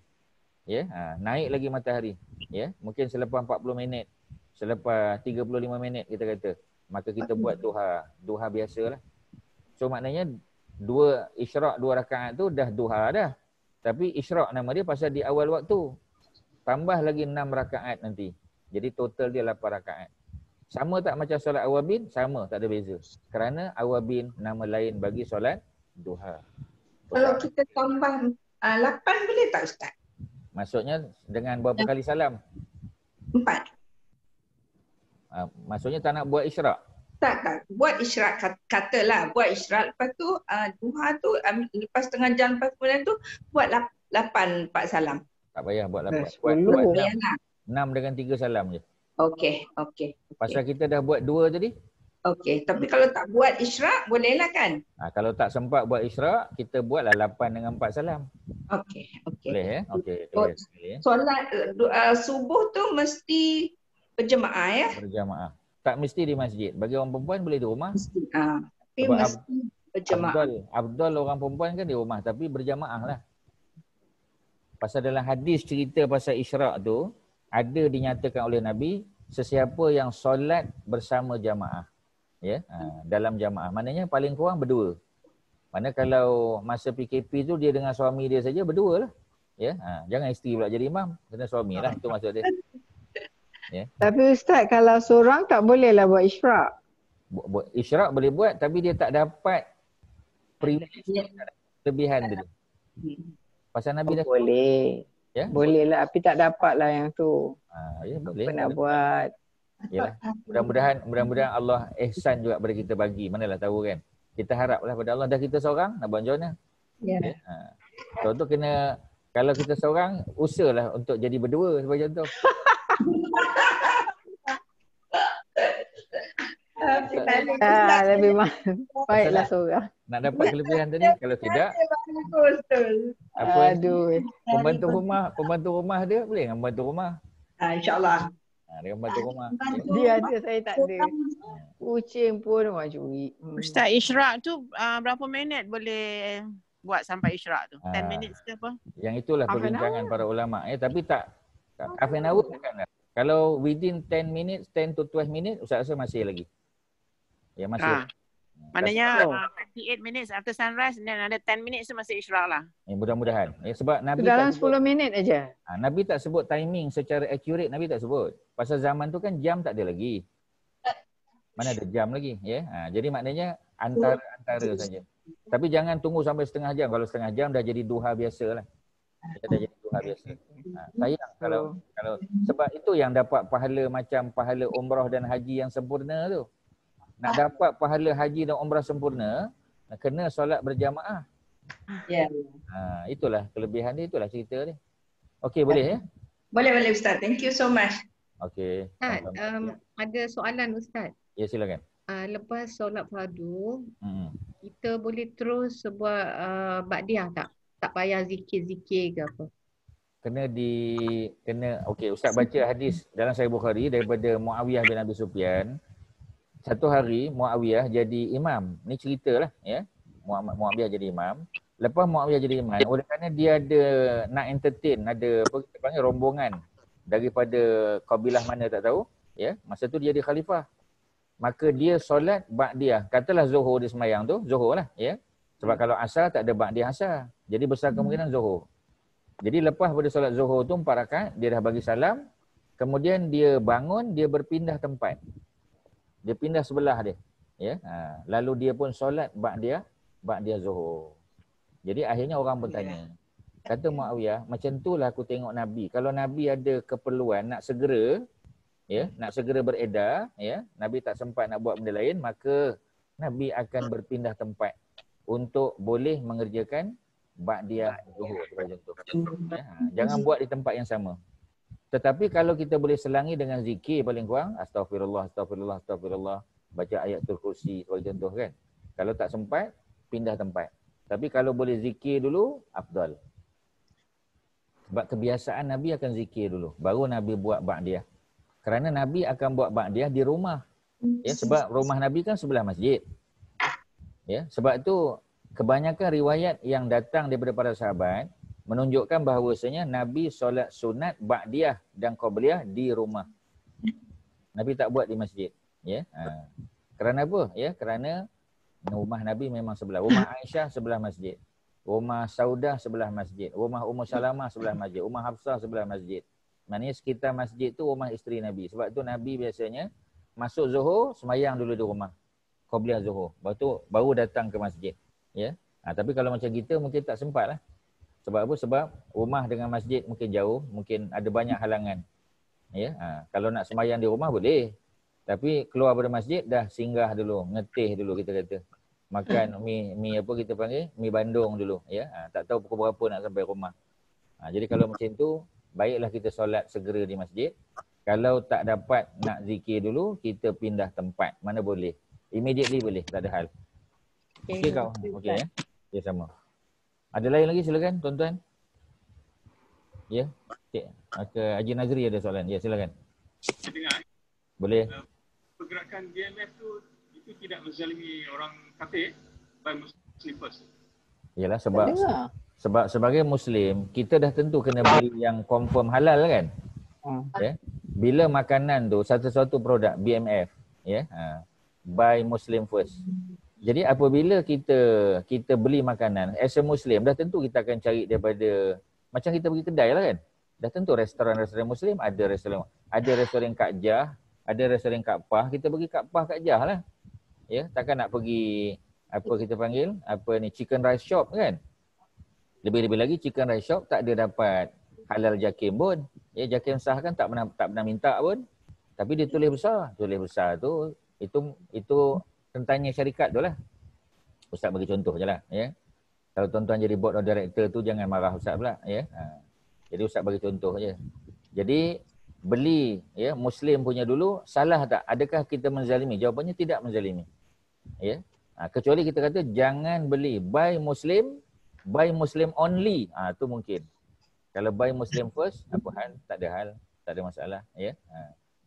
C: Ya, naik lagi matahari. Ya, mungkin selepas 40 minit, selepas 35 minit kita kata, maka kita buat duha biasalah. So maknanya isyraq 2 rakaat tu dah duha dah. Tapi isyraq nama dia pasal di awal waktu. Tambah lagi 6 rakaat nanti. Jadi total dia 8 rakaat. Sama tak macam solat awabin? Sama, tak ada beza. Kerana awabin nama lain bagi solat duha.
G: Kalau kita tambah 8 boleh tak ustaz?
C: Maksudnya dengan berapa kali salam?
G: 4.
C: Maksudnya tak nak buat isyraq?
G: Tak. Buat isyraq, katalah buat isyraq, lepas tu duha tu lepas setengah jam lepas kemudian tu buat 8 salam.
C: Tak payah buat 8.
G: 10.
C: 6 dengan 3 salam je.
G: Okey.
C: Pasal kita dah buat 2 tadi.
G: Okey, tapi kalau tak buat isyraq bolehlah kan?
C: Kalau tak sempat buat isyraq, kita buatlah 8 dengan 4 salam.
G: Okey.
C: Boleh ya? Okey.
G: Solat subuh tu mesti berjemaah ya?
C: Berjemaah. Tak mesti di masjid. Bagi orang perempuan boleh di rumah.
G: Tapi mesti berjemaah.
C: Afdal orang perempuan kan di rumah, tapi berjemaah lah. Pasal dalam hadis cerita pasal isyraq tu, ada dinyatakan oleh Nabi, sesiapa yang solat bersama jamaah. Ya, dalam jamaah. Maknanya paling kurang berdua. Mana kalau masa PKP tu dia dengan suami dia saja berdua lah. Ya, jangan isteri pula jadi imam, kena suami lah, itu maksud dia. Ya.
B: Tapi Ustaz, kalau seorang tak boleh lah buat isyraq.
C: Buat isyraq boleh buat, tapi dia tak dapat privilege, kelebihan dia. Pasal Nabi dah
B: Boleh.
C: Ya?
B: Boleh lah, tapi tak dapat lah yang tu.
C: Ya, boleh.
B: Apa nak buat?
C: Yalah. Mudah-mudahan Allah ihsan juga pada kita bagi. Manalah tahu kan. Kita haraplah pada Allah, dah kita seorang, nak buat macam mana?
H: Ya.
C: So tu kena, kalau kita seorang, usahalah untuk jadi berdua sebagai contoh.
B: Lebih baiklah seorang.
C: Nak dapat kelebihan tadi, kalau tidak, apa pembantu rumah dia boleh dengan pembantu rumah.
G: InsyaAllah.
C: Dengan pembantu rumah.
B: Dia ada, saya tak ada. Kucing pun orang curi.
I: Ustaz, isyraq tu berapa minit boleh buat sampai isyraq tu? 10 minit ke apa?
C: Yang itulah perbincangan para ulama. Tapi tak half an hour bukan. Kalau within 10 minutes, 10 to 12 minutes, Ustaz rasa masih lagi. Ya, masih.
I: Maknanya 28 minutes after sunrise dan ada 10 minutes tu masih isyraq lah.
C: Mudah-mudahan. Sebab Nabi
B: dalam
C: tak sebut,
B: 10 minit aja.
C: Nabi tak sebut timing secara accurate, Nabi tak sebut. Pasal zaman tu kan jam tak ada lagi. Mana ada jam lagi, ya. Jadi maknanya antara saja. Tapi jangan tunggu sampai setengah jam. Kalau setengah jam dah jadi duha biasa lah. Dah jadi duha biasa. Sayang kalau sebab itu yang dapat pahala macam pahala umrah dan haji yang sempurna tu. Nak dapat pahala haji dan umrah sempurna, kena solat berjamaah.
G: Ya.
C: Itulah kelebihan dia, itulah cerita dia. Okey, boleh ya?
G: Boleh Ustaz. Thank you so much.
C: Okey.
J: Ustaz, ada soalan Ustaz.
C: Ya, silakan.
J: Lepas solat fardu, kita boleh terus buat ba'diyah tak? Tak payah zikir-zikir ke apa?
C: Okey, Ustaz baca hadis dalam Sahih Bukhari daripada Muawiyah bin Abi Sufyan. Satu hari Muawiyah jadi imam. Ni ceritalah ya. Muawiyah jadi imam. Lepas Muawiyah jadi imam, oleh kerana dia ada nak entertain, ada apa kita panggil rombongan daripada kabilah mana tak tahu, ya. Masa tu dia jadi khalifah. Maka dia solat ba'diyah. Katalah Zuhur dia semayang tu, Zuhur lah, ya. Sebab kalau asar tak ada ba'diyah asar. Jadi besar kemungkinan Zuhur. Jadi lepas pada solat Zuhur tu 4 rakaat, dia dah bagi salam. Kemudian dia bangun, dia berpindah tempat. Dia pindah sebelah dia. Ya. Lalu dia pun solat ba'diyah Zuhur. Jadi akhirnya orang bertanya. Kata Muawiyah, macam itulah aku tengok Nabi. Kalau Nabi ada keperluan nak segera, ya, nak segera beredar, ya, Nabi tak sempat nak buat benda lain, maka Nabi akan berpindah tempat untuk boleh mengerjakan ba'diyah Zuhur sebagai contoh. Ya, jangan buat di tempat yang sama. Tetapi kalau kita boleh selangi dengan zikir paling kurang, astagfirullah, astagfirullah, astagfirullah, baca ayatul kursi sebagai contoh kan. Kalau tak sempat, pindah tempat. Tapi kalau boleh zikir dulu, afdal. Sebab kebiasaan Nabi akan zikir dulu, baru Nabi buat ba'diyah. Kerana Nabi akan buat ba'diyah di rumah. Ya, sebab rumah Nabi kan sebelah masjid. Ya, sebab itu kebanyakan riwayat yang datang daripada para sahabat menunjukkan bahawasanya Nabi solat sunat ba'diyah dan qabliyah di rumah. Nabi tak buat di masjid. Ya. Kerana apa? Ya, kerana rumah Nabi memang sebelah. Rumah Aisyah sebelah masjid. Rumah Saudah sebelah masjid. Rumah Ummu Salamah sebelah masjid. Rumah Hafsah sebelah masjid. Maknanya sekitar masjid tu rumah isteri Nabi. Sebab tu Nabi biasanya masuk Zuhur, semayang dulu di rumah. Qabliyah Zuhur. Lepas tu baru datang ke masjid. Ya. Tapi kalau macam kita mungkin tak sempat lah. Sebab apa? Sebab rumah dengan masjid mungkin jauh, mungkin ada banyak halangan. Ya, kalau nak sembahyang di rumah boleh. Tapi keluar dari masjid dah singgah dulu, ngetih dulu kita kata. Makan mi apa kita panggil? Mi Bandung dulu, ya. Tak tahu pukul berapa nak sampai rumah. Jadi kalau macam tu, baiklah kita solat segera di masjid. Kalau tak dapat nak zikir dulu, kita pindah tempat. Mana boleh. Immediately boleh, tak ada hal. Okey kau? Okey ya. Ya, sama. Ada lain lagi silakan tuan-tuan. Ya. Cik, Haji Nazri ada soalan. Ya, silakan.
K: Saya dengar.
C: Boleh.
K: Pergerakan BMF tu itu tidak menzalimi orang kafir by Muslim first.
C: Yalah sebab sebagai Muslim kita dah tentu kena beli yang confirm halal kan. Ya. Bila makanan tu satu-satu produk BMF, ya. By Muslim first. Jadi apabila kita beli makanan as a Muslim, dah tentu kita akan cari daripada macam kita pergi kedai lah kan. Dah tentu restoran-restoran Muslim ada restoran Kak Jah, ada restoran Kak Pah, kita pergi Kak Pah Kak Jah lah. Ya, takkan nak pergi apa kita panggil chicken rice shop kan. Lebih-lebih lagi chicken rice shop tak ada dapat halal jakim pun. Ya, jakim sah kan tak pernah minta pun. Tapi dia tulis besar. Tulis besar tu itu tentangnya syarikat tu lah. Ustaz bagi contoh je lah. Ya. Kalau tuan-tuan jadi board of director tu jangan marah Ustaz pula. Ya. Jadi Ustaz bagi contoh je. Jadi beli ya Muslim punya dulu salah tak? Adakah kita menzalimi? Jawapannya tidak menzalimi. Ya. Kecuali kita kata jangan beli buy Muslim only. Tu mungkin. Kalau buy Muslim first, apa hal? Tak ada hal, tak ada masalah. Ya.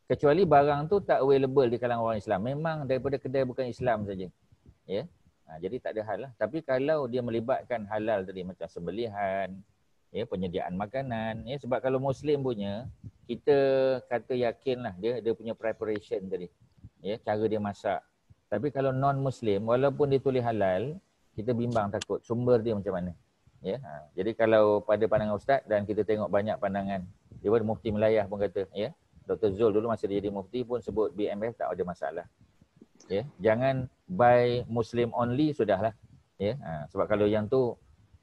C: Kecuali barang tu tak available di kalangan orang Islam. Memang daripada kedai bukan Islam saja. Ya. Jadi tak ada hal lah. Tapi kalau dia melibatkan halal tadi macam sembelihan, ya, penyediaan makanan, ya, sebab kalau Muslim punya, kita kata yakinlah dia punya preparation tadi. Ya, cara dia masak. Tapi kalau non-Muslim, walaupun dia tulis halal, kita bimbang takut sumber dia macam mana. Ya, jadi kalau pada pandangan Ustaz dan kita tengok banyak pandangan, dia pun Mufti Melayah pun kata, ya, Dr. Zul dulu masa dia jadi Mufti pun sebut BMF tak ada masalah. Ya, jangan buy Muslim only sudahlah. Ya, sebab kalau yang tu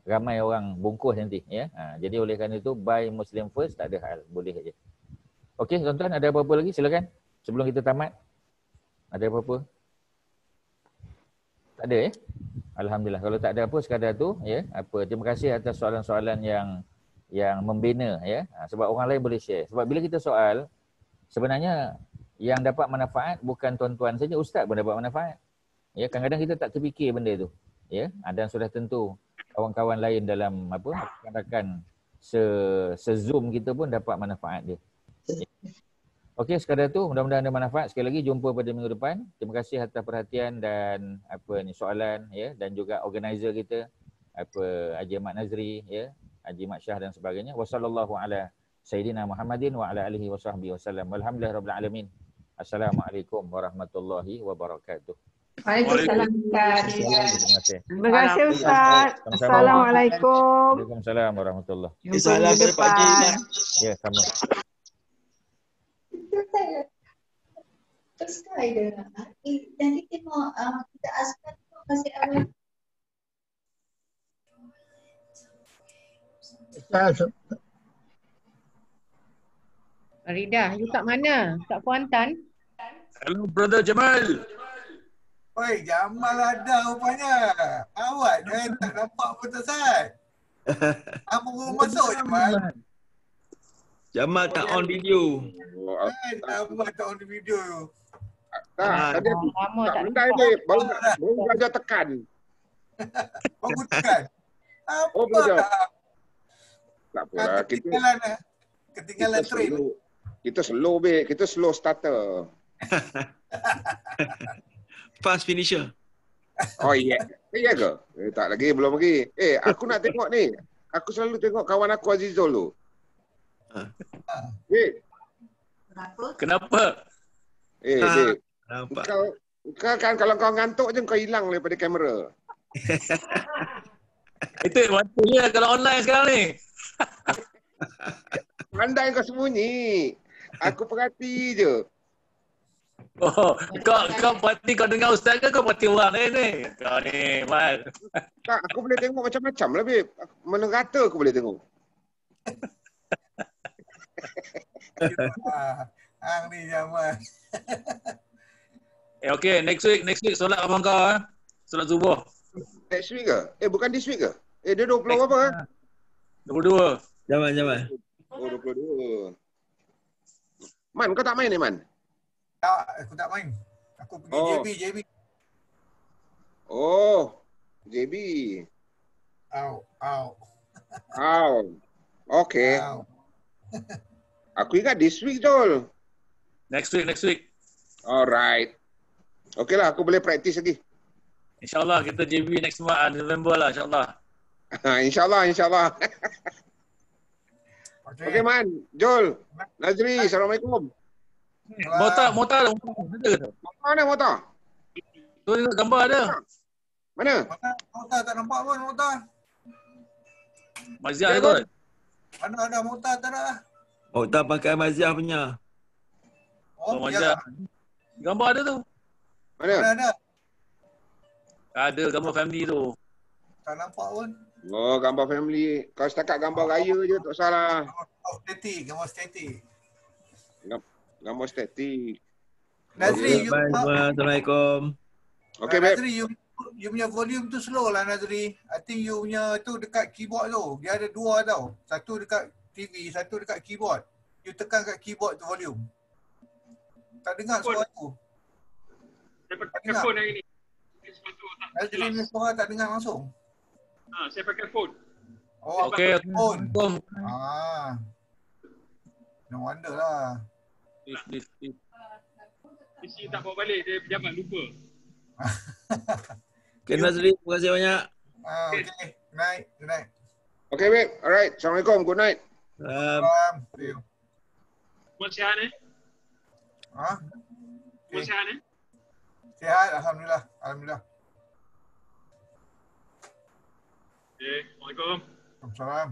C: ramai orang bungkus nanti. Ya, jadi oleh kerana itu buy Muslim first tak ada hal, boleh aja. Okey, tuan-tuan ada apa-apa lagi silakan sebelum kita tamat. Ada apa-apa? Tak ada ya? Alhamdulillah. Kalau tak ada apa sekadar tu ya, terima kasih atas soalan-soalan yang membina ya. Sebab orang lain boleh share. Sebab bila kita soal sebenarnya yang dapat manfaat bukan tuan-tuan saja, ustaz pun dapat manfaat. Ya, kadang-kadang kita tak terfikir benda tu. Ya, dan sudah tentu kawan-kawan lain dalam rakan-rakan se-Zoom kita pun dapat manfaat dia. Ya. Okey, sekadar tu mudah-mudahan ada manfaat. Sekali lagi jumpa pada minggu depan. Terima kasih atas perhatian dan soalan ya, dan juga organizer kita Haji Ahmad Nazri ya, Haji Mat Syah dan sebagainya. Wassallallahu ala sayyidina Muhammadin wa ala alihi wasahbihi wasallam. Walhamdulillahirabbil alamin. Assalamualaikum warahmatullahi wabarakatuh.
G: Waalaikumsalam.
B: Terima kasih Ustaz. Assalamualaikum.
C: Waalaikumsalam warahmatullahi.
F: Salam dari Pak Haji.
C: Ya, sama.
H: Terus ada. Nanti tengok kita asal tu masih awal.
J: Rida, you kat mana? Kat Kuantan?
A: Hello, Brother Jamal.
D: Oi, Jamal ada rupanya. Awak tak nampak pun tak Ustaz. Apa baru masuk Jamal?
F: Jamal tak on video.
D: Jamal tak on video.
E: Tadi
J: lama tak
E: baru belajar tekan.
D: Baru tekan.
E: Oh,
D: Apa
E: belajar.
D: tak?
E: Tak apalah,
D: Ketinggalan train.
E: Kita slow babe, kita slow starter.
F: Fast finisher.
E: Oh iya. Iya ke? Tak lagi, belum lagi. Aku nak tengok ni. Aku selalu tengok kawan aku Azizul tu.
A: Kenapa?
E: Babe.
F: Nampak.
E: Kau kan kalau kau ngantuk je kau hilang daripada kamera.
A: Itu waktunya kalau online sekarang ni.
E: Pandai kau sembunyi. Aku perhati je.
A: Oh, kau parti kau dengar ustaz ke kau parti orang lain ni? Kau ni, Mal.
E: Tak, aku boleh tengok macam-macam lah, babe. Mana rata aku boleh tengok.
D: Hang ni Jamal.
A: Okay, next week solat abang kau solat subuh.
E: Next week ke? Bukan this week ke? Dia 20 berapa?
A: 22.
F: Jamal.
E: Oh, 22. Man, kau tak main ni, Man?
D: Tak, aku tak main. Aku pergi JB.
E: Oh, JB.
D: Au.
E: Okay. Aku ingat this week, Jol.
A: Next week.
E: Alright. Okay lah, aku boleh praktis lagi.
A: InsyaAllah kita JB next month November lah insyaAllah.
E: InsyaAllah. Okay, Man. Jol. Nazri, Assalamualaikum.
A: Motor ada.
E: Mana motor?
A: Tu tengok gambar ada.
E: Mana?
D: Mokta tak nampak pun, Mokta.
A: Maziah kot.
D: Mana ada Mokta tak ada.
L: Tak pakai Maziah punya.
A: Oh, Maziah. Gambar ada tu.
E: Mana?
D: Ada.
A: Ada gambar family tu.
D: Tak nampak pun.
E: Oh, gambar family. Kau setakat gambar raya je, tak salah.
D: Gambar statik.
E: Gambar statik.
D: Nazri, you
L: Assalamualaikum.
E: Okay, babe.
D: Nazri, you punya volume tu slow lah, Nazri. I think you punya tu dekat keyboard tu. Dia ada dua tau. Satu dekat TV, satu dekat keyboard. You tekan kat keyboard tu volume. Tak dengar suara tu.
K: Saya pakai phone hari ni. Sepatu tak
D: Nazri punya suara tak dengar langsung.
K: saya pakai phone.
D: Oh,
A: Okey.
D: phone. No wonder lah.
K: PC tak bawa balik, dia pejabat lupa.
L: Okay, Nazri, terima kasih banyak.
D: Okay. Good night. Good night.
E: Okay, babe. Alright. Assalamualaikum. Good night.
D: See you.
K: Semua sihat ni? Semua sihat ni?
D: Sihat, Alhamdulillah. Alhamdulillah.
K: Okay, Assalamualaikum.
D: Assalamualaikum.